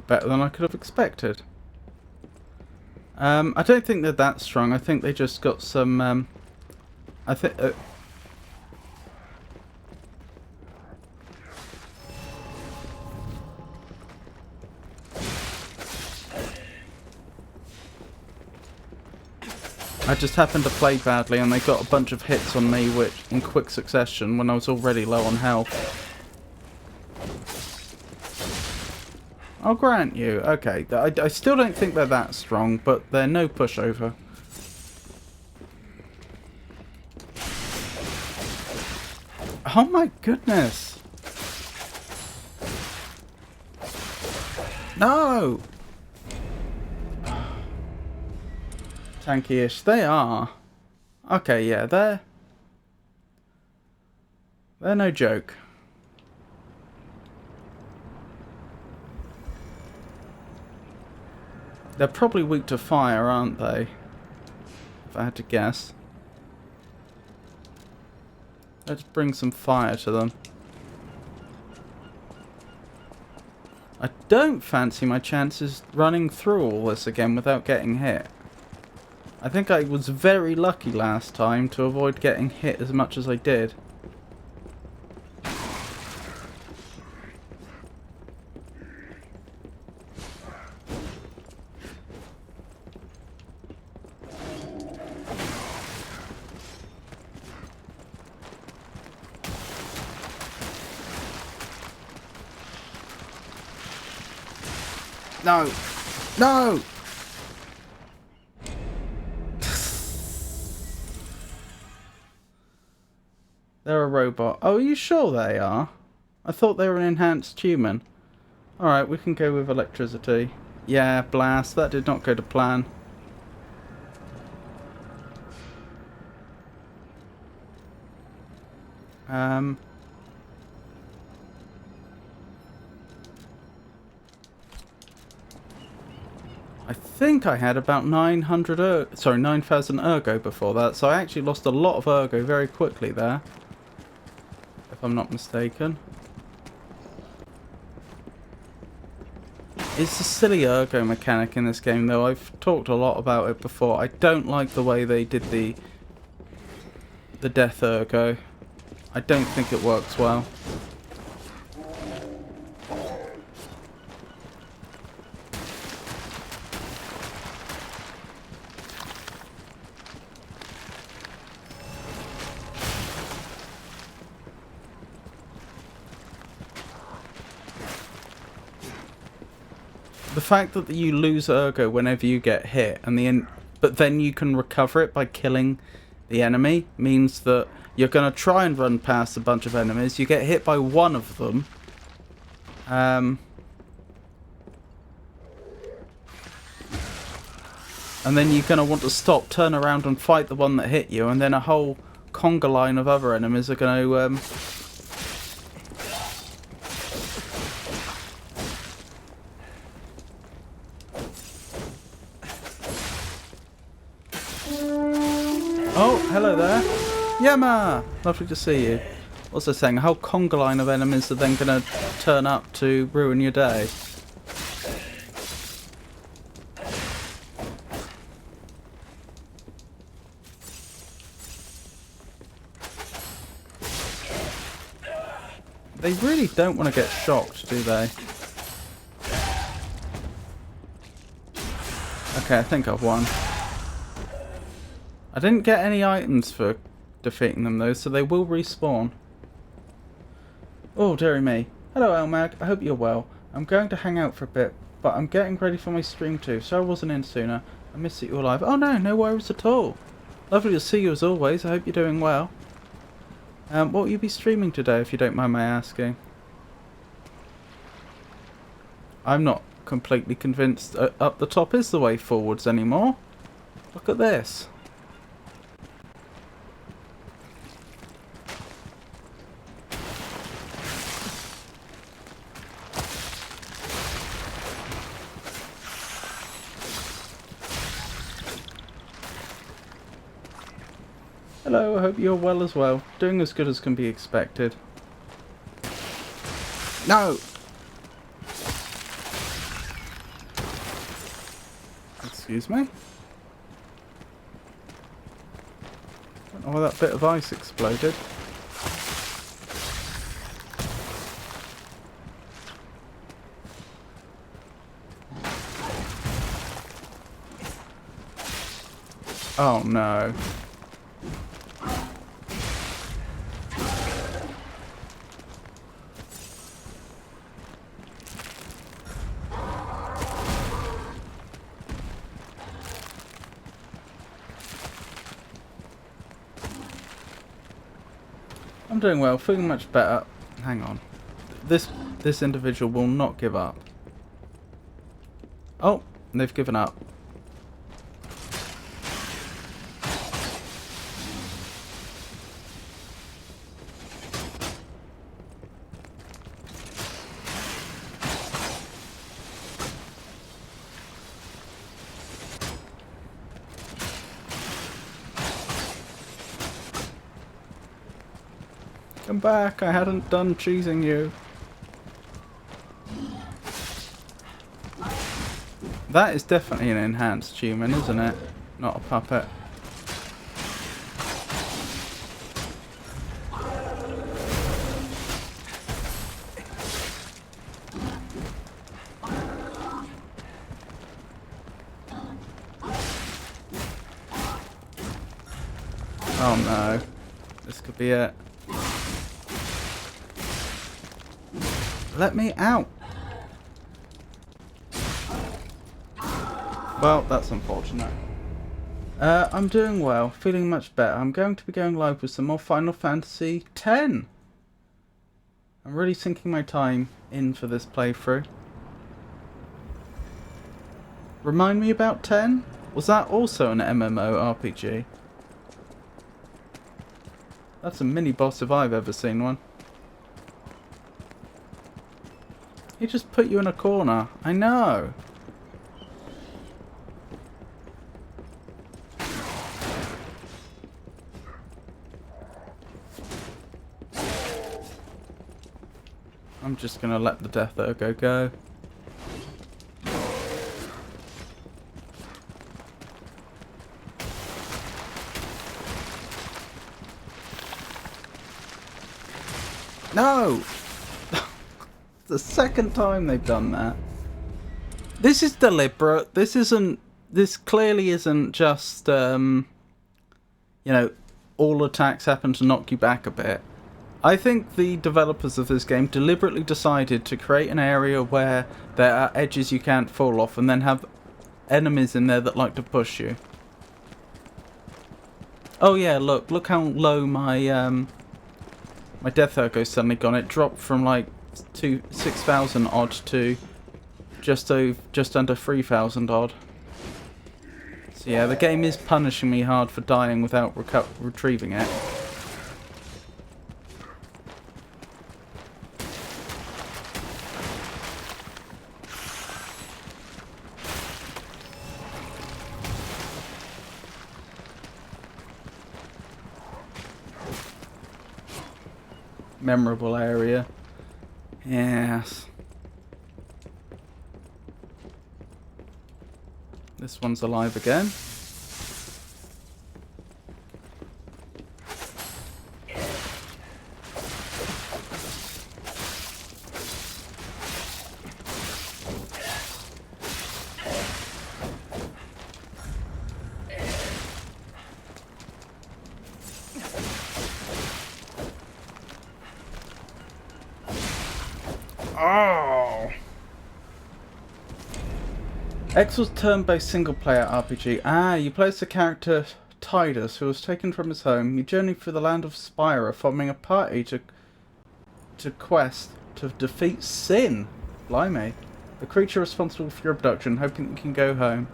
Better than I could have expected. I don't think they're that strong. I think they just got some. I think. I just happened to play badly, and they got a bunch of hits on me, which in quick succession when I was already low on health. I'll grant you. Okay, I still don't think they're that strong, but they're no pushover. Oh my goodness! No! Tanky-ish. They are. Okay, yeah, they're no joke. They're probably weak to fire, aren't they? If I had to guess. Let's bring some fire to them. I don't fancy my chances running through all this again without getting hit. I think I was very lucky last time to avoid getting hit as much as I did. No! No! They're a robot. Oh, are you sure they are? I thought they were an enhanced human. Alright, we can go with electricity. Yeah, blast. That did not go to plan. I think I had about 9,000 ergo before that, so I actually lost a lot of ergo very quickly there, if I'm not mistaken. It's a silly ergo mechanic in this game, though. I've talked a lot about it before. I don't like the way they did the death ergo. I don't think it works well. The fact that you lose ergo whenever you get hit, and but then you can recover it by killing the enemy, means that you're going to try and run past a bunch of enemies. You get hit by one of them. And then you're going to want to stop, turn around and fight the one that hit you, and then a whole conga line of other enemies are going to... Oh, hello there. Yama! Lovely to see you. Also saying, a whole conga line of enemies are then going to turn up to ruin your day. They really don't want to get shocked, do they? Okay, I think I've won. I didn't get any items for defeating them though, so they will respawn. Oh, dearie me. Hello, Elmag. I hope you're well. I'm going to hang out for a bit, but I'm getting ready for my stream too, so I wasn't in sooner. I missed that you're alive. Oh no, no worries at all. Lovely to see you as always. I hope you're doing well. What will you be streaming today, if you don't mind my asking? I'm not completely convinced up the top is the way forwards anymore. Look at this. Hello, I hope you're well as well. Doing as good as can be expected. No! Excuse me? Don't know why that bit of ice exploded. Oh no. I'm doing well, feeling much better. Hang on. This individual will not give up. Oh, they've given up. Come back, I hadn't done choosing you. That is definitely an enhanced human, isn't it? Not a puppet. Oh no. This could be it. Let me out. Well, that's unfortunate. I'm doing well, feeling much better. I'm going to be going live with some more Final Fantasy X. I'm really sinking my time in for this playthrough. Remind me about 10? Was that also an MMORPG? That's a mini boss if I've ever seen one. He just put you in a corner. I know. I'm just gonna let the Death Ergo go. No! It's the second time they've done that. This is deliberate. This clearly isn't just, you know, all attacks happen to knock you back a bit. I think the developers of this game deliberately decided to create an area where there are edges you can't fall off and then have enemies in there that like to push you. Oh yeah, look how low my my Death Ergo's suddenly gone. It dropped from like 6,000 odd to just under 3,000 odd. So yeah, the game is punishing me hard for dying without retrieving it. Memorable area. Yes. This one's alive again. Oh! X was turn-based single-player RPG. Ah, you play as the character Tidus, who was taken from his home. You journey through the land of Spyra, forming a party to quest to defeat Sin. Blimey. The creature responsible for your abduction, hoping you can go home.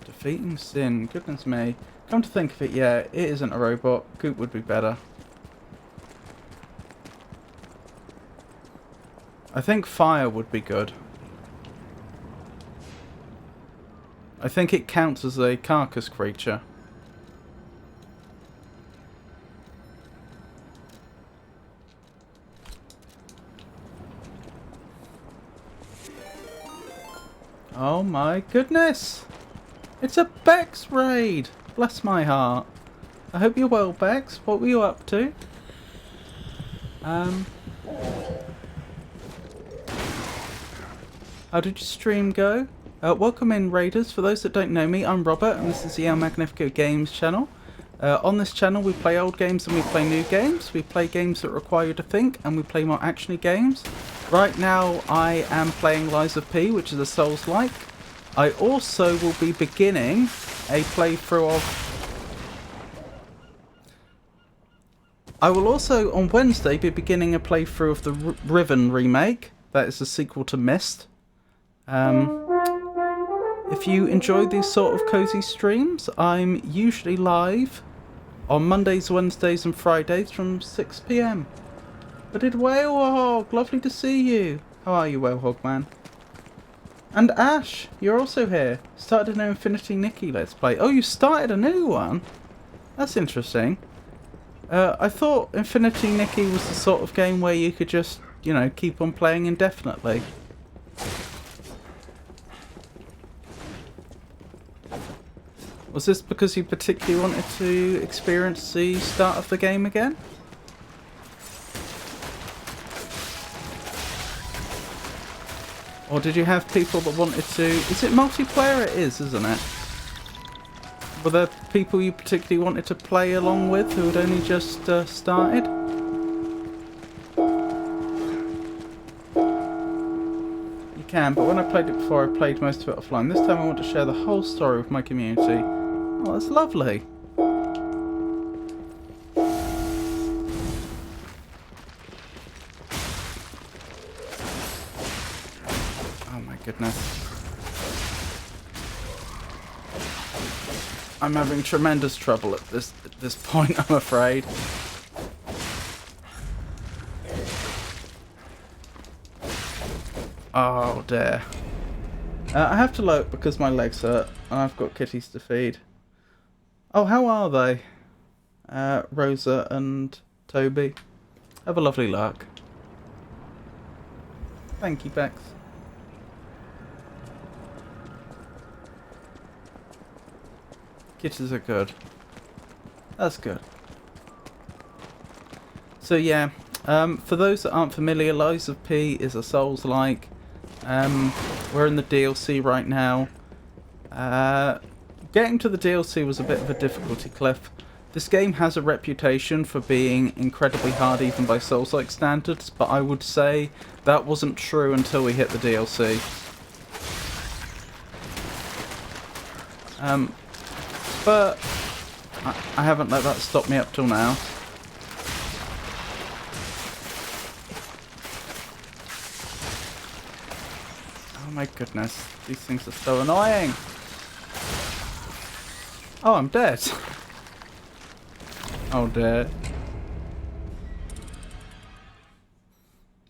Defeating Sin. Goodness me. Come to think of it, yeah, it isn't a robot. Goop would be better. I think fire would be good. I think it counts as a carcass creature. Oh my goodness! It's a Bex raid! Bless my heart. I hope you're well, Bex. What were you up to? How did your stream go? Welcome in, Raiders. For those that don't know me, I'm Robert, and this is the El Magnifico Games channel. On this channel, we play old games and we play new games. We play games that require you to think, and we play more actiony games. Right now, I am playing Lies of P, which is a Souls-like. I also will be beginning a playthrough of... I will also, on Wednesday, be beginning a playthrough of the Riven remake. That is a sequel to Myst. If you enjoy these sort of cozy streams, I'm usually live on Mondays, Wednesdays and Fridays from 6 PM. But did Whalehog, lovely to see you. How are you, Whalehog man? And Ash, you're also here. Started a new Infinity Nikki Let's Play. Oh, you started a new one? That's interesting. I thought Infinity Nikki was the sort of game where you could just, you know, keep on playing indefinitely. Was this because you particularly wanted to experience the start of the game again? Or did you have people that wanted to... Is it multiplayer? It is, isn't it? Were there people you particularly wanted to play along with who had only just started? You can, but when I played it before, I played most of it offline. This time I want to share the whole story with my community. Oh, that's lovely. I'm having tremendous trouble at this point, I'm afraid. Oh dear. I have to look because my legs hurt and I've got kitties to feed. Oh, how are they? Rosa and Toby. Have a lovely lark. Thank you, Bex. Kitties are good. That's good. So yeah, for those that aren't familiar, Lies of P is a Souls-like. We're in the DLC right now. Getting to the DLC was a bit of a difficulty cliff. This game has a reputation for being incredibly hard even by Souls-like standards, but I would say that wasn't true until we hit the DLC. But I haven't let that stop me up till now. Oh my goodness, these things are so annoying. Oh, I'm dead. Oh dear.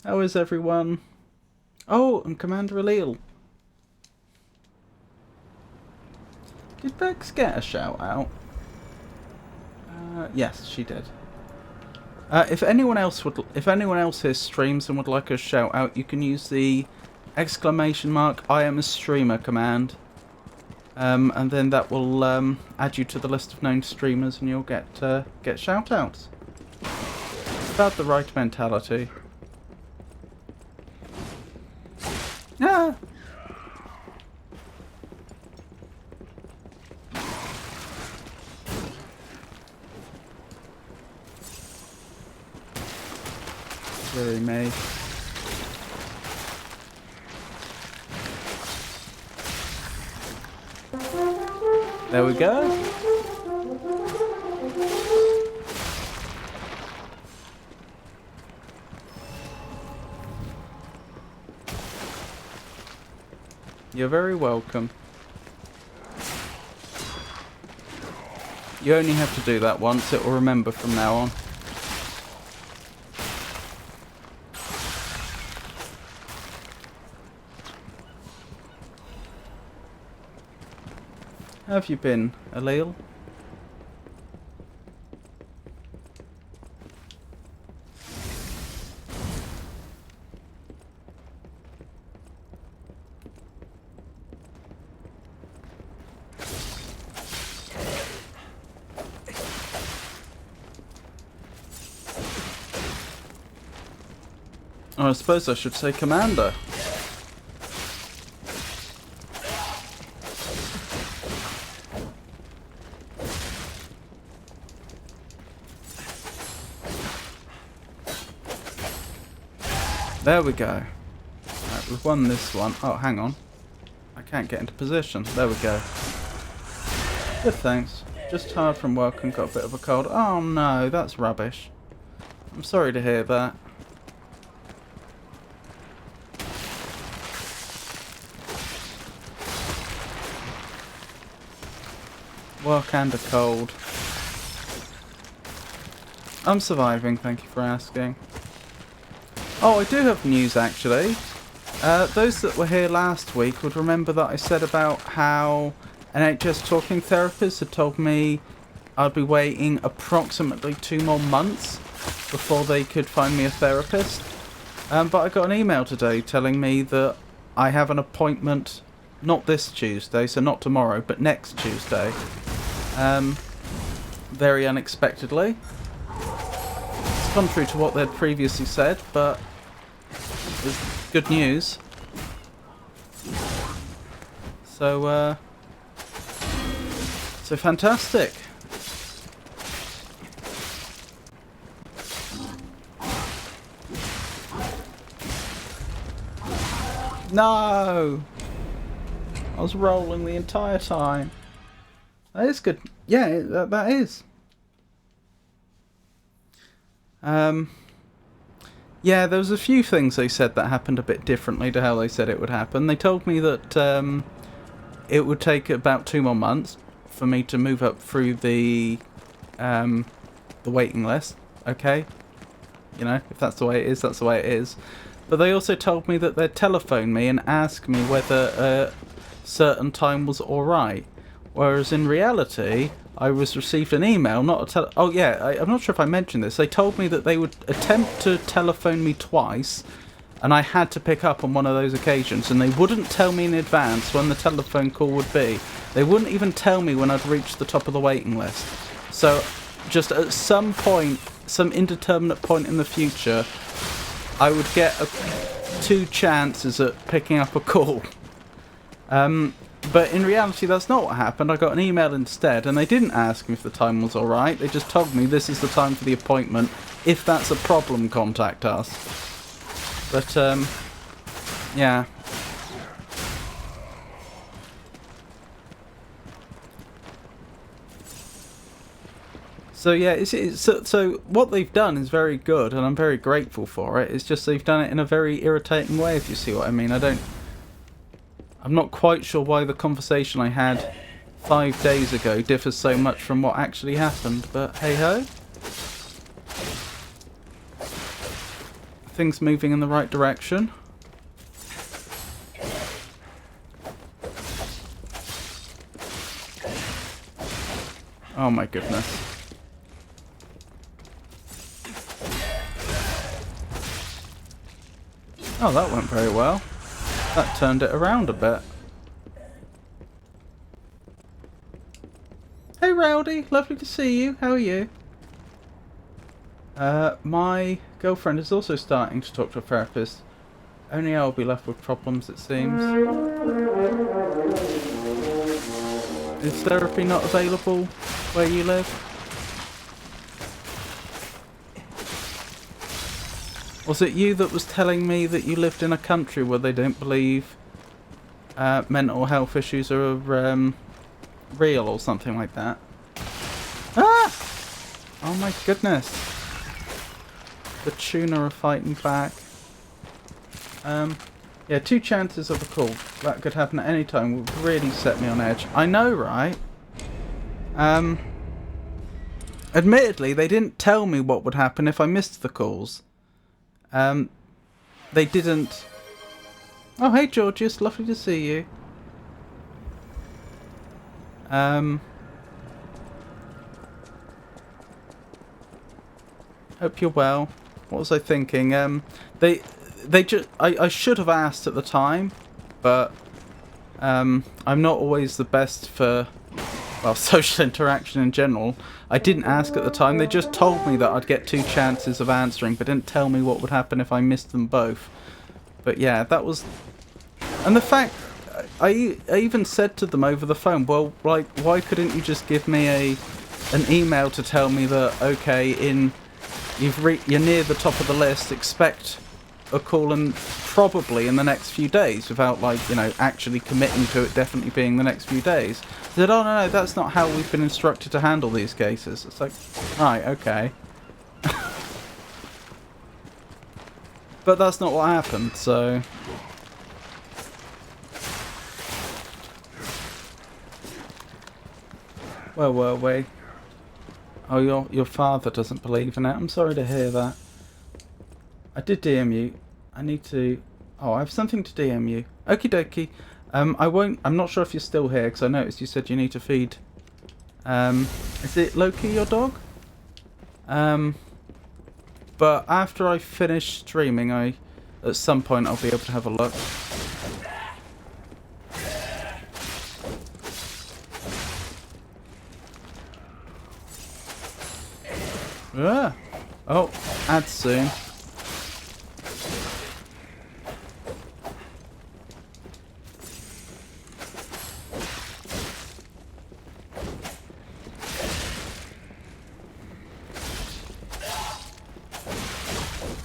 How is everyone? Oh, and Commander Alil. Did Bex get a shout out? Yes, she did. If anyone else here streams and would like a shout out, you can use the !I am a streamer command. And then that will add you to the list of known streamers and you'll get shout outs. It's about the right mentality. Ah! Silly me. There we go. You're very welcome. You only have to do that once, it will remember from now on. How have you been, Alil? Oh, I suppose I should say Commander. There we go. Right, we've won this one. Oh, hang on. I can't get into position. There we go. Good, thanks. Just tired from work and got a bit of a cold. Oh no, that's rubbish. I'm sorry to hear that. Work and a cold. I'm surviving, thank you for asking. Oh, I do have news actually. Those that were here last week would remember that I said about how NHS talking therapists had told me I'd be waiting approximately 2 more months before they could find me a therapist. But I got an email today telling me that I have an appointment not this Tuesday, so not tomorrow, but next Tuesday. Very unexpectedly. It's contrary to what they'd previously said, but it's good news. So fantastic. No! I was rolling the entire time. That is good. Yeah, that is. Yeah, there was a few things they said that happened a bit differently to how they said it would happen. They told me that it would take about 2 more months. for me to move up through the waiting list. Okay, you know, if that's the way it is, that's the way it is. But they also told me that they'd telephone me and ask me whether a certain time was alright. Whereas in reality, I was received an email, not a oh yeah, I'm not sure if I mentioned this. They told me that they would attempt to telephone me twice, and I had to pick up on one of those occasions, and they wouldn't tell me in advance when the telephone call would be. They wouldn't even tell me when I'd reached the top of the waiting list. So, just at some point, some indeterminate point in the future, I would get 2 chances at picking up a call. But in reality, that's not what happened. I got an email instead, and they didn't ask me if the time was alright. They just told me this is the time for the appointment. If that's a problem, contact us. But, yeah. So yeah, so what they've done is very good, and I'm very grateful for it. It's just they've done it in a very irritating way, if you see what I mean. I'm not quite sure why the conversation I had 5 days ago differs so much from what actually happened, but hey-ho. Things moving in the right direction. Oh my goodness. Oh, that went very well. That turned it around a bit. Hey Rowdy, lovely to see you. How are you? My girlfriend is also starting to talk to a therapist. Only I'll be left with problems, it seems. Is therapy not available where you live? Was it you that was telling me that you lived in a country where they don't believe mental health issues are real or something like that? Ah! Oh my goodness. The tuna are fighting back. Yeah, 2 chances of a call. That could happen at any time would really set me on edge. I know, right? Admittedly, they didn't tell me what would happen if I missed the calls. They didn't... Oh, hey Georgius, lovely to see you. Hope you're well. What was I thinking? I should have asked at the time, but I'm not always the best for, well, social interaction in general. I didn't ask at the time. They just told me that I'd get 2 chances of answering, but didn't tell me what would happen if I missed them both. But yeah, that was... And the fact... I even said to them over the phone, well, like, why couldn't you just give me an email to tell me that, okay, you're near the top of the list, expect a call and probably in the next few days, without, like, you know, actually committing to it definitely being the next few days. I said, oh no, that's not how we've been instructed to handle these cases. It's like, right, okay. But that's not what happened, so... Where were we? Oh, your father doesn't believe in it. I'm sorry to hear that. I did DM you. I need to... Oh, I have something to DM you. Okie dokie. I'm not sure if you're still here, because I noticed you said you need to feed... is it Loki, your dog? But after I finish streaming, at some point I'll be able to have a look. Ah. Oh, ads soon.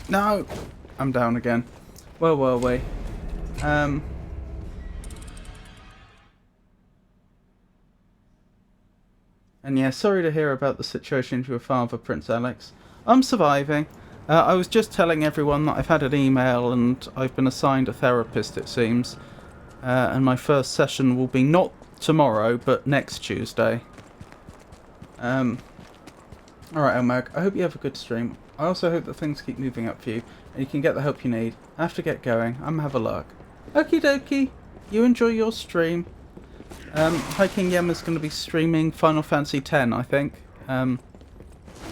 No! I'm down again. Where were we? And yeah, sorry to hear about the situation with your father, Prince Alex. I'm surviving. I was just telling everyone that I've had an email and I've been assigned a therapist, it seems. And my first session will be not tomorrow, but next Tuesday. Alright, Elmag, I hope you have a good stream. I also hope that things keep moving up for you, and you can get the help you need. I have to get going. I'm gonna have a look. Okie dokie. You enjoy your stream. Hiking Yema's going to be streaming Final Fantasy X, I think. I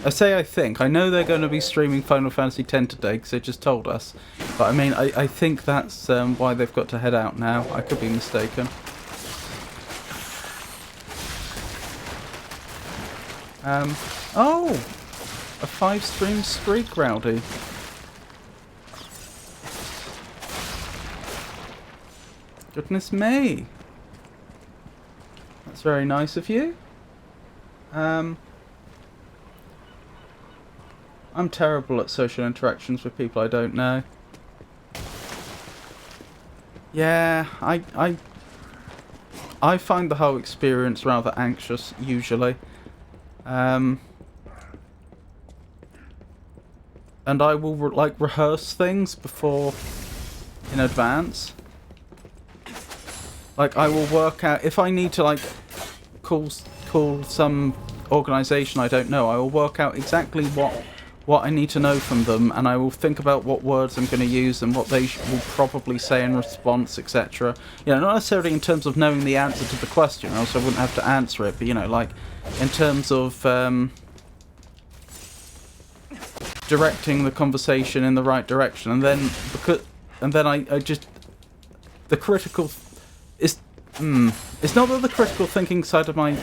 say I think. I know they're going to be streaming Final Fantasy X today, because they just told us. But I mean, I think that's why they've got to head out now. I could be mistaken. Oh! A 5-stream streak, Rowdy. Goodness me. That's very nice of you. I'm terrible at social interactions with people I don't know. Yeah, I find the whole experience rather anxious, usually. And I will rehearse things before in advance. Like, I will work out if I need to call some organisation I don't know. I will work out exactly what I need to know from them, and I will think about what words I'm going to use and what they will probably say in response, etc. You know, not necessarily in terms of knowing the answer to the question, else I wouldn't have to answer it. But you know, like in terms of directing the conversation in the right direction, and then I just the critical. It's not that the critical thinking side of my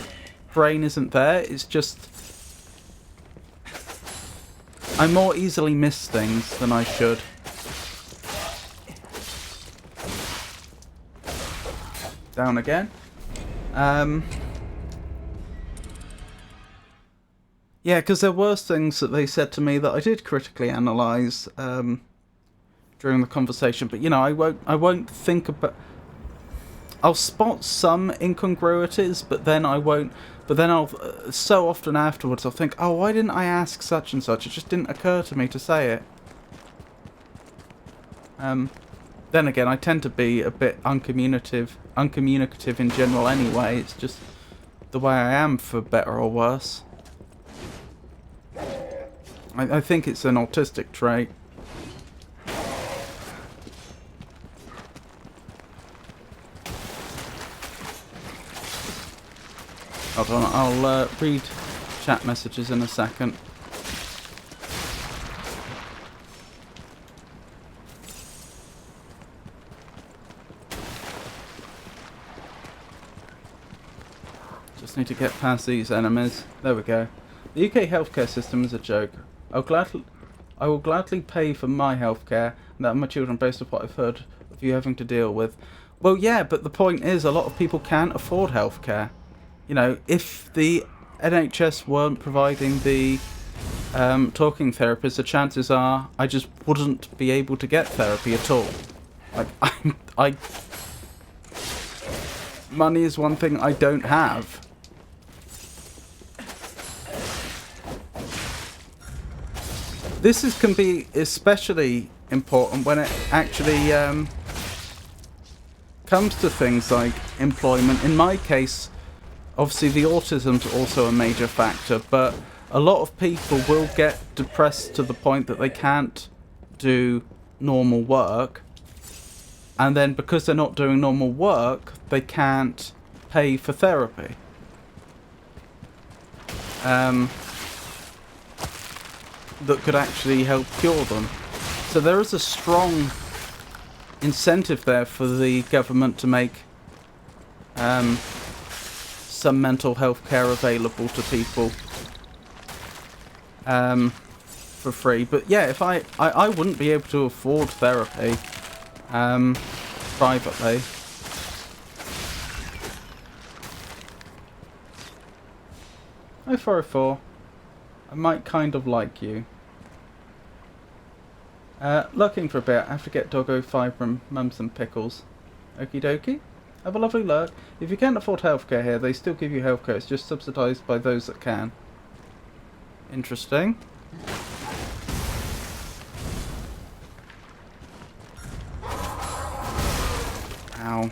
brain isn't there, it's just I more easily miss things than I should. Down again. Yeah, because there were things that they said to me that I did critically analyse during the conversation, but you know, I won't think about. I'll spot some incongruities, but then I won't. But then I'll so often afterwards I'll think, oh, why didn't I ask such and such? It just didn't occur to me to say it. Then again, I tend to be a bit uncommunicative in general anyway. It's just the way I am, for better or worse. I think it's an autistic trait. Hold on, I'll read chat messages in a second. Just need to get past these enemies. There we go. The UK healthcare system is a joke. I will gladly pay for my healthcare and that of my children based on what I've heard of you having to deal with. Well, yeah, but the point is a lot of people can't afford healthcare. You know, if the NHS weren't providing the talking therapists, the chances are I just wouldn't be able to get therapy at all. Like, money is one thing I don't have. This can be especially important when it actually comes to things like employment. In my case, obviously the autism's also a major factor, but a lot of people will get depressed to the point that they can't do normal work, and then because they're not doing normal work, they can't pay for therapy. That could actually help cure them. So there is a strong incentive there for the government to make some mental health care available to people for free. But yeah, if I wouldn't be able to afford therapy privately. Hi 404. I might kind of like you. Lurking for a bit. I have to get doggo fibre and mums and pickles. Okie dokie. Have a lovely lurk. If you can't afford healthcare here, they still give you healthcare. It's just subsidised by those that can. Interesting. Ow.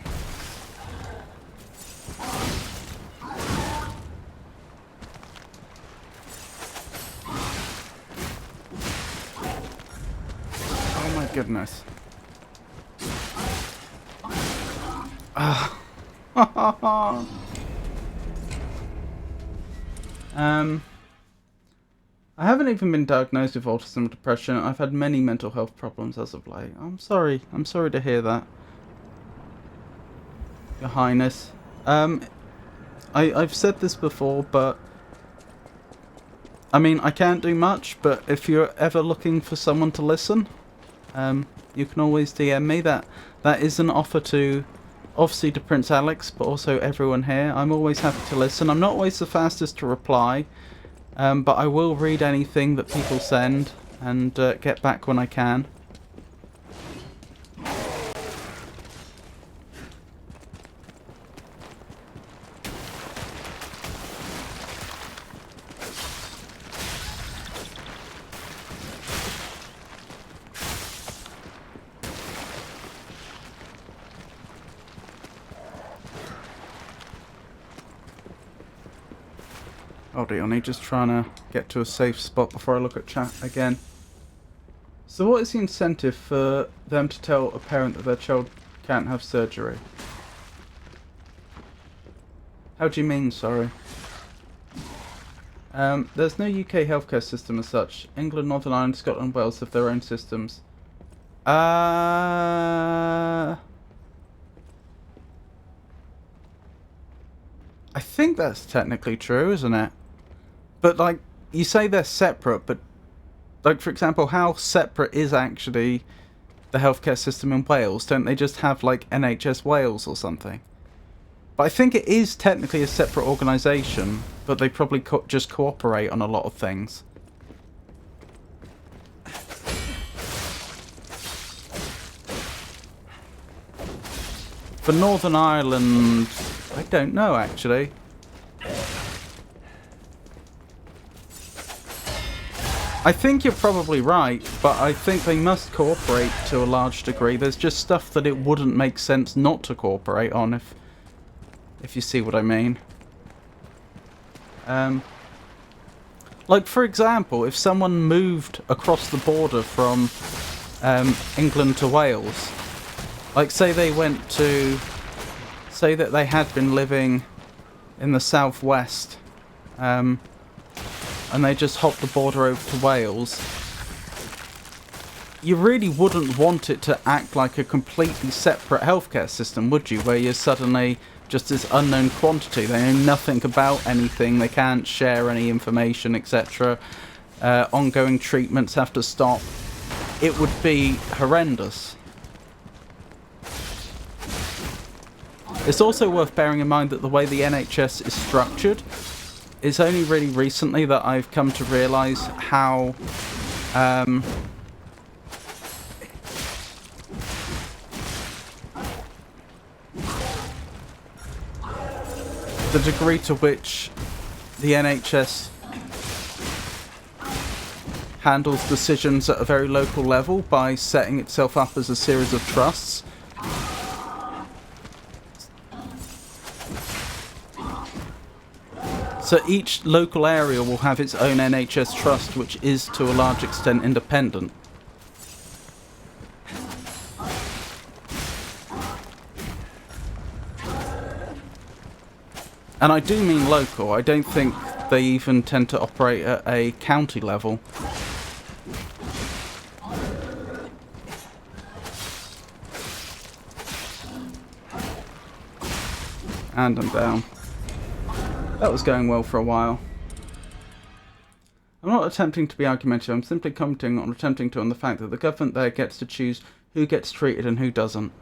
goodness. I haven't even been diagnosed with autism or depression. I've had many mental health problems as of late. I'm sorry to hear that, Your Highness. I've said this before, but I mean, I can't do much, but if you're ever looking for someone to listen, you can always DM me. That is an offer to, obviously, to Prince Alex, but also everyone here. I'm always happy to listen. I'm not always the fastest to reply, but I will read anything that people send and get back when I can. Hold on, I'm just trying to get to a safe spot before I look at chat again. So what is the incentive for them to tell a parent that their child can't have surgery? How do you mean, sorry? There's no UK healthcare system as such. England, Northern Ireland, Scotland, Wales have their own systems. I think that's technically true, isn't it? But, like, you say they're separate, but, like, for example, how separate is actually the healthcare system in Wales? Don't they just have, like, NHS Wales or something? But I think it is technically a separate organisation, but they probably just cooperate on a lot of things. For Northern Ireland, I don't know, actually. I think you're probably right, but I think they must cooperate to a large degree. There's just stuff that it wouldn't make sense not to cooperate on, if you see what I mean. Like, for example, if someone moved across the border from England to Wales, like, say they went to... Say that they had been living in the southwest, and they just hopped the border over to Wales, you really wouldn't want it to act like a completely separate healthcare system, would you? Where you're suddenly just this unknown quantity. They know nothing about anything, they can't share any information, etc. Ongoing treatments have to stop. It would be horrendous. It's also worth bearing in mind that the way the NHS is structured, it's only really recently that I've come to realise how the degree to which the NHS handles decisions at a very local level by setting itself up as a series of trusts. So each local area will have its own NHS trust, which is to a large extent independent. And I do mean local. I don't think they even tend to operate at a county level. And I'm down. That was going well for a while. I'm not attempting to be argumentative, I'm simply commenting on the fact that the government there gets to choose who gets treated and who doesn't.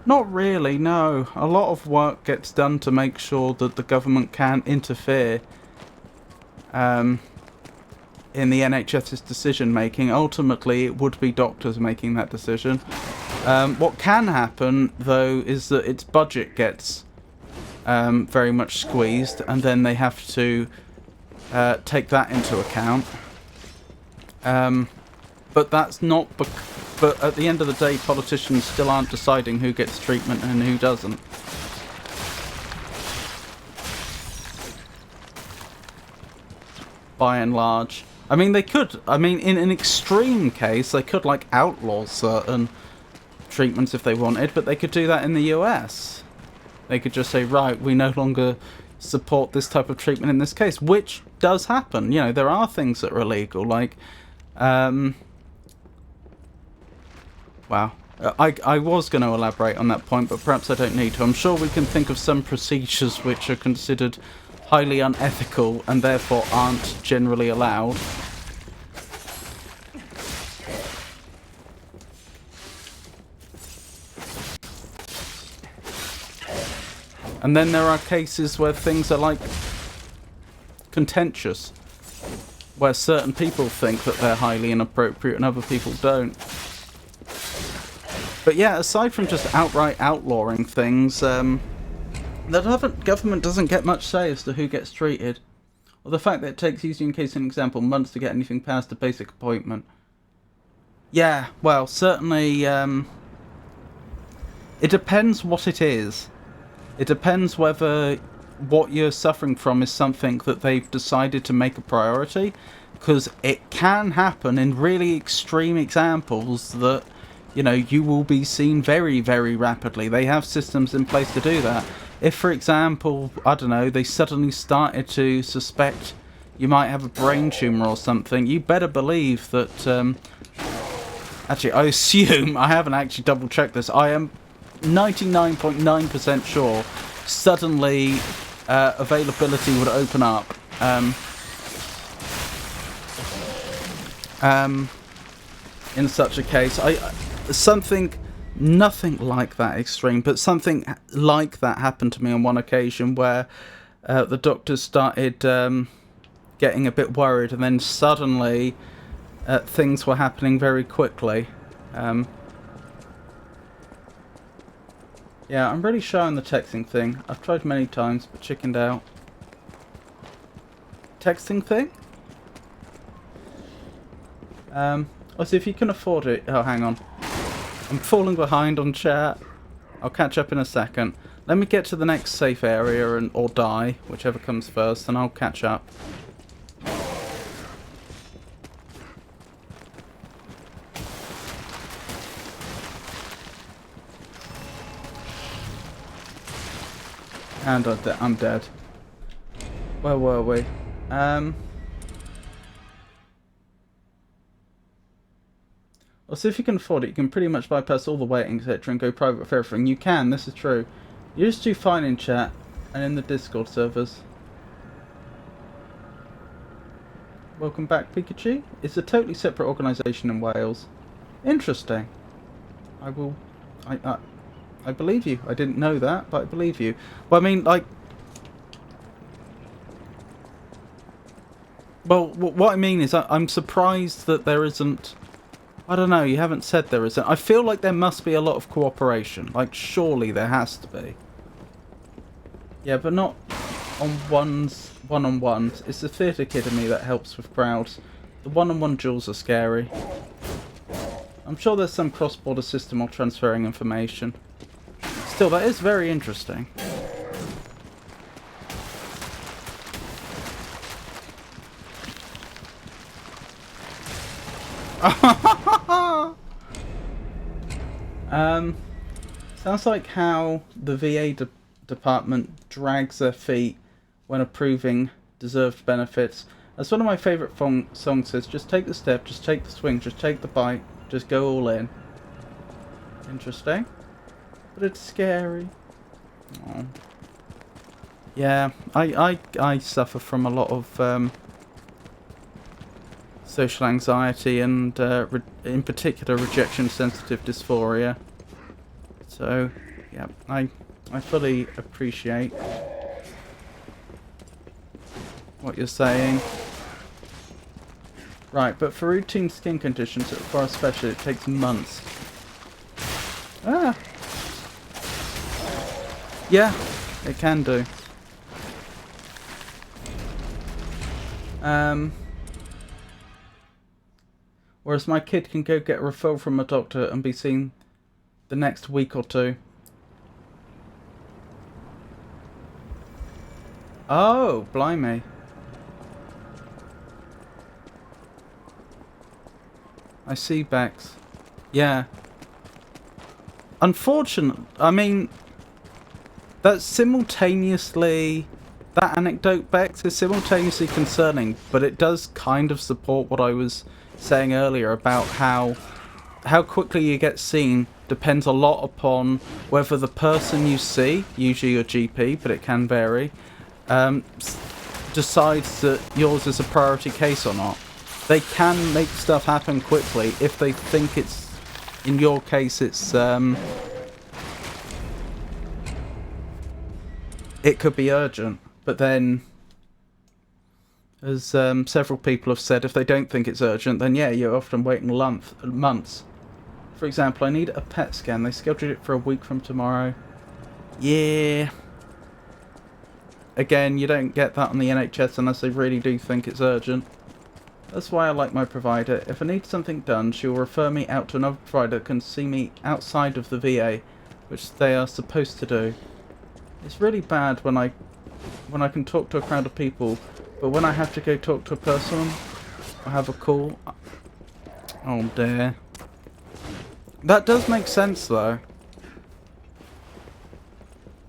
Not really, no. A lot of work gets done to make sure that the government can interfere in the NHS's decision making. Ultimately, it would be doctors making that decision. What can happen, though, is that its budget gets very much squeezed, and then they have to take that into account. But that's not... But at the end of the day, politicians still aren't deciding who gets treatment and who doesn't. by and large. I mean, they could. I mean, in an extreme case, they could, like, outlaw certain treatments if they wanted, but they could do that in the US. They could just say, right, we no longer support this type of treatment in this case, which does happen. You know, there are things that are illegal, like, wow. I was going to elaborate on that point, but perhaps I don't need to. I'm sure we can think of some procedures which are considered highly unethical and therefore aren't generally allowed. And then there are cases where things are, like, contentious, where certain people think that they're highly inappropriate and other people don't. But yeah, aside from just outright outlawing things, the government doesn't get much say as to who gets treated. Or the fact that it takes, using in case an example, months to get anything past a basic appointment. Yeah, well, certainly, it depends what it is. It depends whether what you're suffering from is something that they've decided to make a priority. Because it can happen in really extreme examples that, you know, you will be seen very, very rapidly. They have systems in place to do that. If, for example, I don't know, they suddenly started to suspect you might have a brain tumour or something, you better believe that... actually, I assume, I haven't actually double-checked this, I am 99.9% sure suddenly availability would open up. In such a case, nothing like that extreme, but something like that happened to me on one occasion where the doctors started getting a bit worried, and then suddenly things were happening very quickly. Yeah, I'm really shy on the texting thing. I've tried many times, but chickened out. Texting thing? Also, if you can afford it... Oh, hang on. I'm falling behind on chat. I'll catch up in a second. Let me get to the next safe area or die, whichever comes first, and I'll catch up. And I'm dead. Where were we? Well, so if you can afford it, you can pretty much bypass all the waiting, etc. and go private for everything. You can, this is true. You're just too fine in chat and in the Discord servers. Welcome back, Pikachu. It's a totally separate organisation in Wales. Interesting. I believe you. I didn't know that, but I believe you. Well, I mean, like... Well, what I mean is I'm surprised that there isn't... I don't know, you haven't said there isn't. I feel like there must be a lot of cooperation. Like, surely there has to be. Yeah, but not on one-on-ones. It's the theatre kid in me that helps with crowds. The one-on-one duels are scary. I'm sure there's some cross-border system or transferring information. Still, that is very interesting. Sounds like how the VA department drags their feet when approving deserved benefits. As one of my favourite songs says, just take the step, just take the swing, just take the bite, just go all in. Interesting. But it's scary. Aww. Yeah, I suffer from a lot of social anxiety and in particular rejection-sensitive dysphoria. So, yeah, I fully appreciate what you're saying. Right, but for routine skin conditions that require a specialist, it takes months. Ah! Yeah, it can do. Whereas my kid can go get a referral from a doctor and be seen the next week or two. Oh, blimey. I see, Bex. Yeah. Unfortunately, I mean, that's simultaneously... That anecdote, Bex, is simultaneously concerning, but it does kind of support what I was saying earlier about how quickly you get seen depends a lot upon whether the person you see, usually your GP, but it can vary, decides that yours is a priority case or not. They can make stuff happen quickly if they think it's, in your case, it's, it could be urgent. But then, as several people have said, if they don't think it's urgent, then yeah, you're often waiting months. For example, I need a PET scan. They scheduled it for a week from tomorrow. Yeah. Again, you don't get that on the NHS unless they really do think it's urgent. That's why I like my provider. If I need something done, she will refer me out to another provider that can see me outside of the VA, which they are supposed to do. It's really bad when I can talk to a crowd of people, but when I have to go talk to a person or have a call... Oh dear. That does make sense, though.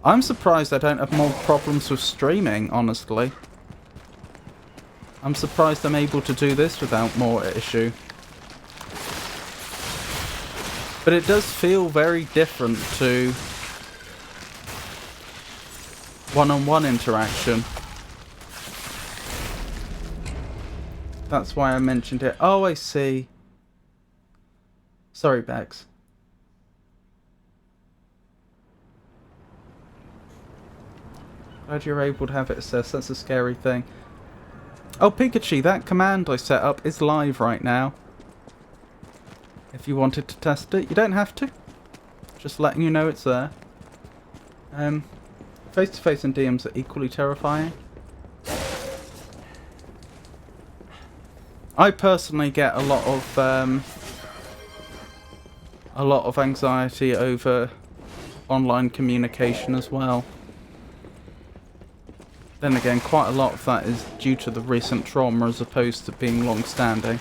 I'm surprised I don't have more problems with streaming, honestly. I'm surprised I'm able to do this without more issue. But it does feel very different to one-on-one interaction. That's why I mentioned it. Oh, I see. Sorry, Bex. Glad you're able to have it assessed. That's a scary thing. Oh, Pikachu, that command I set up is live right now. If you wanted to test it, you don't have to. Just letting you know it's there. Face-to-face and DMs are equally terrifying. I personally get a lot of anxiety over online communication as well. Then again, quite a lot of that is due to the recent trauma as opposed to being long-standing.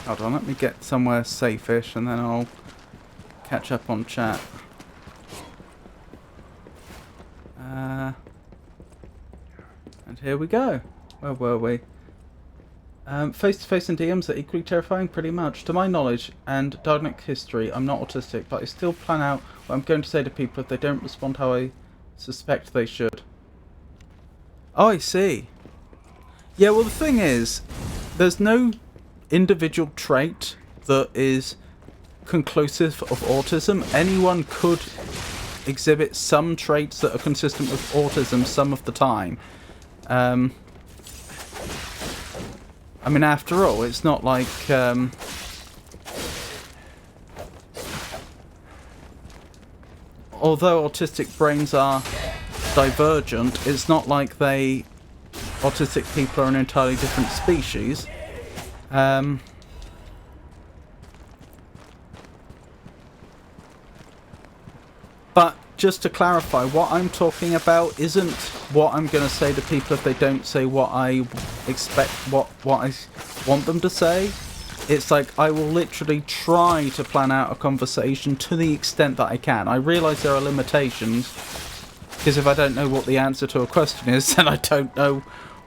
Hold on, let me get somewhere safe-ish and then I'll catch up on chat. And here we go. Where were we? Face-to-face and DMs are equally terrifying, pretty much. To my knowledge and diagnostic history, I'm not autistic, but I still plan out what I'm going to say to people if they don't respond how I suspect they should. Oh, I see. Yeah, well, the thing is, there's no individual trait that is conclusive of autism. Anyone could exhibit some traits that are consistent with autism some of the time. I mean, after all, it's not like although autistic brains are divergent, it's not like autistic people are an entirely different species. But just to clarify, what I'm talking about isn't what I'm going to say to people if they don't say what I expect, what I want them to say. It's like I will literally try to plan out a conversation to the extent that I can. I realise there are limitations, because if I don't know what the answer to a question is, then I don't know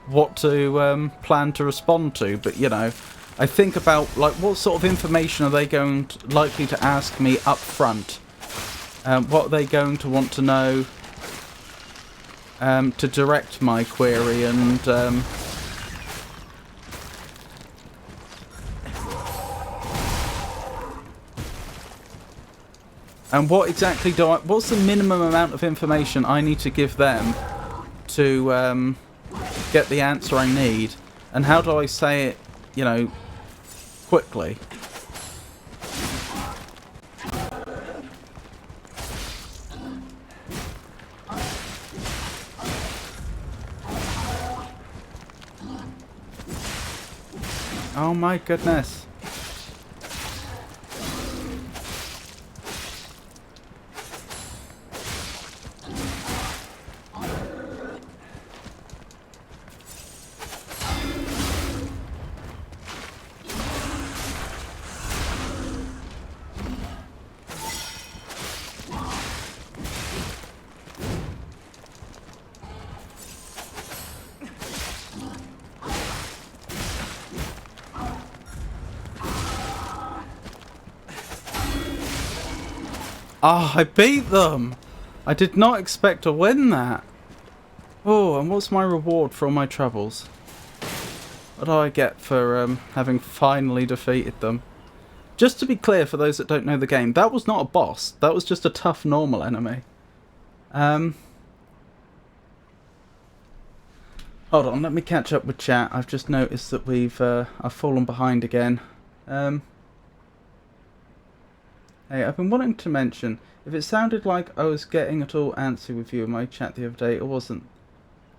what to plan to respond to. But, you know, I think about, like, what sort of information are they likely to ask me up front? What are they going to want to know to direct my query, and what exactly what's the minimum amount of information I need to give them to get the answer I need, and how do I say it, you know, quickly? Oh my goodness. Ah, I beat them! I did not expect to win that. Oh, and what's my reward for all my troubles? What do I get for having finally defeated them? Just to be clear, for those that don't know the game, that was not a boss. That was just a tough normal enemy. Hold on, let me catch up with chat. I've just noticed that I've fallen behind again. Hey, I've been wanting to mention, if it sounded like I was getting at all antsy with you in my chat the other day, it wasn't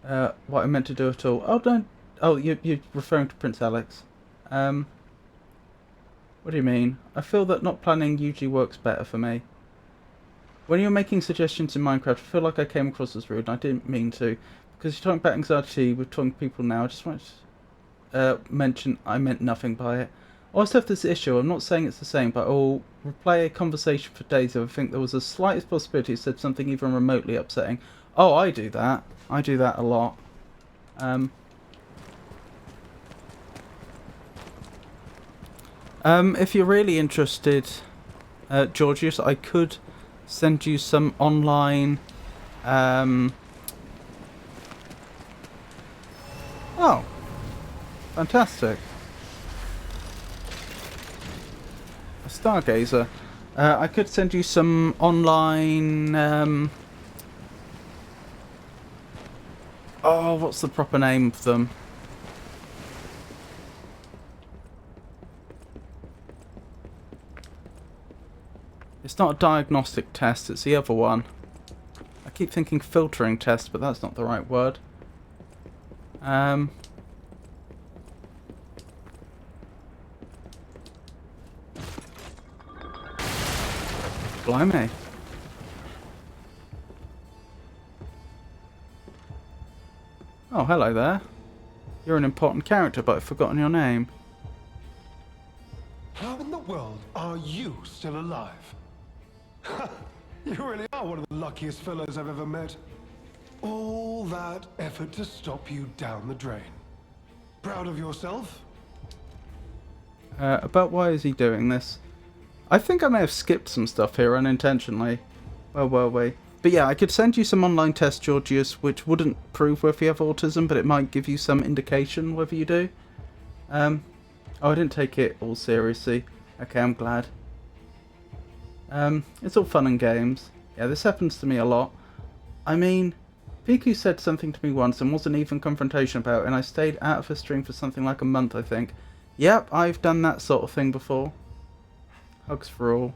what I meant to do at all. Oh, don't. Oh, you're referring to Prince Alex. What do you mean? I feel that not planning usually works better for me. When you're making suggestions in Minecraft, I feel like I came across as rude, and I didn't mean to. Because you're talking about anxiety, we're talking to people now, I just want to mention I meant nothing by it. I also have this issue, I'm not saying it's the same, but I'll replay a conversation for days if I think there was the slightest possibility it said something even remotely upsetting. Oh, I do that. I do that a lot. If you're really interested, Georgius, I could send you some online... Oh, fantastic. A stargazer. I could send you some online... Oh, what's the proper name of them? It's not a diagnostic test, it's the other one. I keep thinking filtering test, but that's not the right word. Blimey. Oh, hello there. You're an important character, but I've forgotten your name. How in the world are you still alive? You really are one of the luckiest fellows I've ever met. All that effort to stop you down the drain. Proud of yourself? About why is he doing this? I think I may have skipped some stuff here unintentionally. Where were we? But yeah, I could send you some online tests, Georgius, which wouldn't prove whether you have autism, but it might give you some indication whether you do. Oh, I didn't take it all seriously. Okay, I'm glad. It's all fun and games. Yeah, this happens to me a lot. I mean, Piku said something to me once and wasn't even confrontation about it, and I stayed out of her stream for something like a month, I think. Yep, I've done that sort of thing before. Hugs for all.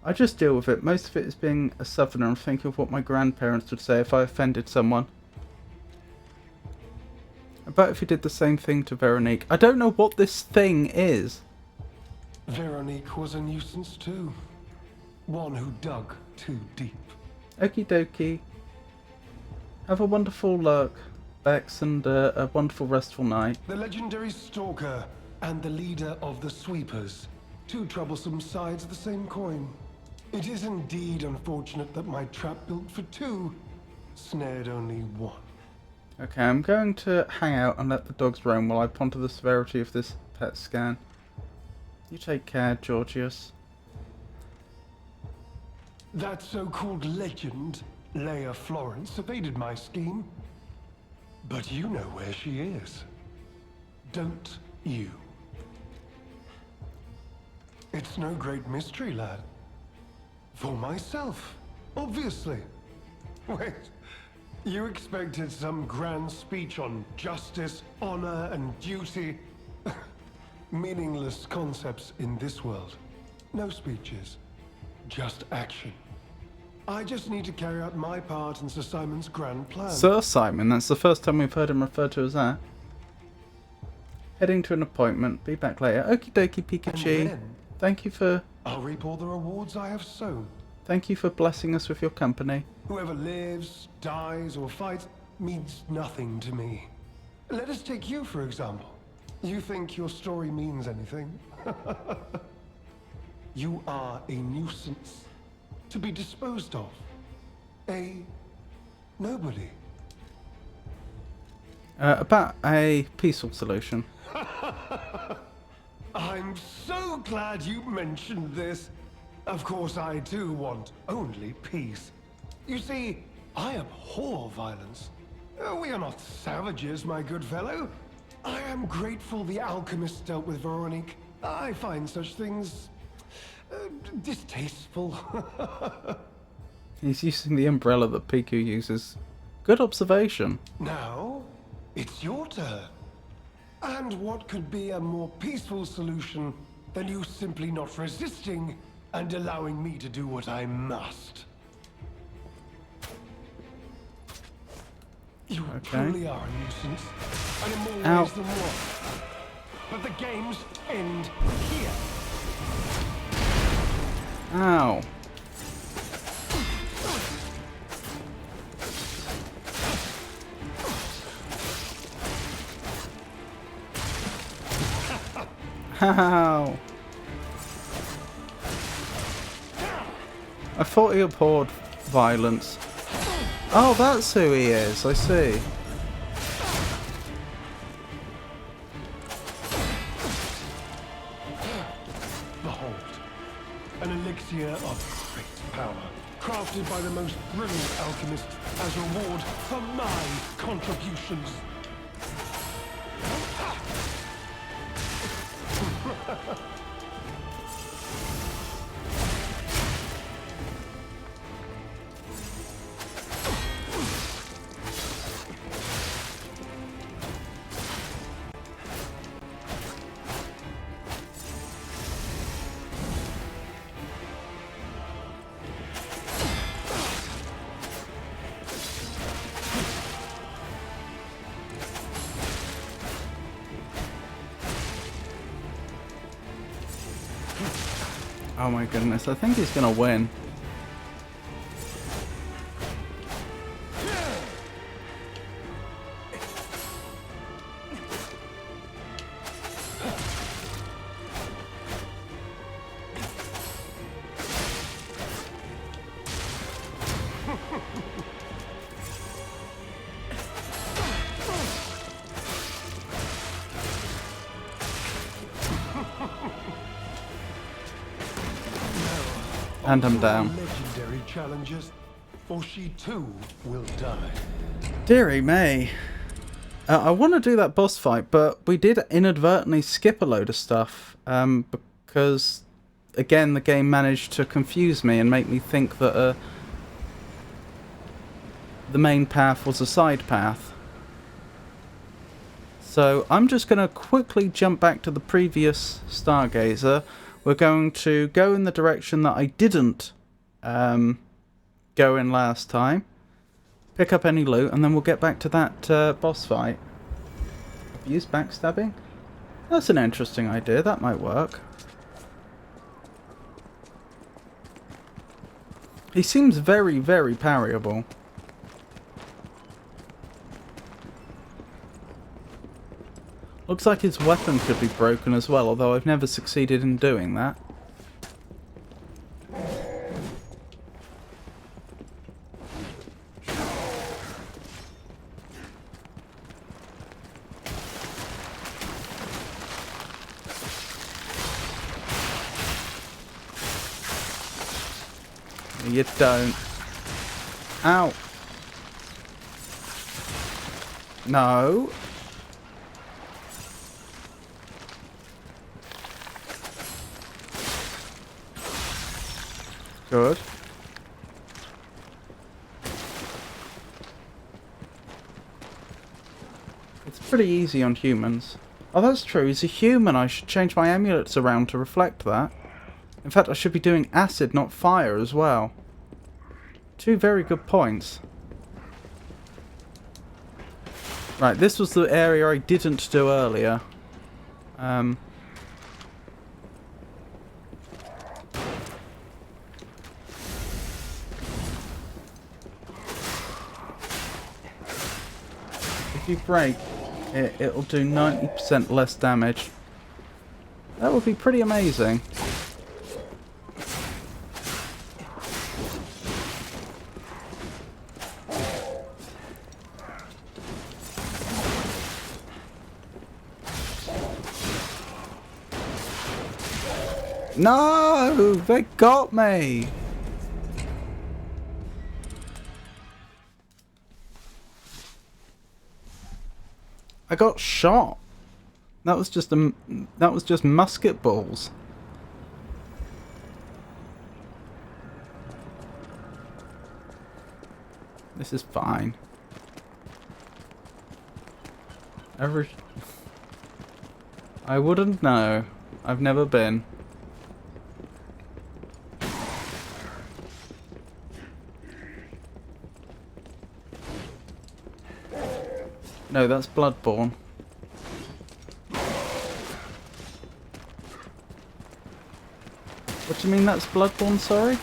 I just deal with it. Most of it is being a southerner and thinking of what my grandparents would say if I offended someone. About if you did the same thing to Veronique. I don't know what this thing is. Veronique was a nuisance too. One who dug too deep. Okie dokie. Have a wonderful lurk, Bex, and a wonderful restful night. The legendary stalker and the leader of the sweepers. Two troublesome sides of the same coin. It is indeed unfortunate that my trap built for two snared only one. Okay, I'm going to hang out and let the dogs roam while I ponder the severity of this PET scan. You take care, Georgius. That so-called legend, Leia Florence, evaded my scheme. But you know where she is. Don't you? It's no great mystery, lad. For myself, obviously. Wait, you expected some grand speech on justice, honor, and duty? Meaningless concepts in this world. No speeches, just action. I just need to carry out my part in Sir Simon's grand plan. Sir Simon, that's the first time we've heard him referred to as that. Heading to an appointment. Be back later. Okie dokie, And Pikachu. then Thank you for I'll reap all the rewards I have sown. blessing us with your company. Whoever lives, dies, or fights means nothing to me. Let us take you, for example. You think your story means anything? You are a nuisance, to be disposed of. A nobody. About a peaceful solution. I'm so glad you mentioned this. Of course, I too want only peace. You see, I abhor violence. We are not savages, my good fellow. I am grateful the alchemist dealt with Veronique. I find such things distasteful. He's using the umbrella that Piku uses. Good observation. Now, it's your turn. And what could be a more peaceful solution than you simply not resisting and allowing me to do what I must? You truly are a nuisance, and in more Ow. ways than one. But the games end here. Ow. Ow. I thought he abhorred violence. Oh, that's who he is, I see. Behold, an elixir of great power, crafted by the most brilliant alchemist as reward for my contributions. Oh my goodness, I think he's gonna win. And I'm down. Legendary challengers, or she too will die. Dearie May. I want to do that boss fight, but we did inadvertently skip a load of stuff. Because, again, the game managed to confuse me and make me think that the main path was a side path. So I'm just going to quickly jump back to the previous Stargazer. We're going to go in the direction that I didn't go in last time. Pick up any loot, and then we'll get back to that boss fight. Abuse backstabbing? That's an interesting idea. That might work. He seems very, very parryable. Looks like his weapon could be broken as well, although I've never succeeded in doing that. You don't. Ow. No. Good. It's pretty easy on humans. Oh, that's true. He's a human. I should change my amulets around to reflect that. In fact, I should be doing acid, not fire, as well. Two very good points. Right, this was the area I didn't do earlier. If you break it, it'll do 90% less damage. That would be pretty amazing. No! They got me! I got shot. That was just musket balls. This is fine. I wouldn't know. I've never been. No, that's Bloodborne. What do you mean that's Bloodborne, sorry?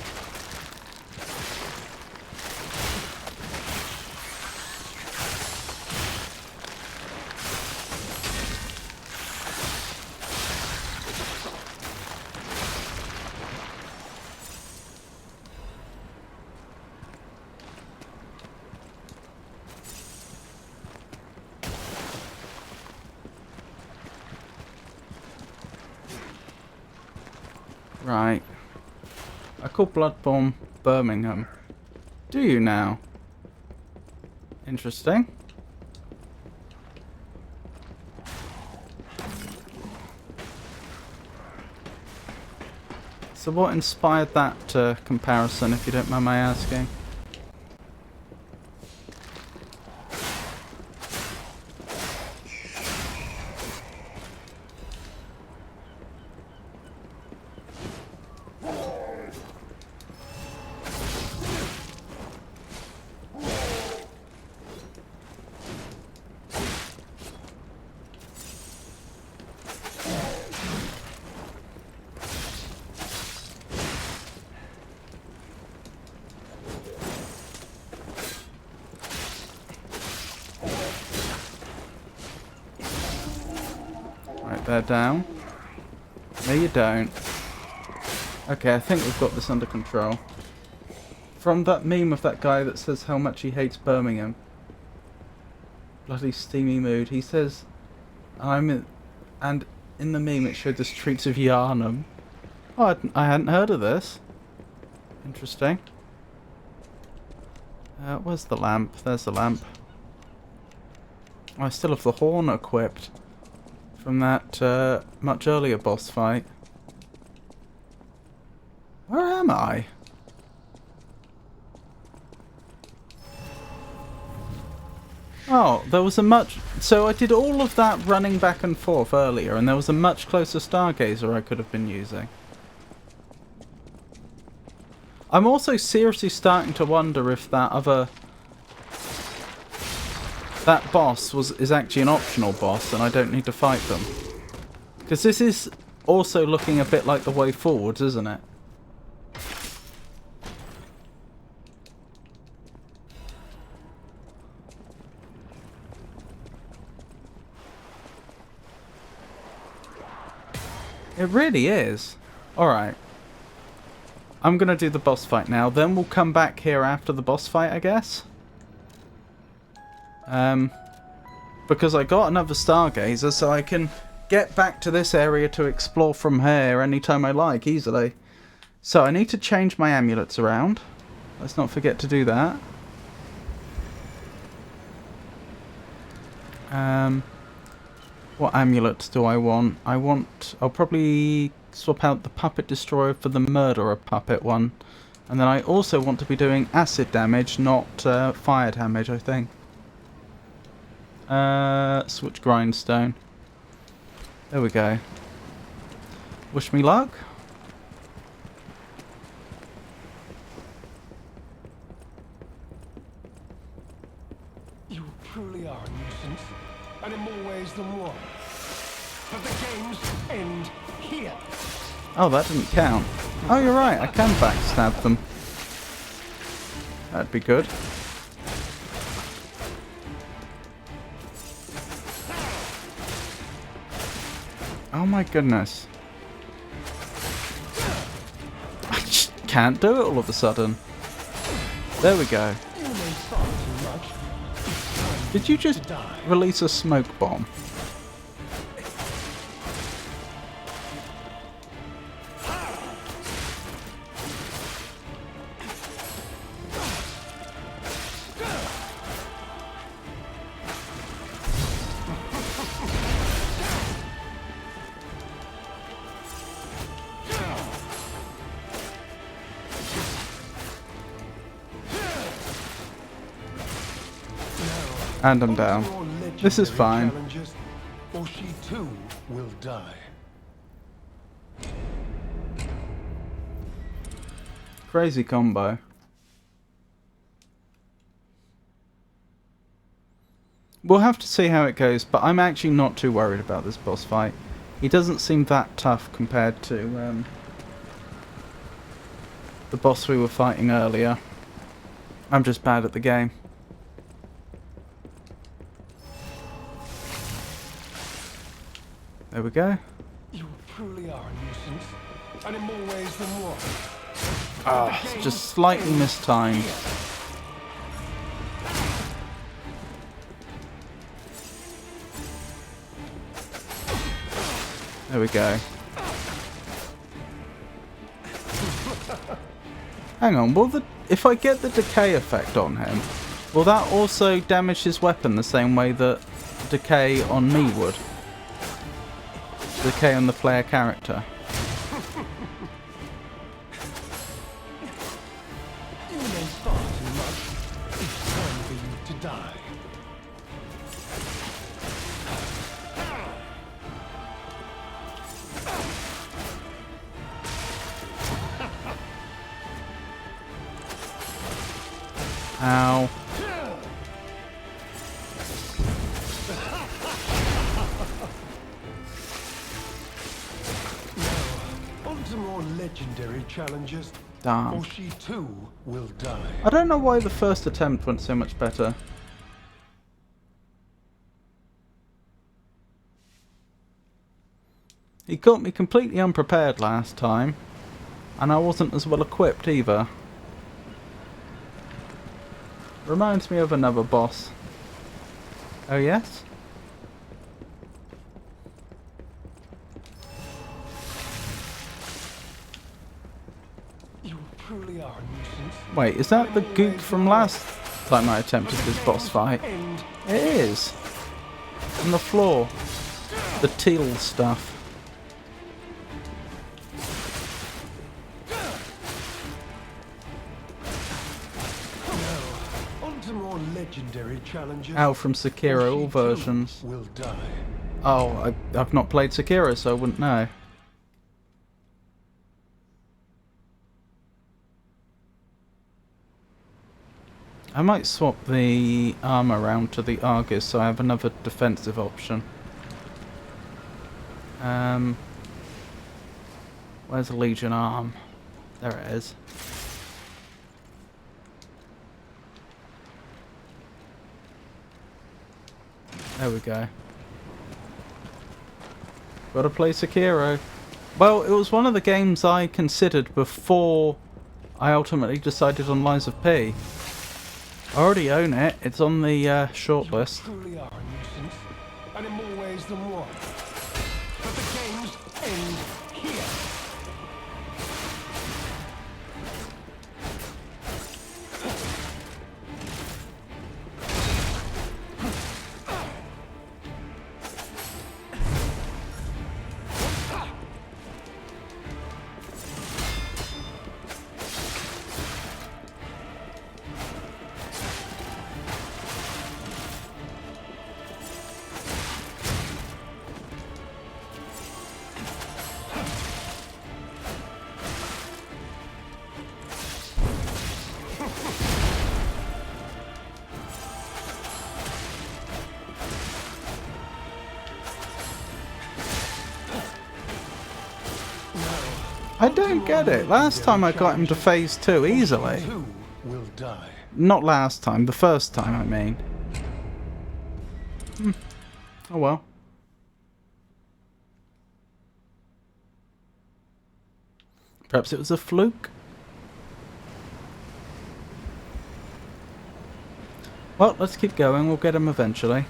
Right. I call Bloodborne Birmingham. Do you now? Interesting. So what inspired that comparison, if you don't mind my asking? Right, they're down. No, you don't. Okay, I think we've got this under control. From that meme of that guy that says how much he hates Birmingham. Bloody steamy mood. He says, and in the meme it showed the streets of Yarnham. Oh, I hadn't heard of this. Interesting. Where's the lamp? There's the lamp. Oh, I still have the horn equipped from that much earlier boss fight. Where am I? Oh, there was a much... So I did all of that running back and forth earlier, and there was a much closer stargazer I could have been using. I'm also seriously starting to wonder if that boss is actually an optional boss and I don't need to fight them. Because this is also looking a bit like the way forwards, isn't it? It really is. Alright. I'm going to do the boss fight now. Then we'll come back here after the boss fight, I guess. Because I got another stargazer, so I can get back to this area to explore from here anytime I like, easily. So I need to change my amulets around. Let's not forget to do that. What amulets do I want? I'll probably swap out the puppet destroyer for the murderer puppet one. And then I also want to be doing acid damage, not fire damage, I think. Switch grindstone. There we go. Wish me luck. You truly are a nuisance, and in more ways than one. But the games end here. Oh, that didn't count. Oh, you're right, I can backstab them. That'd be good. Oh my goodness. I just can't do it all of a sudden. There we go. Did you just release a smoke bomb? And I'm down. This is fine. Or she too will die. Crazy combo. We'll have to see how it goes, but I'm actually not too worried about this boss fight. He doesn't seem that tough compared to the boss we were fighting earlier. I'm just bad at the game. There we go. You truly are a nuisance, and in more ways than one. Ah, just slightly mistimed. There we go. Hang on, if I get the decay effect on him, will that also damage his weapon the same way that decay on me would? Decay on the player character. You know far too much. It's time for you to die. Ow. On to more legendary challenges. Damn. Or she too will die. I don't know why the first attempt went so much better. He got me completely unprepared last time, and I wasn't as well equipped either. Reminds me of another boss. Oh yes? You truly are a nuisance. Wait, is that the gook from last time I attempted this boss fight? It is. On the floor. The teal stuff. On to more legendary challenges. Ow, from Sekiro, all versions. Will die. Oh, I've not played Sekiro, so I wouldn't know. I might swap the armor around to the Argus so I have another defensive option. Where's the Legion arm? There it is. There we go. Gotta play Sekiro. Well, it was one of the games I considered before I ultimately decided on Lies of P. I already own it. It's on the shortlist. Truly are a nuisance, and in more ways than one. But the games end here. I don't get it. Last time I got him to phase 2 easily. Who will die? Not last time, the first time I mean. Oh well. Perhaps it was a fluke? Well, let's keep going, we'll get him eventually.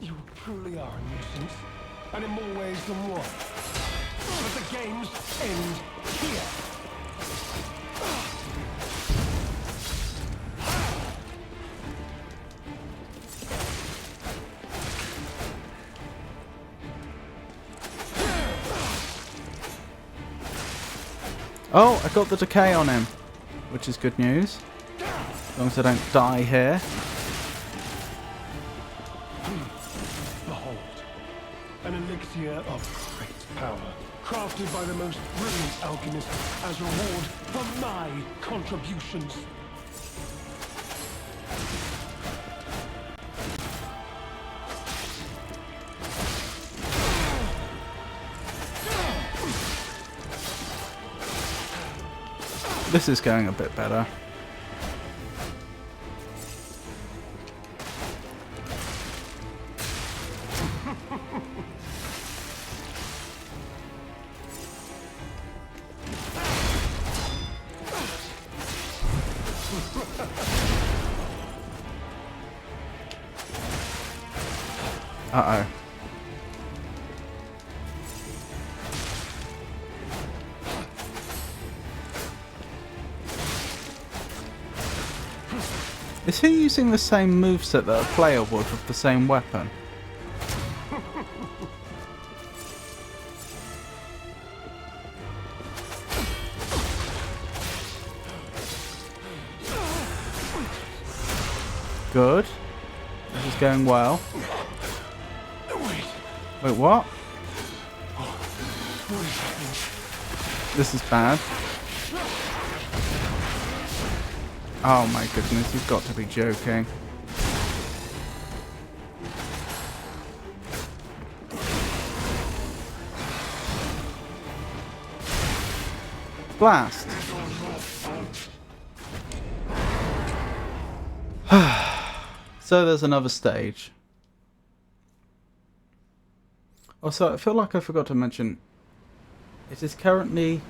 You truly are a nuisance, and in more ways than one. But the games end here. Oh, I got the decay on him, which is good news. As long as I don't die here. Behold, an elixir of great power, crafted by the most brilliant alchemist as reward for my contributions. This is going a bit better. Uh-oh. Is he using the same moveset that a player would with the same weapon? Good. This is going well. Wait, what? This is bad. Oh my goodness, you've got to be joking. Blast. So there's another stage. Also, I feel like I forgot to mention, it is currently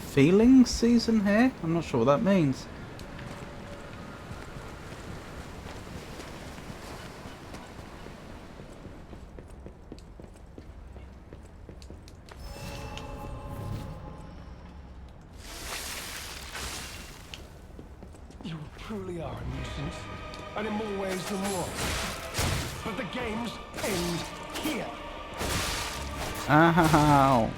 feeling season here? I'm not sure what that means. You truly are a nuisance, and in more ways than one. But the games end here. Ow.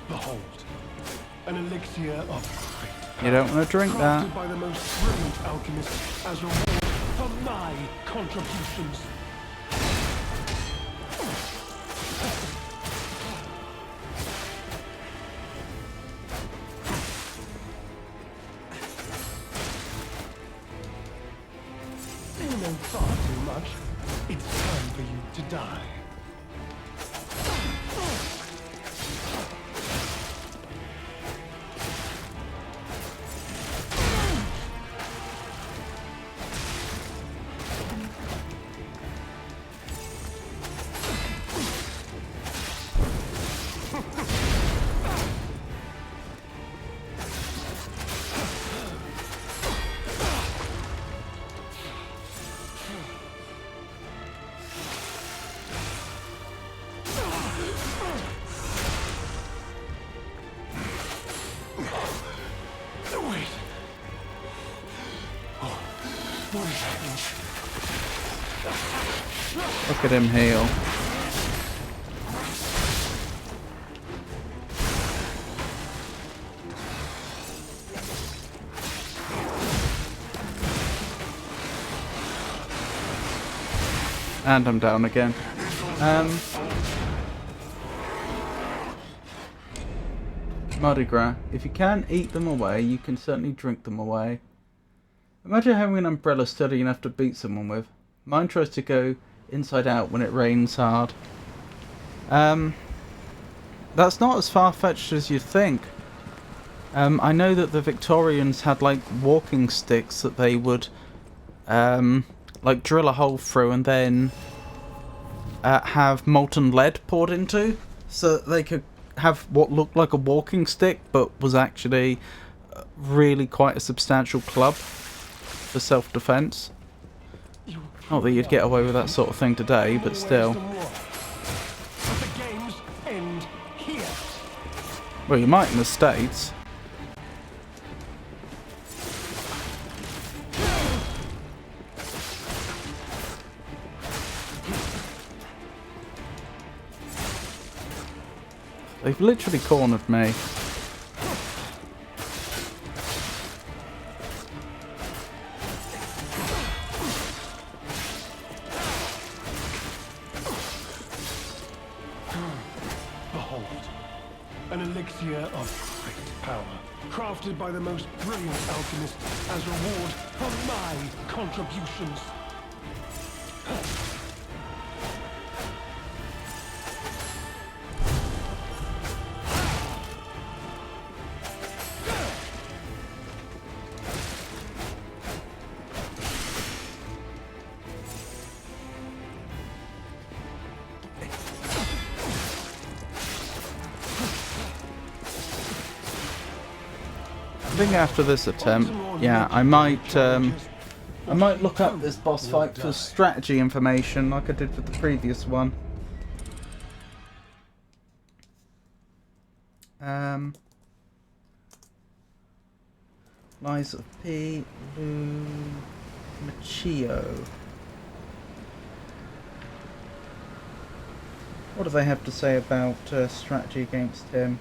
Behold, an elixir of great You don't want to drink that. crafted by the most brilliant alchemist as reward for my contributions. You know far too much. It's time for you to die. Look at him heal. And I'm down again. Mardi Gras. If you can't eat them away, you can certainly drink them away. Imagine having an umbrella sturdy enough to beat someone with. Mine tries to go inside out when it rains hard. That's not as far-fetched as you'd think. I know that the Victorians had like walking sticks that they would like drill a hole through and then have molten lead poured into, so that they could have what looked like a walking stick but was actually really quite a substantial club for self-defense. Not that you'd get away with that sort of thing today, but still. Well, you might in the States. They've literally cornered me. Behold, an elixir of great power, crafted by the most brilliant alchemist as reward for my contributions. I think after this attempt, yeah, I might look up this boss fight for strategy information like I did with the previous one. Lies of P. Machio. What do they have to say about strategy against him?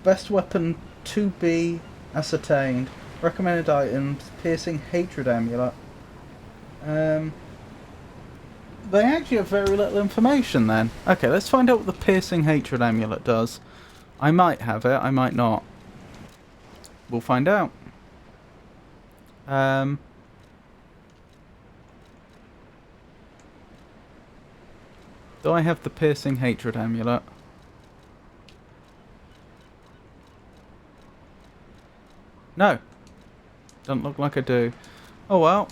Best weapon to be ascertained. Recommended items: piercing hatred amulet. They actually have very little information then. Okay, let's find out what the piercing hatred amulet does. I might have it, I might not. We'll find out. Do I have the piercing hatred amulet? No. Doesn't look like I do. Oh well.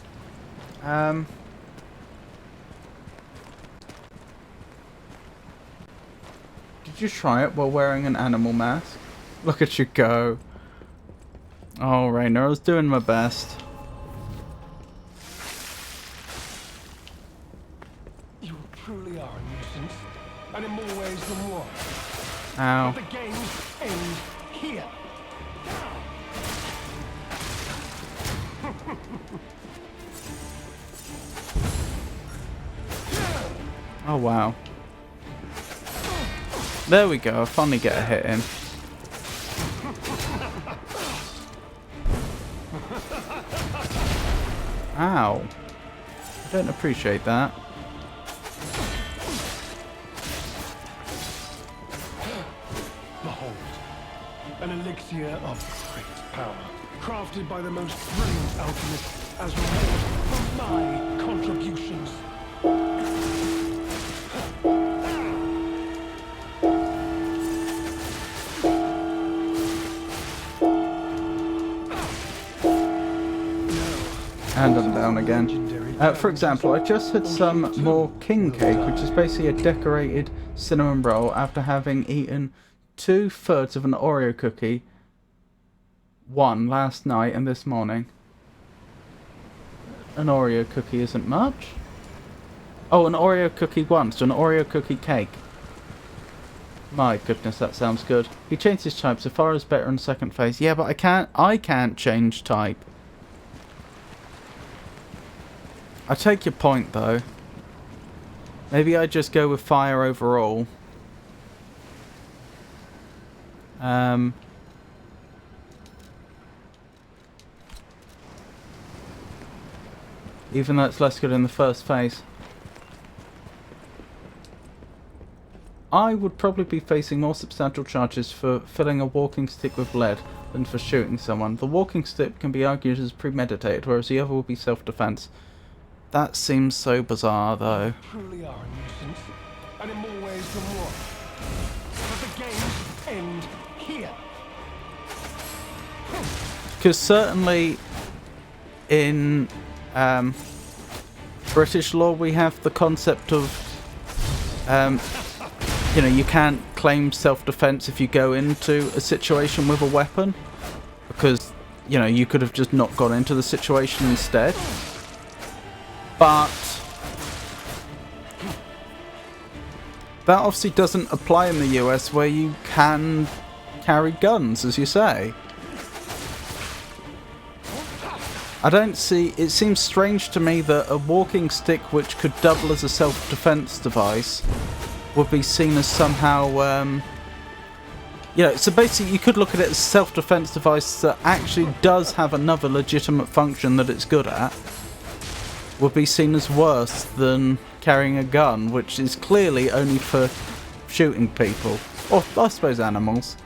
Did you try it while wearing an animal mask? Look at you go. Oh, Rainer, I was doing my best. You truly are a nuisance, and in more ways than one. Ow. But the games end here. Oh wow. There we go, I finally get a hit in. Ow. I don't appreciate that. Behold, an elixir of great power, crafted by the most brilliant alchemist as reward for my contributions. And I'm down again. For example, I just had some more king cake, which is basically a decorated cinnamon roll after having eaten 2/3 of an Oreo cookie. One last night and this morning. An Oreo cookie isn't much. Oh, an Oreo cookie once, so an Oreo cookie cake. My goodness, that sounds good. He changed his type so far as better in second phase. Yeah, but I can't change type. I take your point, though. Maybe I just go with fire overall. Even though it's less good in the first phase. I would probably be facing more substantial charges for filling a walking stick with lead than for shooting someone. The walking stick can be argued as premeditated, whereas the other would be self-defense. That seems so bizarre, though. You truly are a nuisance, and in more ways than one. But the games end here. Because certainly in British law we have the concept of, you know, you can't claim self-defense if you go into a situation with a weapon. Because, you know, you could have just not gone into the situation instead. But that obviously doesn't apply in the US, where you can carry guns, as you say. I don't see... It seems strange to me that a walking stick which could double as a self-defense device would be seen as somehow... you know, so basically you could look at it as a self-defense device that actually does have another legitimate function that it's good at. Would be seen as worse than carrying a gun, which is clearly only for shooting people. Or, I suppose, animals.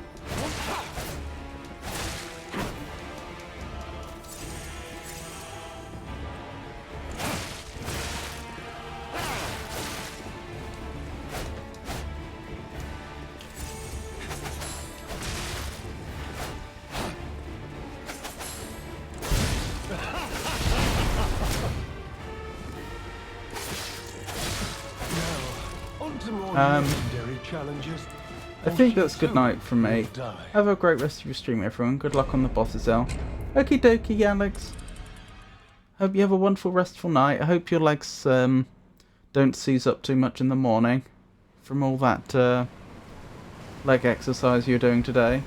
Legendary challenges. I think that's good night from me. Have a great rest of your stream, everyone. Good luck on the bosses, L. Okie dokie, Alex. Hope you have a wonderful, restful night. I hope your legs don't seize up too much in the morning from all that leg exercise you're doing today.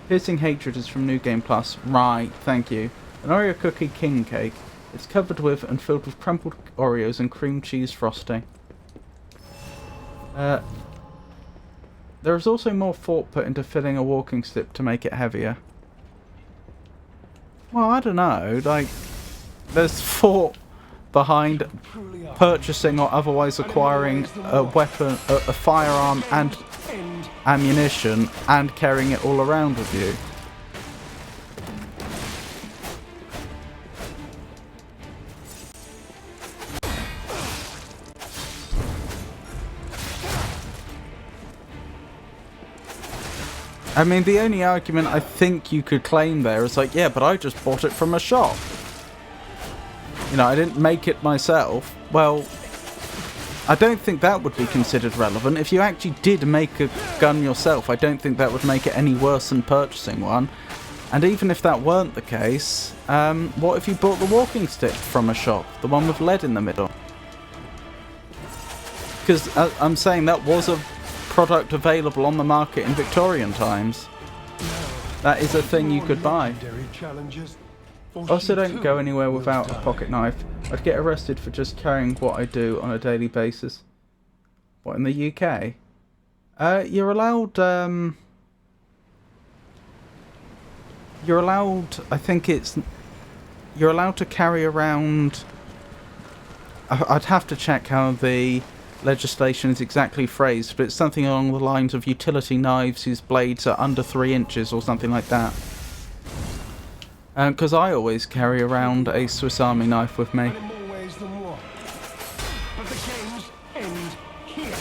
Piercing Hatred is from New Game Plus. Right, thank you. An Oreo cookie king cake. It's covered with and filled with crumpled Oreos and cream cheese frosting. There is also more thought put into filling a walking stick to make it heavier. Well, I don't know, like, there's thought behind purchasing or otherwise acquiring a weapon, a firearm and ammunition and carrying it all around with you. I mean, the only argument I think you could claim there is like, yeah, but I just bought it from a shop. You know, I didn't make it myself. Well, I don't think that would be considered relevant. If you actually did make a gun yourself, I don't think that would make it any worse than purchasing one. And even if that weren't the case, what if you bought the walking stick from a shop? The one with lead in the middle? Because I'm saying that was a product available on the market in Victorian times. That is a thing you could buy. Also, don't go anywhere without a pocket knife. I'd get arrested for just carrying what I do on a daily basis. What, in the UK? You're allowed, you're allowed, I think it's... You're allowed to carry around... I'd have to check how the legislation is exactly phrased, but it's something along the lines of utility knives whose blades are under 3 inches or something like that. Because I always carry around a Swiss Army knife with me. But the games end here.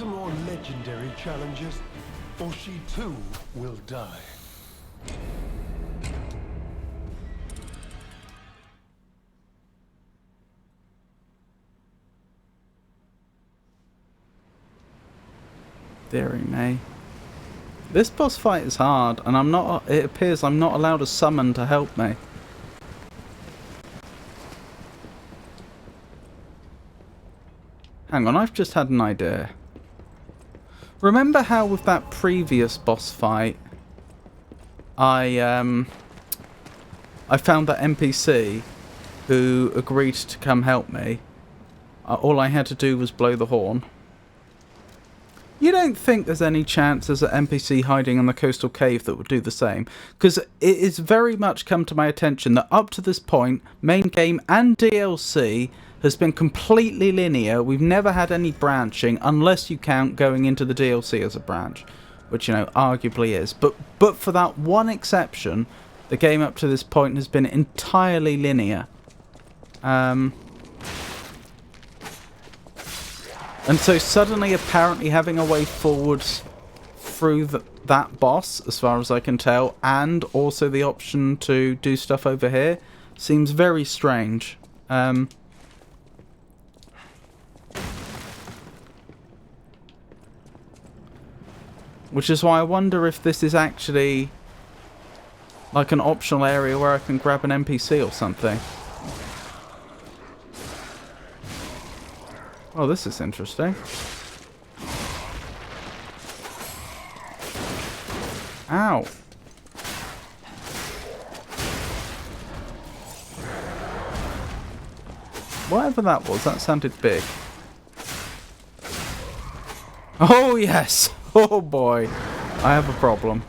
More legendary challenges, or she too will die. Deary me. This boss fight is hard, and I'm not. It appears I'm not allowed a summon to help me. Hang on, I've just had an idea. Remember how with that previous boss fight, I found that NPC who agreed to come help me. All I had to do was blow the horn. You don't think there's any chance there's an NPC hiding in the coastal cave that would do the same? Because it is very much come to my attention that up to this point, main game and DLC has been completely linear. We've never had any branching, unless you count going into the DLC as a branch, which, you know, arguably is. But for that one exception, the game up to this point has been entirely linear. And so suddenly, apparently, having a way forwards through that boss, as far as I can tell, and also the option to do stuff over here, seems very strange. Which is why I wonder if this is actually like an optional area where I can grab an NPC or something. Oh, this is interesting. Ow. Whatever that was, that sounded big. Oh, yes! Oh, boy. I have a problem.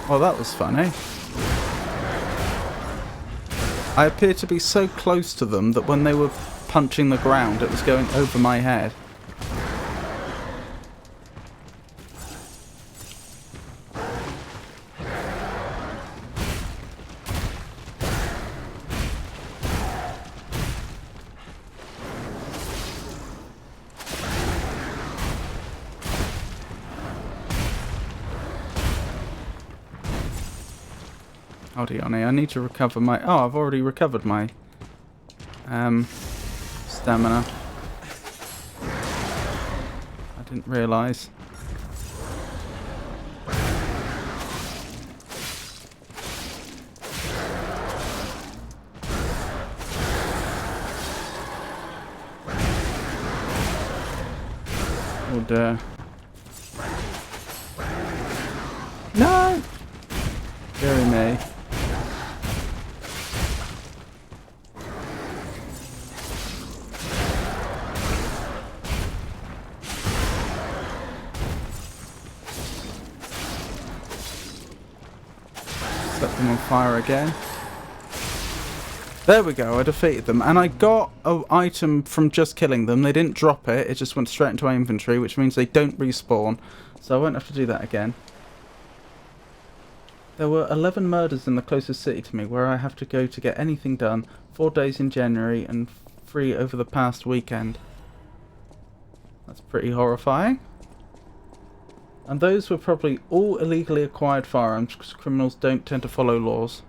Well, that was funny. I appeared to be so close to them that when they were punching the ground, it was going over my head. Hold on, I need to recover my... Oh, I've already recovered my stamina. I didn't realise. Oh dear. No! Deary me. Set them on fire again. There we go, I defeated them. And I got an item from just killing them. They didn't drop it, it just went straight into my inventory, which means they don't respawn. So I won't have to do that again. There were 11 murders in the closest city to me where I have to go to get anything done. 4 days in January and 3 over the past weekend. That's pretty horrifying. And those were probably all illegally acquired firearms because criminals don't tend to follow laws.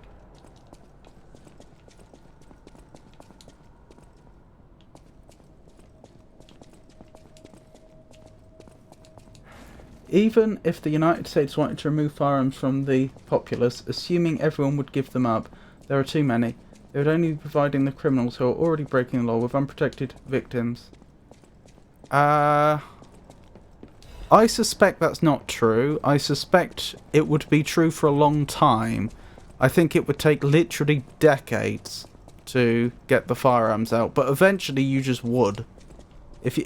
Even if the United States wanted to remove firearms from the populace, assuming everyone would give them up, there are too many. They would only be providing the criminals who are already breaking the law with unprotected victims. I suspect that's not true. I suspect it would be true for a long time. I think it would take literally decades to get the firearms out, but eventually you just would. If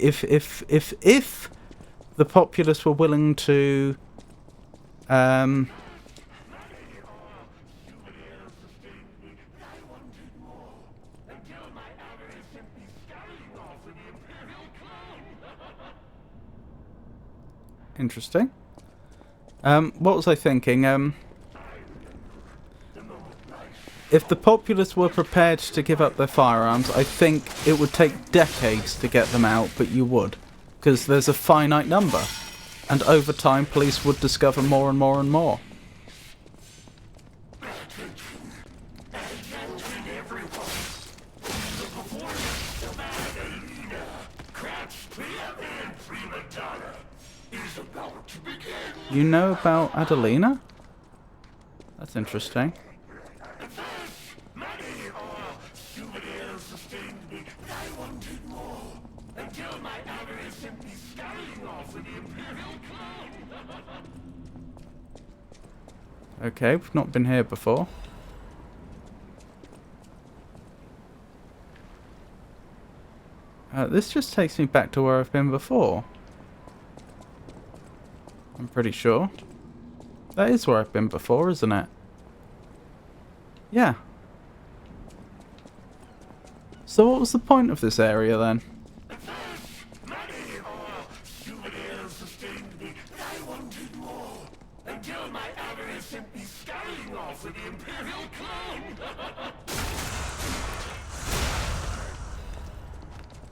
the populace were willing to Interesting. What was I thinking? If the populace were prepared to give up their firearms, I think it would take decades to get them out, but you would. because there's a finite number, and over time police would discover more and more and more. You know about Adelina? That's interesting. Okay, we've not been here before. This just takes me back to where I've been before. I'm pretty sure. That is where I've been before, isn't it? Yeah. So what was the point of this area then?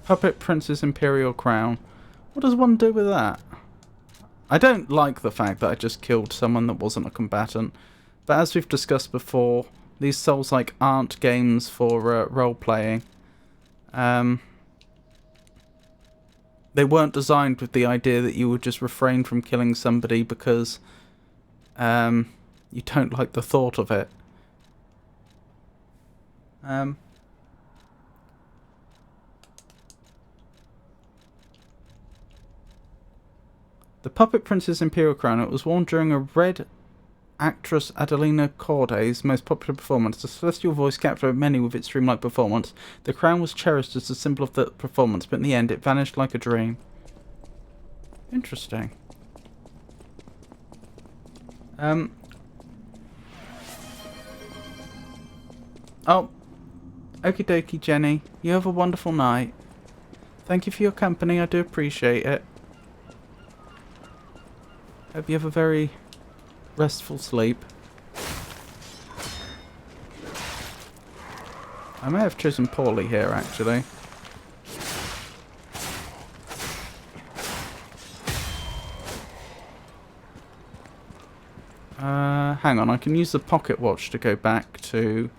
Puppet Prince's Imperial Crown. What does one do with that? I don't like the fact that I just killed someone that wasn't a combatant, but as we've discussed before, these Souls-like aren't games for role-playing. They weren't designed with the idea that you would just refrain from killing somebody because you don't like the thought of it. The Puppet Prince's Imperial Crown. It was worn during a red actress Adelina Corday's most popular performance. The celestial voice captivated many with its dreamlike performance. The crown was cherished as a symbol of the performance, but in the end it vanished like a dream. Interesting. Oh. Okie dokie, Jenny. You have a wonderful night. Thank you for your company. I do appreciate it. Hope you have a very restful sleep. I may have chosen poorly here, actually. Hang on, I can use the pocket watch to go back to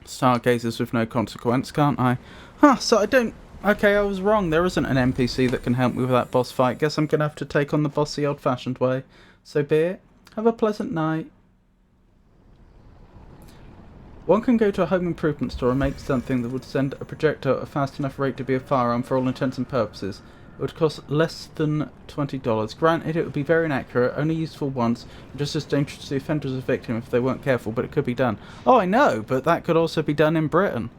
Stargazers with no consequence, can't I? Huh, so I don't... Okay, I was wrong. There isn't an NPC that can help me with that boss fight. Guess I'm going to have to take on the boss the old-fashioned way. So be it. Have a pleasant night. One can go to a home improvement store and make something that would send a projectile at a fast enough rate to be a firearm for all intents and purposes. It would cost less than $20. Granted, it would be very inaccurate, only useful once, and just as dangerous to the offender as a victim if they weren't careful, but it could be done. Oh, I know, but that could also be done in Britain.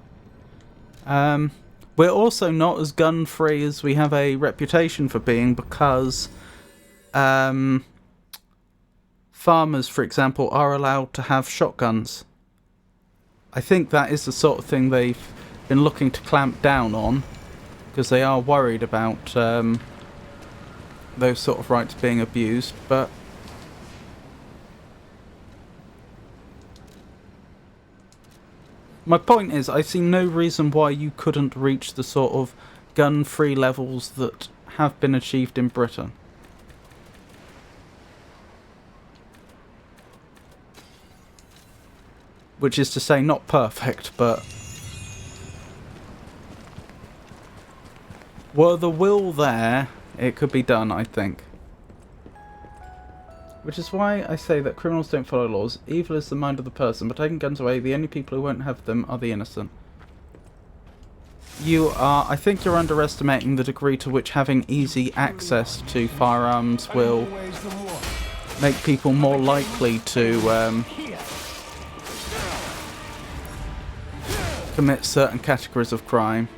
We're also not as gun-free as we have a reputation for being because farmers, for example, are allowed to have shotguns. I think that is the sort of thing they've been looking to clamp down on because they are worried about those sort of rights being abused, but my point is, I see no reason why you couldn't reach the sort of gun-free levels that have been achieved in Britain. Which is to say, not perfect, but were the will there, it could be done, I think. Which is why I say that criminals don't follow laws. Evil is the mind of the person, but taking guns away, the only people who won't have them are the innocent. I think you're underestimating the degree to which having easy access to firearms will make people more likely to commit certain categories of crime.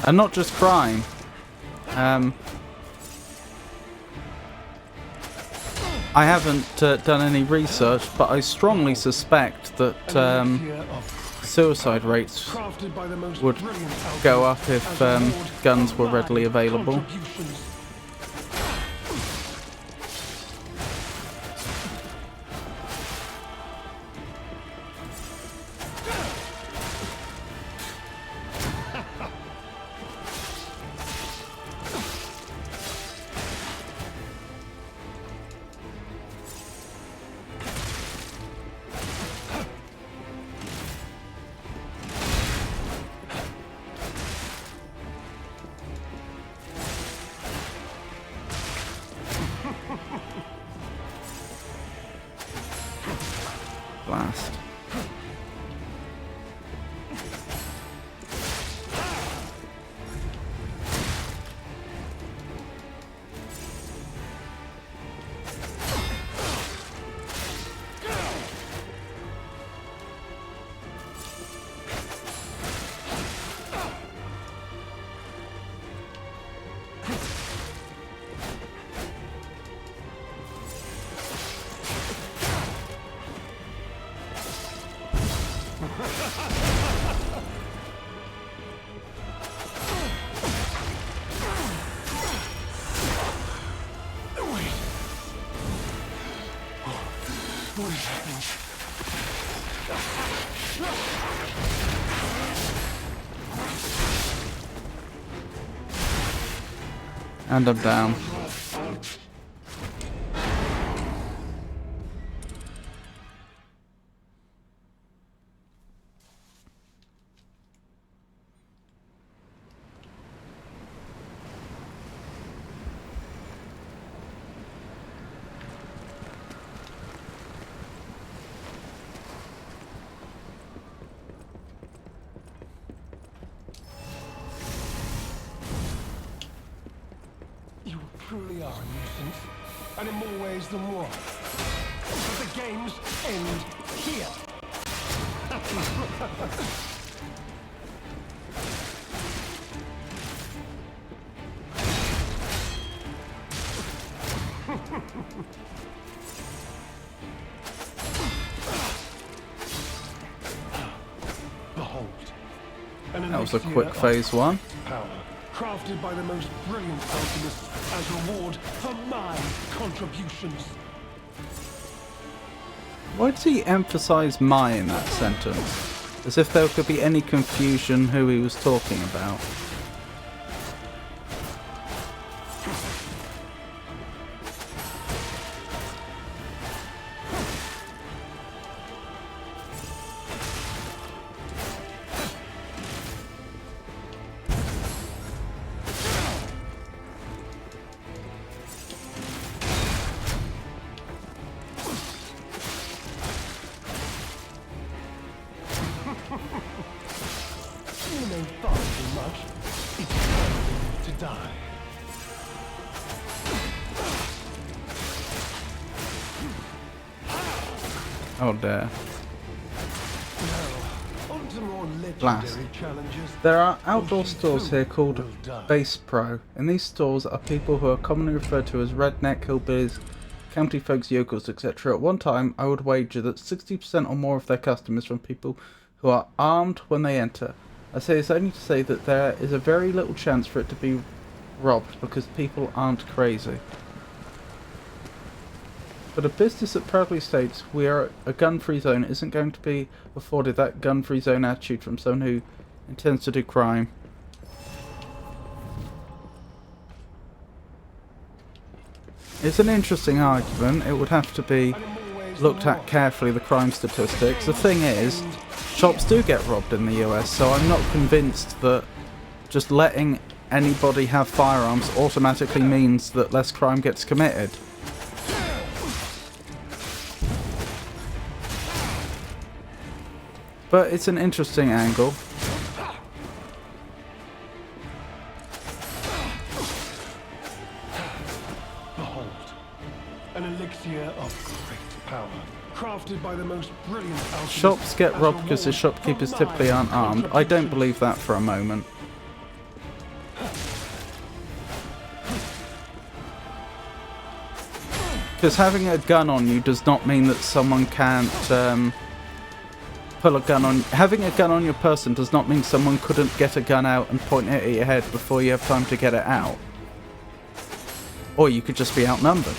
And not just crime. I haven't done any research, but I strongly suspect that suicide rates would go up if guns were readily available. blast. What is happening? And I'm down. You truly are a nuisance, and in more ways than one. But the games end here. Behold. That was a quick phase 1. Power, crafted by the most brilliant alchemists as reward for my contributions. Why does he emphasise "my" in that sentence? As if there could be any confusion who he was talking about. You know far too much. It's time to die. Oh dear. Now, on to more Blast. legendary challenges. There are outdoor Or she stores too here called will die. Base Pro. In these stores are people who are commonly referred to as redneck, hillbillies, county folks, yokels, etc. At one time, I would wager that 60% or more of their customers from people who are armed when they enter. I say this only to say that there is a very little chance for it to be robbed because people aren't crazy. But a business that proudly states we are a gun-free zone isn't going to be afforded that gun-free zone attitude from someone who intends to do crime. It's an interesting argument. It would have to be looked at carefully, the crime statistics. The thing is, shops do get robbed in the US, so I'm not convinced that just letting anybody have firearms automatically means that less crime gets committed. But it's an interesting angle. Behold, an elixir of great power, crafted by the most brilliant alchemists. Shops get as robbed because the reward shopkeepers for typically my aren't armed. I don't contributions. believe that for a moment. Because having a gun on you does not mean that someone can't pull a gun on. Having a gun on your person does not mean someone couldn't get a gun out and point it at your head before you have time to get it out. Or you could just be outnumbered.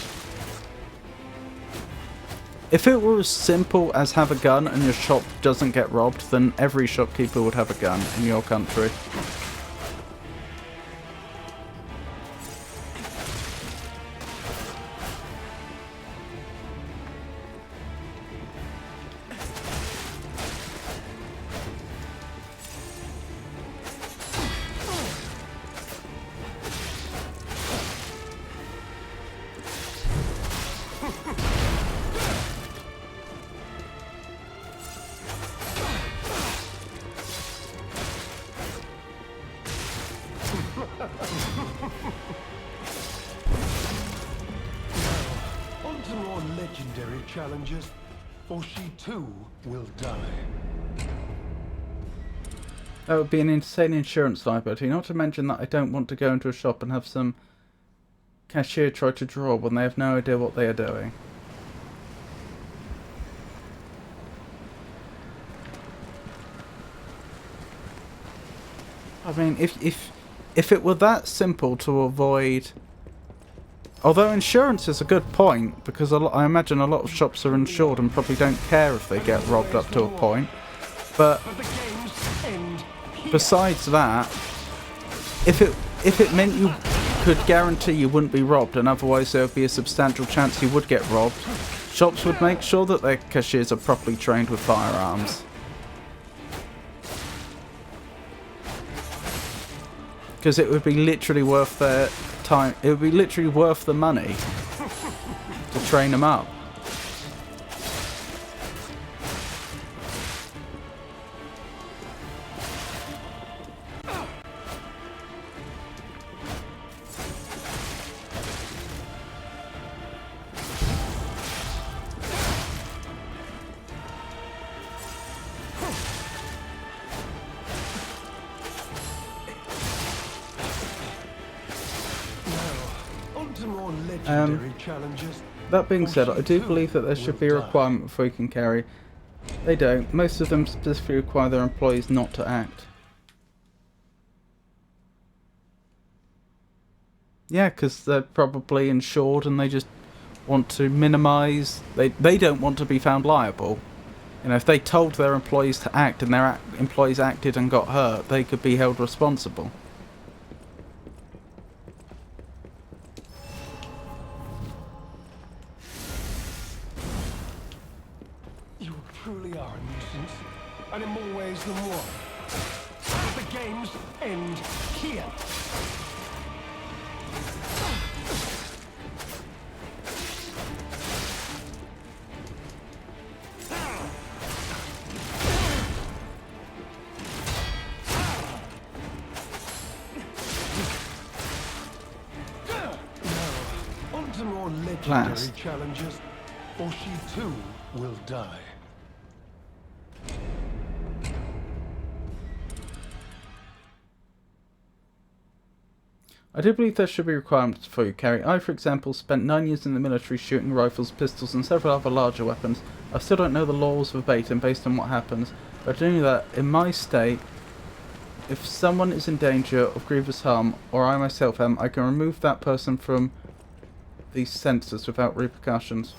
If it were as simple as have a gun and your shop doesn't get robbed, then every shopkeeper would have a gun in your country. legendary challenges, or she too will die. That would be an insane insurance liability, not to mention that I don't want to go into a shop and have some cashier try to draw when they have no idea what they are doing. I mean, if it were that simple to avoid... Although insurance is a good point, because I imagine a lot of shops are insured and probably don't care if they get robbed up to a point. But besides that, if it meant you could guarantee you wouldn't be robbed, and otherwise there would be a substantial chance you would get robbed, shops would make sure that their cashiers are properly trained with firearms. Because it would be literally worth their time. It would be literally worth the money to train them up. More legendary challenges. That being said, I do believe that there should be a requirement before you can carry. They don't. Most of them specifically require their employees not to act. Yeah, because they're probably insured and they just want to minimise... They don't want to be found liable. You know, if they told their employees to act and their employees acted and got hurt, they could be held responsible. Truly are a nuisance, and in more ways than one. But the games end here. Now, on to more legendary challenges, or she too will die. I do believe there should be requirements before you carry. I, for example, spent 9 years in the military shooting rifles, pistols and several other larger weapons. I still don't know the laws verbatim based on what happens, but I do know that in my state, if someone is in danger of grievous harm, or I myself am, I can remove that person from these census without repercussions.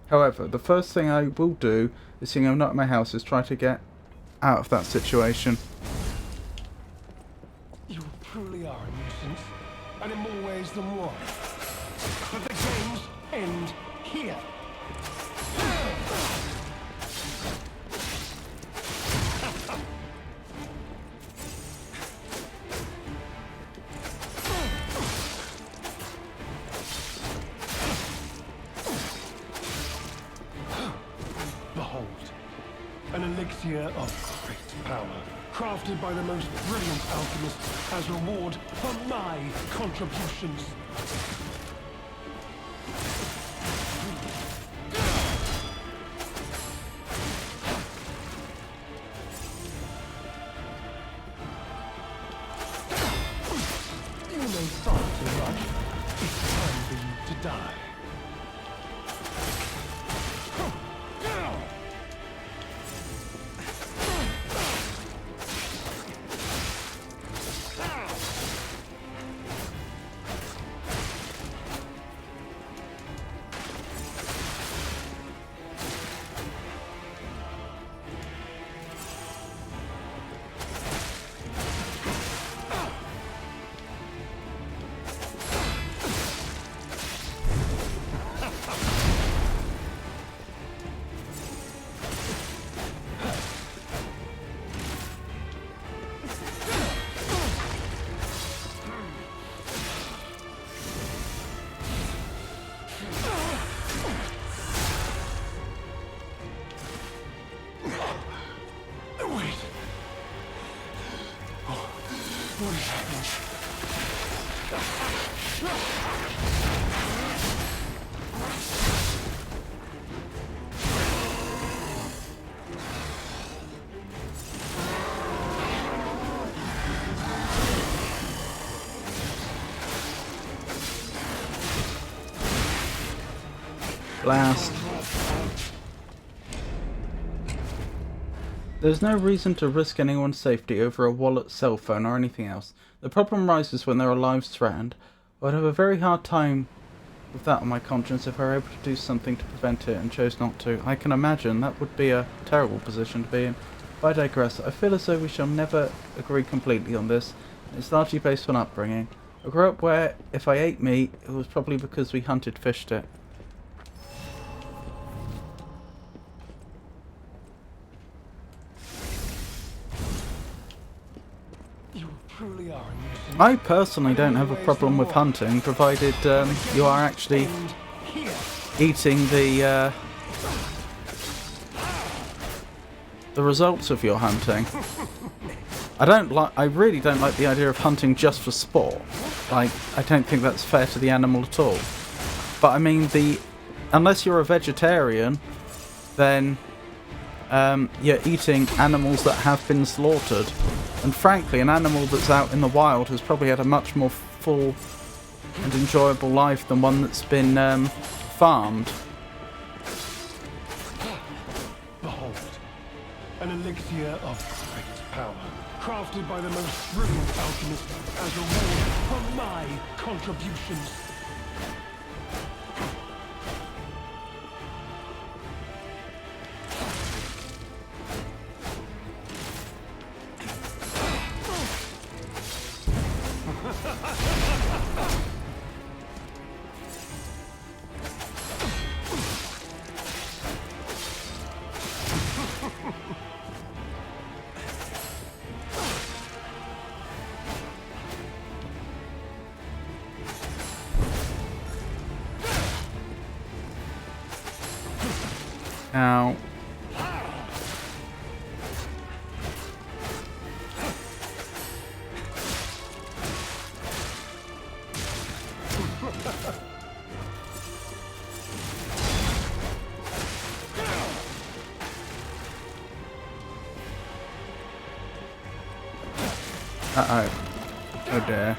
However, the first thing I will do, is seeing I'm not at my house, is try to get out of that situation. You truly are a nuisance, and in more ways than one. But the games end here. Behold, an elixir of great power, crafted by the most brilliant alchemist as reward for my contributions. You may start to rush. It's time for you to die. What is happening? Blast. There's no reason to risk anyone's safety over a wallet, cell phone, or anything else. The problem rises when there are lives threatened. I'd have a very hard time with that on my conscience if I were able to do something to prevent it and chose not to. I can imagine that would be a terrible position to be in. But I digress. I feel as though we shall never agree completely on this. It's largely based on upbringing. I grew up where if I ate meat, it was probably because we hunted, fished it. Truly are I personally don't have a problem with hunting, provided you are actually eating the results of your hunting. I really don't like the idea of hunting just for sport. Like, I don't think that's fair to the animal at all. But I mean, unless you're a vegetarian, then you're eating animals that have been slaughtered. And frankly, an animal that's out in the wild has probably had a much more full and enjoyable life than one that's been farmed. Behold, an elixir of great power, crafted by the most brilliant alchemist as a reward for my contributions. Ow. Uh-oh. Oh dear.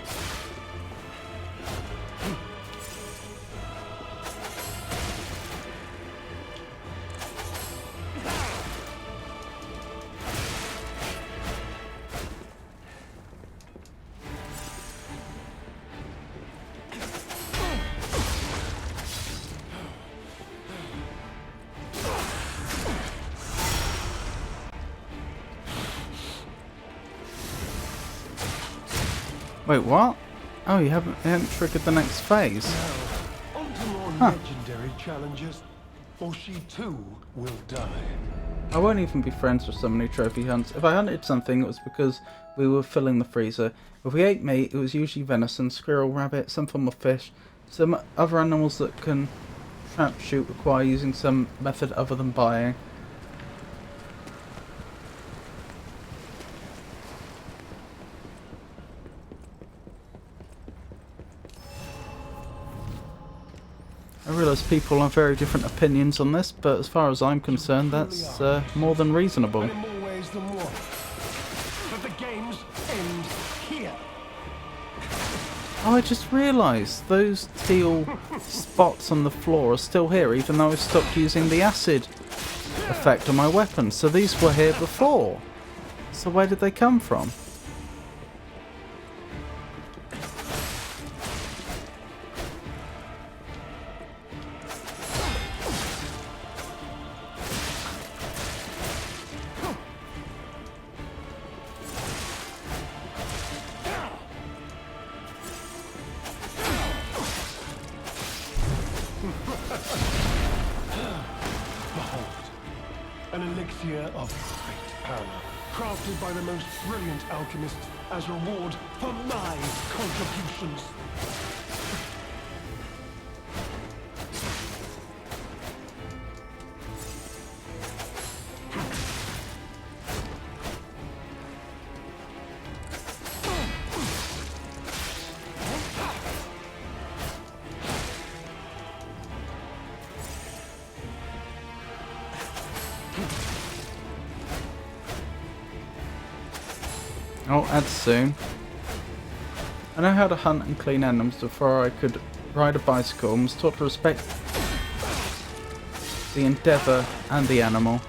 Wait, what? Oh, you haven't triggered the next phase. On to more legendary challenges, or she too will die. I won't even be friends with so many trophy hunts. If I hunted something, it was because we were filling the freezer. If we ate meat, it was usually venison, squirrel, rabbit, some form of fish. Some other animals that can trap shoot require using some method other than buying. I realise people have very different opinions on this, but as far as I'm concerned, that's more than reasonable. In more ways than one. But the games end here. Oh, I just realised those teal spots on the floor are still here, even though I stopped using the acid effect on my weapon. So these were here before. So where did they come from? Behold, an elixir of great power, crafted by the most brilliant alchemist as reward for my contributions. I'll add soon. I know how to hunt and clean animals before I could ride a bicycle and was taught to respect the endeavour and the animal.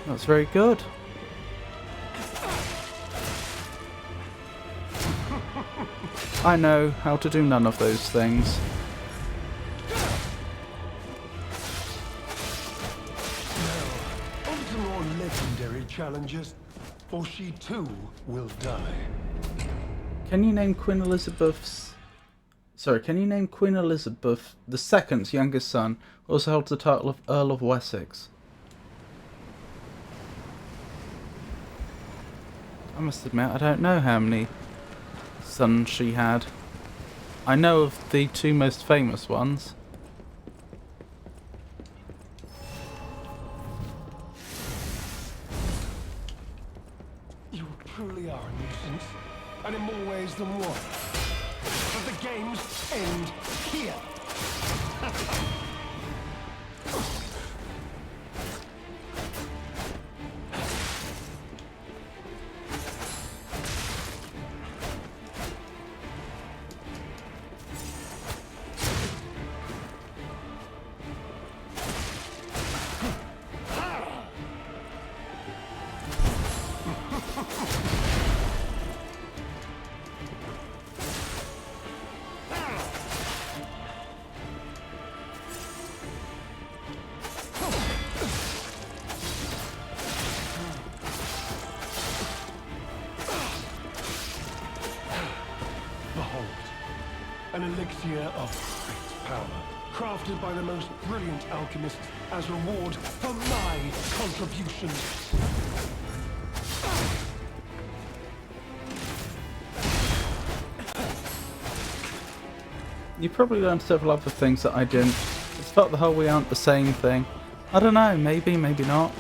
That's very good. I know how to do none of those things. On to more legendary challenges, or she too will die. Can you name Queen Elizabeth's... Sorry, can you name Queen Elizabeth II's youngest son, who also holds the title of Earl of Wessex? I must admit, I don't know how many sons she had. I know of the two most famous ones. You truly are a nuisance, and in more ways than one. But the games end here. Behold, an elixir of great power, crafted by the most brilliant alchemists as reward for my contributions. You probably learned several other things that I didn't. It's about the whole we aren't the same thing. I don't know, maybe, maybe not.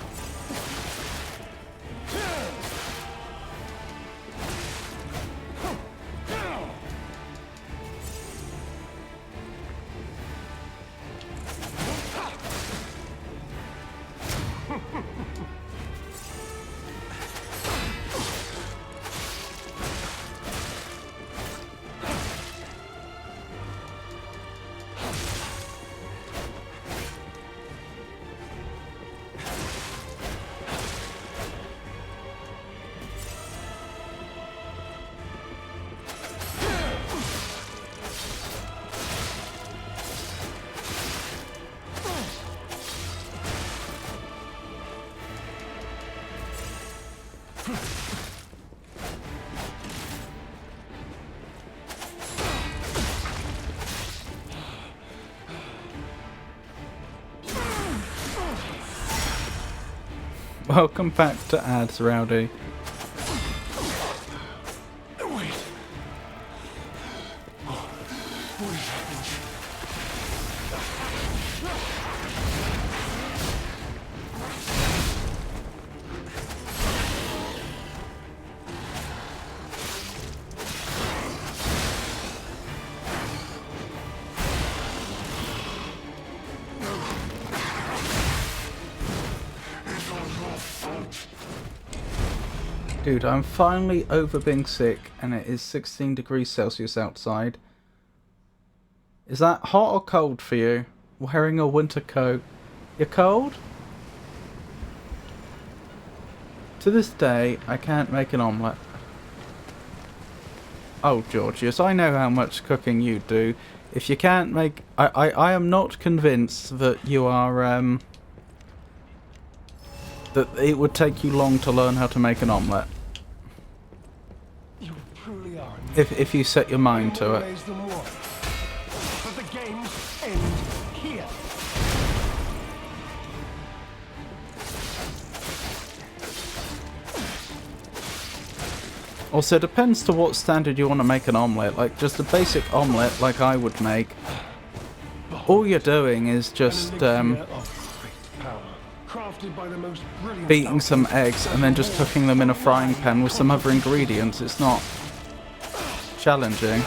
Welcome back to ads, Rowdy. Wait. What has happened? Dude, I'm finally over being sick and it is 16 degrees Celsius outside. Is that hot or cold for you? Wearing a winter coat. You're cold? To this day, I can't make an omelette. Oh, Georgius, I know how much cooking you do. If you can't make... I am not convinced that you are, that it would take you long to learn how to make an omelette. You truly are. If you set your mind to it. Ways than one. But the games end here. Also, it depends to what standard you want to make an omelette. Like, just a basic omelette like I would make. All you're doing is just beating some eggs and then just cooking them in a frying pan with some other ingredients. It's not challenging.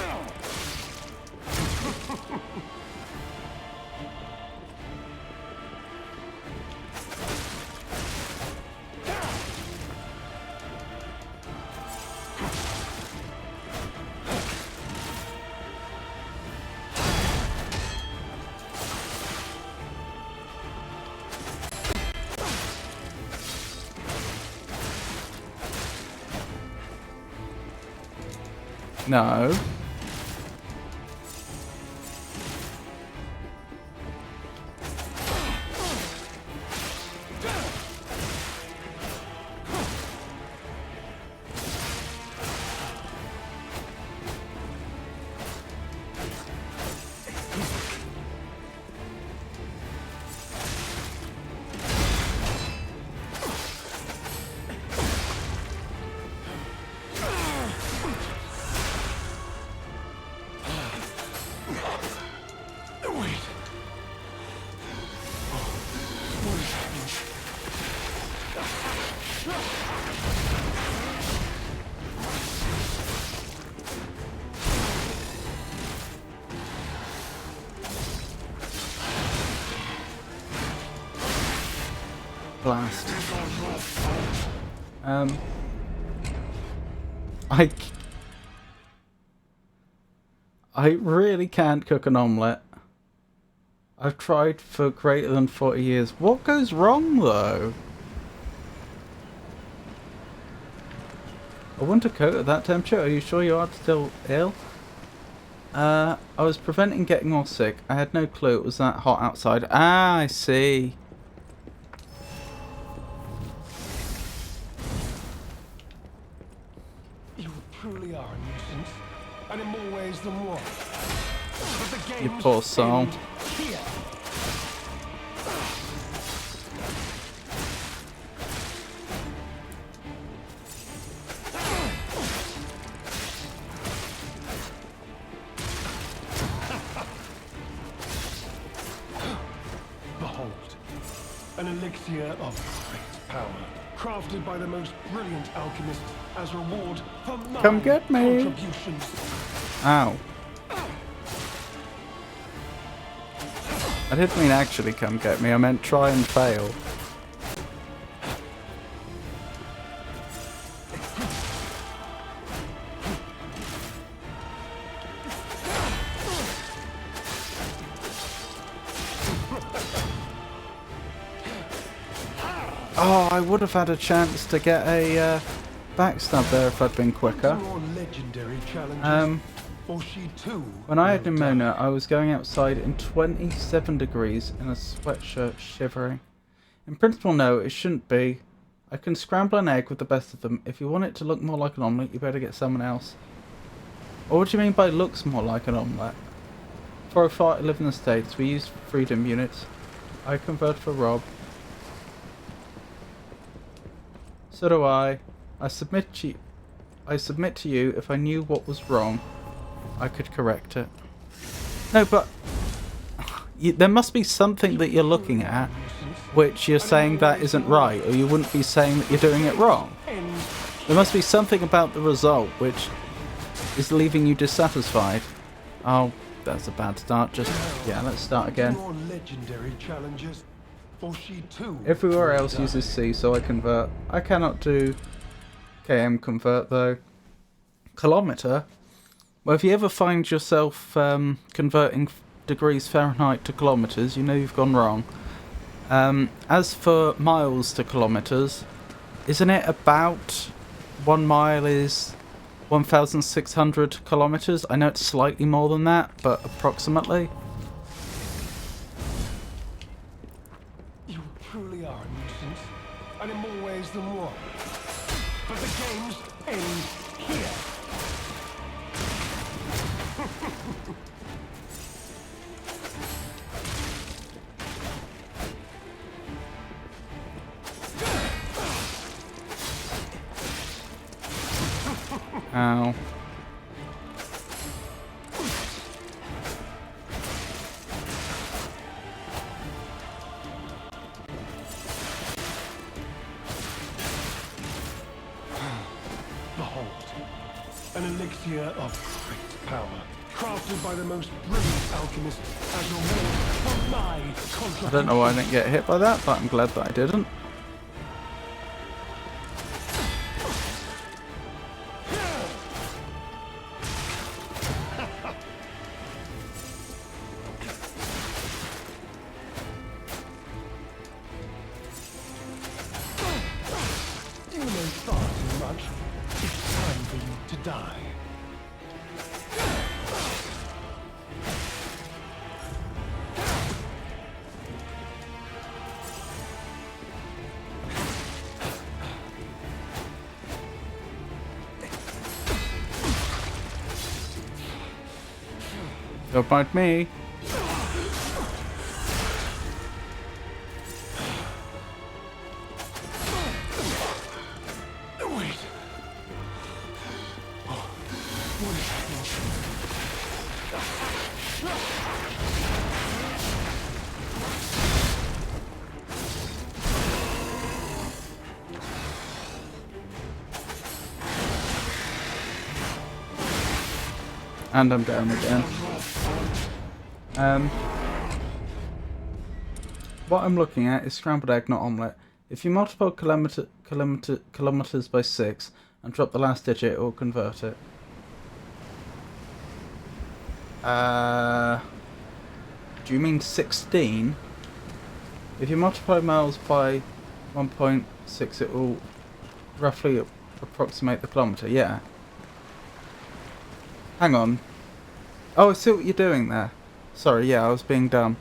No. Blast. I really can't cook an omelette. I've tried for greater than 40 years. What goes wrong though? I want to cook at that temperature. Are you sure you aren't still ill? I was preventing getting all sick. I had no clue it was that hot outside. Ah, I see. You truly are a nuisance, and in more ways than one. But the You games poor soul. end here. Behold, an elixir of great power, crafted by the most brilliant alchemists as reward for my Come get me. contributions. Ow. I didn't mean actually come get me. I meant try and fail. Oh, I would have had a chance to get a backstab there if I'd been quicker. More legendary challenges, or she too When I had will pneumonia, die. I was going outside in 27 degrees in a sweatshirt, shivering. In principle, no, it shouldn't be. I can scramble an egg with the best of them. If you want it to look more like an omelette, you better get someone else. Or what do you mean by looks more like an omelette? For a fight, I live in the States. We use freedom units. I convert for Rob. So do I. I submit to you. If I knew what was wrong, I could correct it. No, but there must be something that you're looking at which you're saying that isn't right, or you wouldn't be saying that you're doing it wrong. There must be something about the result which is leaving you dissatisfied. Oh, that's a bad start. Yeah, let's start again. More legendary challenges, for she too Everywhere will else die. uses C, so I convert. I cannot do KM convert though. Kilometer? Well, if you ever find yourself converting degrees Fahrenheit to kilometers, you know you've gone wrong. As for miles to kilometers, isn't it about 1 mile is 1,600 kilometers? I know it's slightly more than that, but approximately. You truly are a nuisance, and in more ways than one. But the games end here. Ow. Behold, an elixir of great power, crafted by the most brilliant alchemist as a reward for my contribution. I don't know why I didn't get hit by that, but I'm glad that I didn't. You know far too much. It's time for you to die. Don't mind me. Wait. Oh, what is happening? And I'm down again. What I'm looking at is scrambled egg, not omelette. If you multiply kilometers by 6 and drop the last digit, it will convert it. Do you mean 16? If you multiply miles by 1.6, it will roughly approximate the kilometre. Yeah. Hang on. Oh, I see what you're doing there. Sorry, yeah, I was being dumb.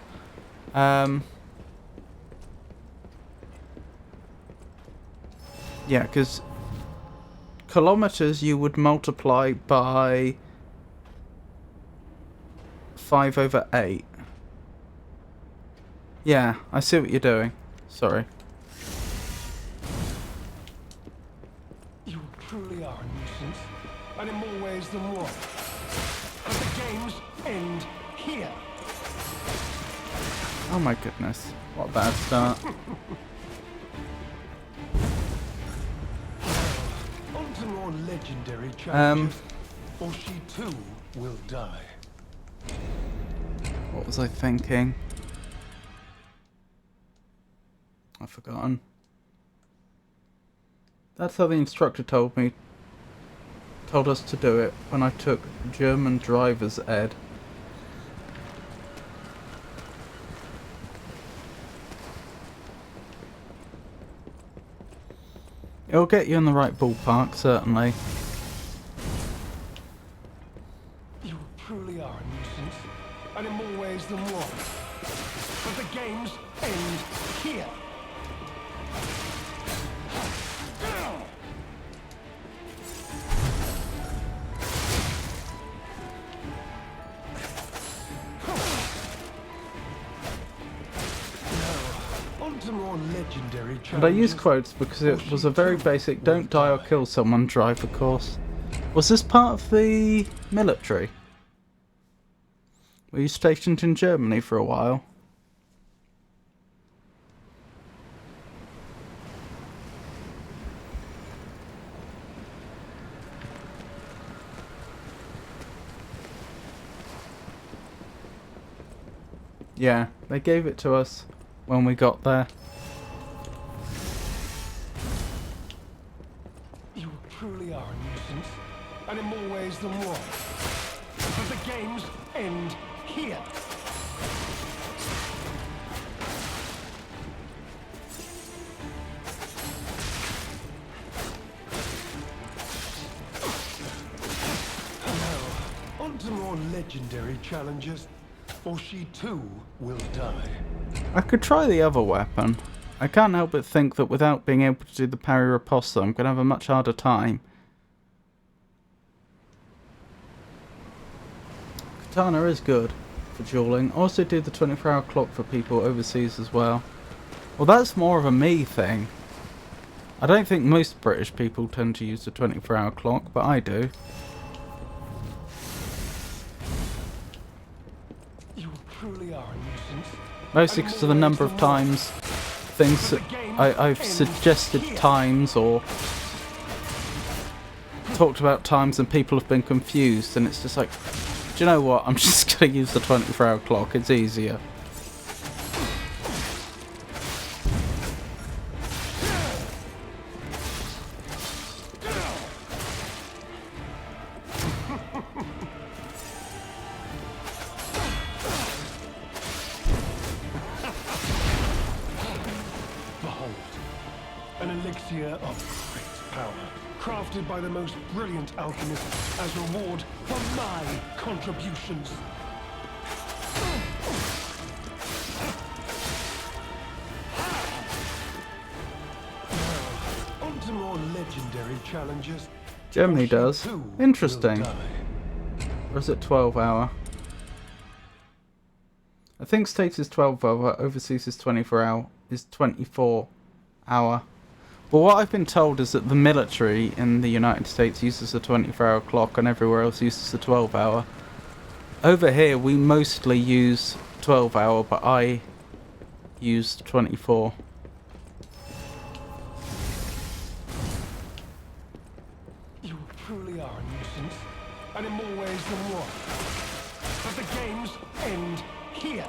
Yeah, because kilometres you would multiply by 5/8. Yeah, I see what you're doing. Sorry. You truly are a nuisance, and in more ways than one. But the games end here. Oh my goodness. What a bad start. On to more legendary challenges, or she too will die. What was I thinking? I've forgotten. That's how the instructor told us to do it when I took German driver's ed. It'll get you in the right ballpark, certainly. You truly are a nuisance, and in more ways than one. But the games end here. More legendary challenges. And I use quotes because it was a very basic don't die or kill someone driver course. Was this part of the military? Were you stationed in Germany for a while? Yeah, they gave it to us when we got there. You truly are a nuisance, and in more ways than one. But the games end here. Now, on to more legendary challenges, or she too will die. I could try the other weapon. I can't help but think that without being able to do the parry riposte, I'm going to have a much harder time. Katana is good for dueling. Also do the 24-hour clock for people overseas as well. Well, that's more of a me thing. I don't think most British people tend to use the 24-hour clock, but I do. You truly are a nuisance. Mostly because of the number of times things that I've suggested times or talked about times and people have been confused, and it's just like, do you know what, I'm just going to use the 24-hour clock, it's easier. An elixir of great power, crafted by the most brilliant alchemists as reward for my contributions. Now, on to more legendary challenges. Germany Or she does. too Interesting. will die. Or is it 12-hour? I think States is 12 hour, overseas is 24 hour, is 24 hour. But what I've been told is that the military in the United States uses a 24-hour clock and everywhere else uses a 12-hour. Over here we mostly use 12-hour, but I used 24. You truly are a nuisance, and in more ways than one. But the games end here.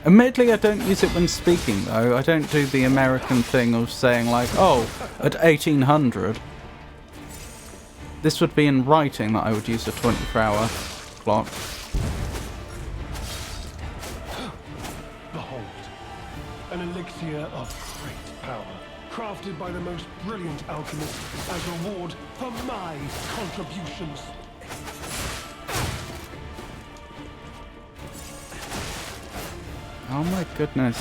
Admittedly, I don't use it when speaking, though. I don't do the American thing of saying, like, oh, at 1800. This would be in writing that I would use a 24-hour clock. Behold, an elixir of great power, crafted by the most brilliant alchemist as reward for my contributions. Oh my goodness.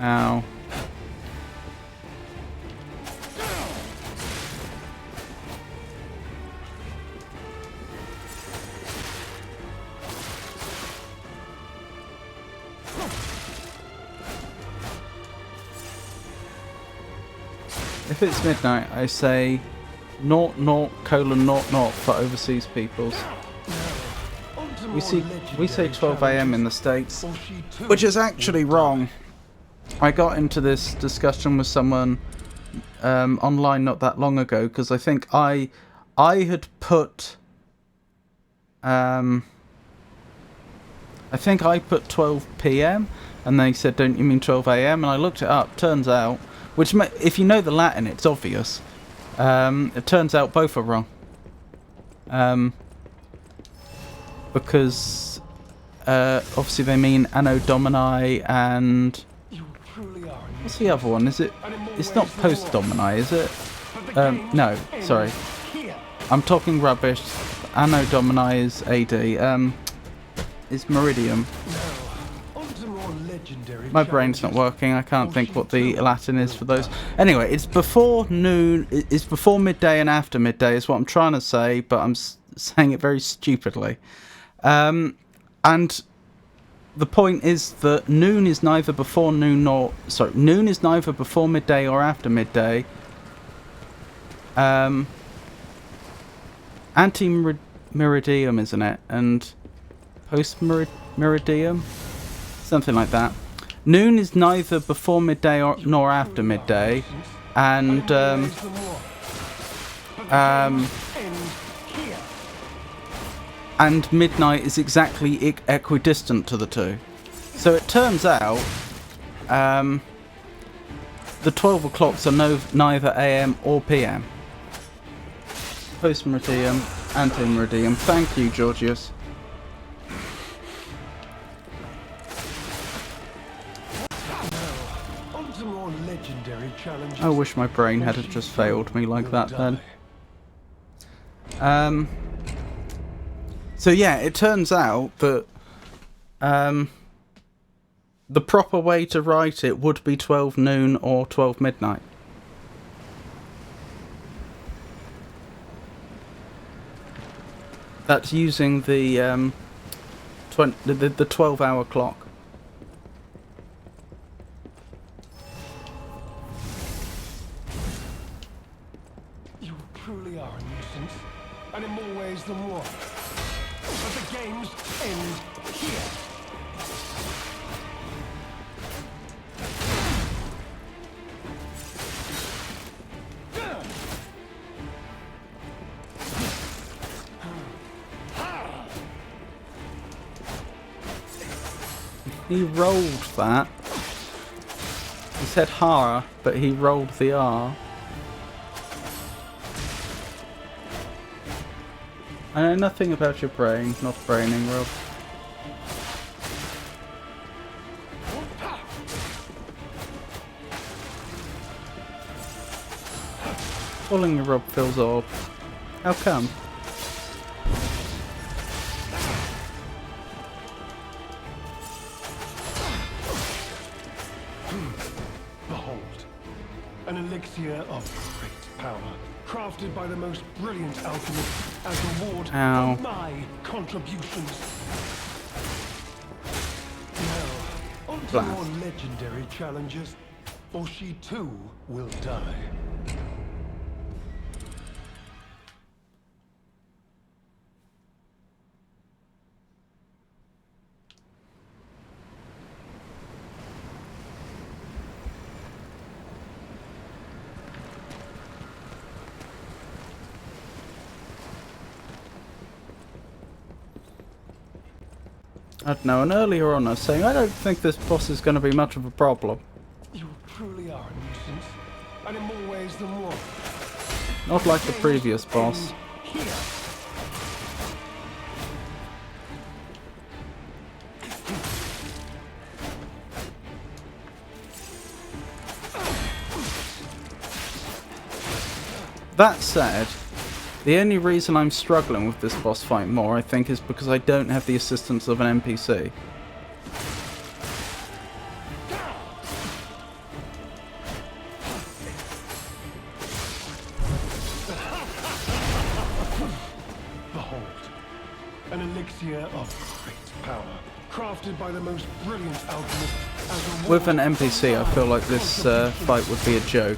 Ow. If it's midnight, I say 00:00 for overseas peoples. We say 12 AM in the States, which is actually wrong. I got into this discussion with someone online not that long ago because I think I had put I think I put 12 PM and they said, don't you mean 12 AM? And I looked it up. Turns out, which if you know the Latin, it's obvious. It turns out both are wrong. Because obviously they mean Anno Domini and what's the other one? Is it? It's not Post Domini, is it? No, sorry. I'm talking rubbish. Anno Domini is AD. Is Meridium. My brain's not working. I can't think what the Latin is for those. Anyway, it's before noon. It's before midday and after midday is what I'm trying to say, but I'm saying it very stupidly. And the point is that noon is neither before noon nor... Sorry, noon is neither before midday or after midday. Ante-meridium, isn't it? And post-meridium? Something like that. Noon is neither before midday nor after midday. And... and midnight is exactly equidistant to the two. So it turns out the 12 o'clocks are neither AM or PM. Post-meridium, ante-meridium. Thank you, Georgius. I wish my brain hadn't just failed me like that then. So yeah, it turns out that the proper way to write it would be 12 noon or 12 midnight. That's using the 12-hour clock. You truly are a nuisance, and in more ways than one. But the games end here. He rolled that. He said ha, but he rolled the R. I know nothing about your brain, not braining, Rob. Calling you Rob feels odd. How come? Behold, an elixir of great power, crafted by the most brilliant alchemist as a reward Ow. for my contributions. Now, on to Blast. more legendary challenges, or she too will die. I don't know, and earlier on I was saying I don't think this boss is going to be much of a problem. You truly are a nuisance, and in more ways than one. Not like the previous boss. Here. That said, the only reason I'm struggling with this boss fight more, I think, is because I don't have the assistance of an NPC. Behold, an elixir of great power, crafted by the most brilliant alchemist as a With an reward NPC, I for feel my like this contributions. fight would be a joke.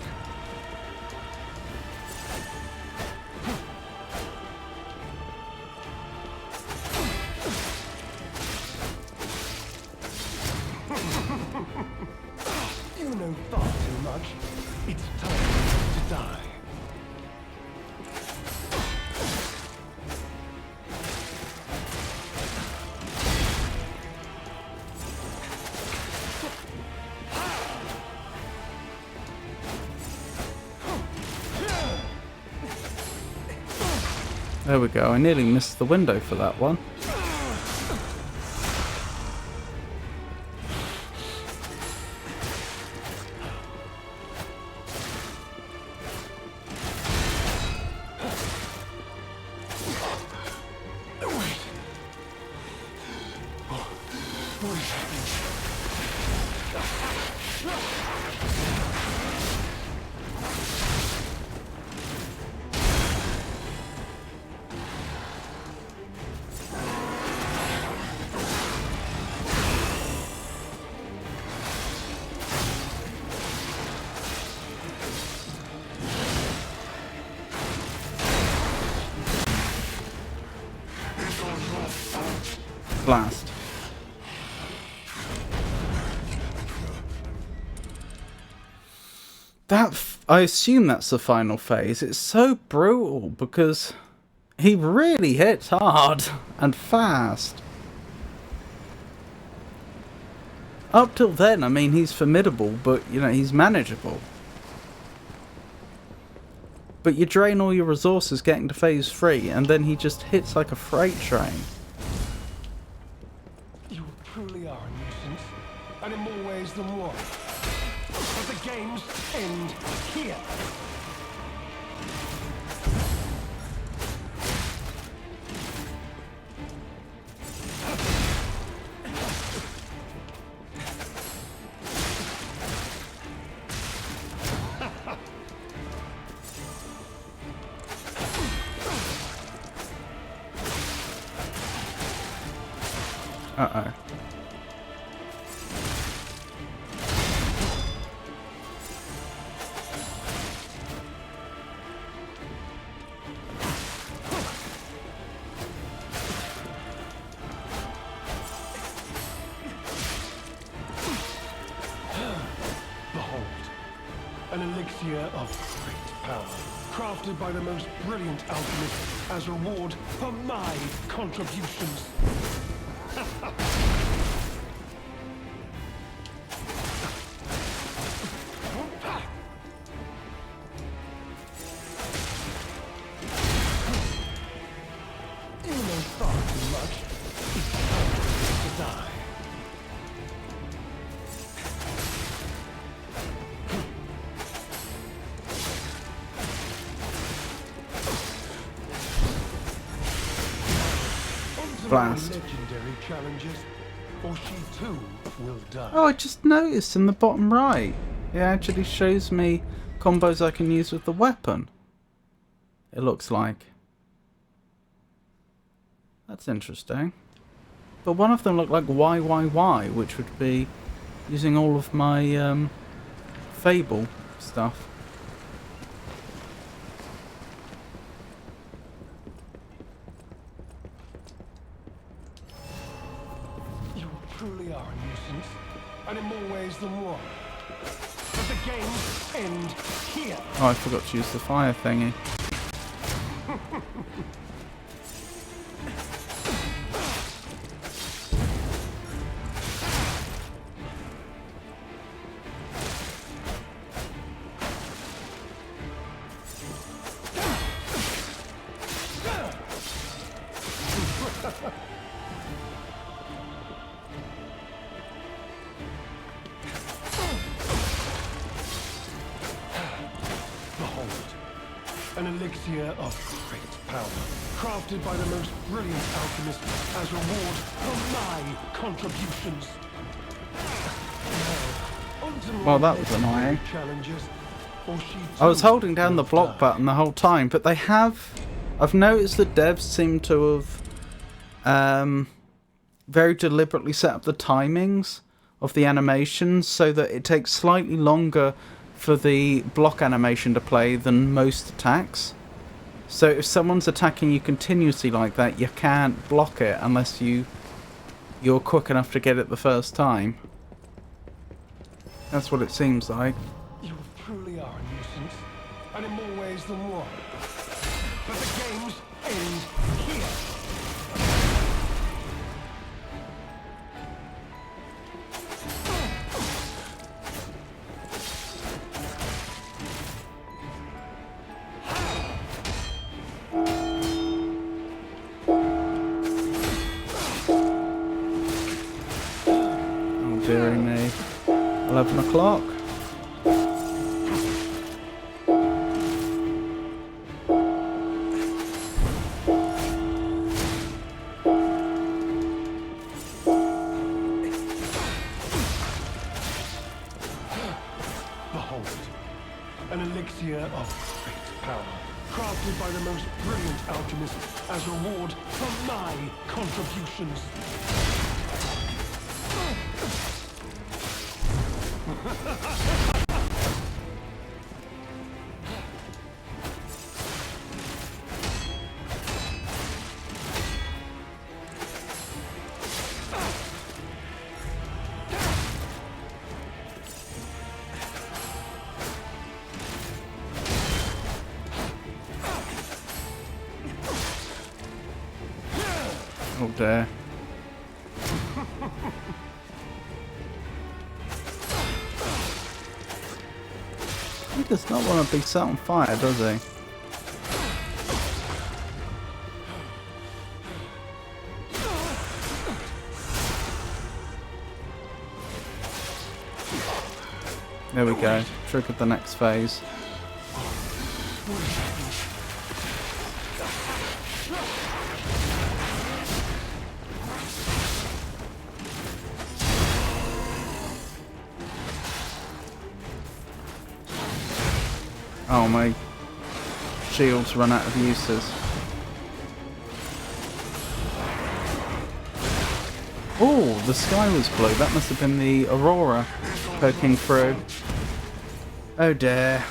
You know far too much. It's time to die. There we go, I nearly missed the window for that one. What is happening? Blast. I assume that's the final phase. It's so brutal because he really hits hard and fast. Up till then, I mean, he's formidable, but, you know, he's manageable. But you drain all your resources getting to phase 3, and then he just hits like a freight train. You truly are a nuisance, and in more ways than one. But the games end here. Uh-oh. Behold, an elixir of great power, crafted by the most brilliant alchemist as a reward for my contributions. blast. Legendary challenges, or she too will die. Oh, I just noticed in the bottom right, it actually shows me combos I can use with the weapon. It looks like. That's interesting. But one of them looked like YYY, which would be using all of my Fable stuff. You truly are a nuisance, and in more ways than one. But the games end here. Oh, I forgot to use the fire thingy. Behold, an elixir of great power, crafted by the most brilliant alchemist as reward for my contributions. Now, onto more Well, that was legendary annoying. Challenges, or she I was too holding down the will block die. button the whole time, but they have... I've noticed the devs seem to have very deliberately set up the timings of the animations so that it takes slightly longer for the block animation to play than most attacks. So if someone's attacking you continuously like that, you can't block it unless you're quick enough to get it the first time. That's what it seems like. You truly are a nuisance, and in more ways than one. But the games end here. Oh dearie me. 11 o'clock. Behold, an elixir of great power, crafted by the most brilliant alchemist as reward for my contributions. Oh dear. He does not want to be set on fire, does he? There we go. Triggered the next phase. Oh, my shield's run out of uses. Oh, the sky was blue. That must have been the aurora poking through. Oh dear.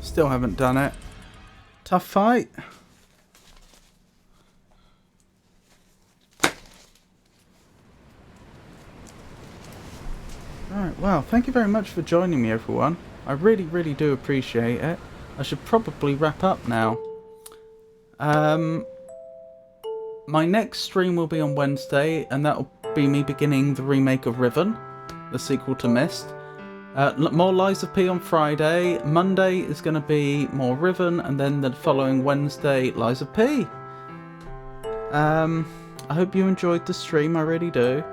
Still haven't done it. Tough fight. Alright, well, thank you very much for joining me, everyone. I really, really do appreciate it. I should probably wrap up now. My next stream will be on Wednesday, and that'll be me beginning the remake of Riven, the sequel to Myst. More Lies of P on Friday. Monday is going to be more Riven, and then the following Wednesday, Lies of P. I hope you enjoyed the stream, I really do.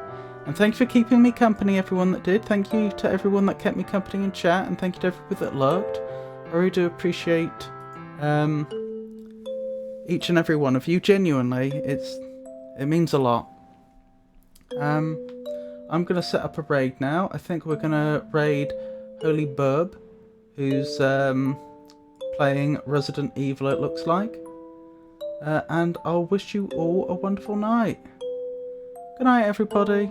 And thank you for keeping me company, everyone that did. Thank you to everyone that kept me company in chat, and thank you to everyone that lurked. I really do appreciate each and every one of you. Genuinely, it means a lot. I'm gonna set up a raid now. I think we're gonna raid Holy Burb, who's playing Resident Evil, it looks like. And I'll wish you all a wonderful night. Good night, everybody.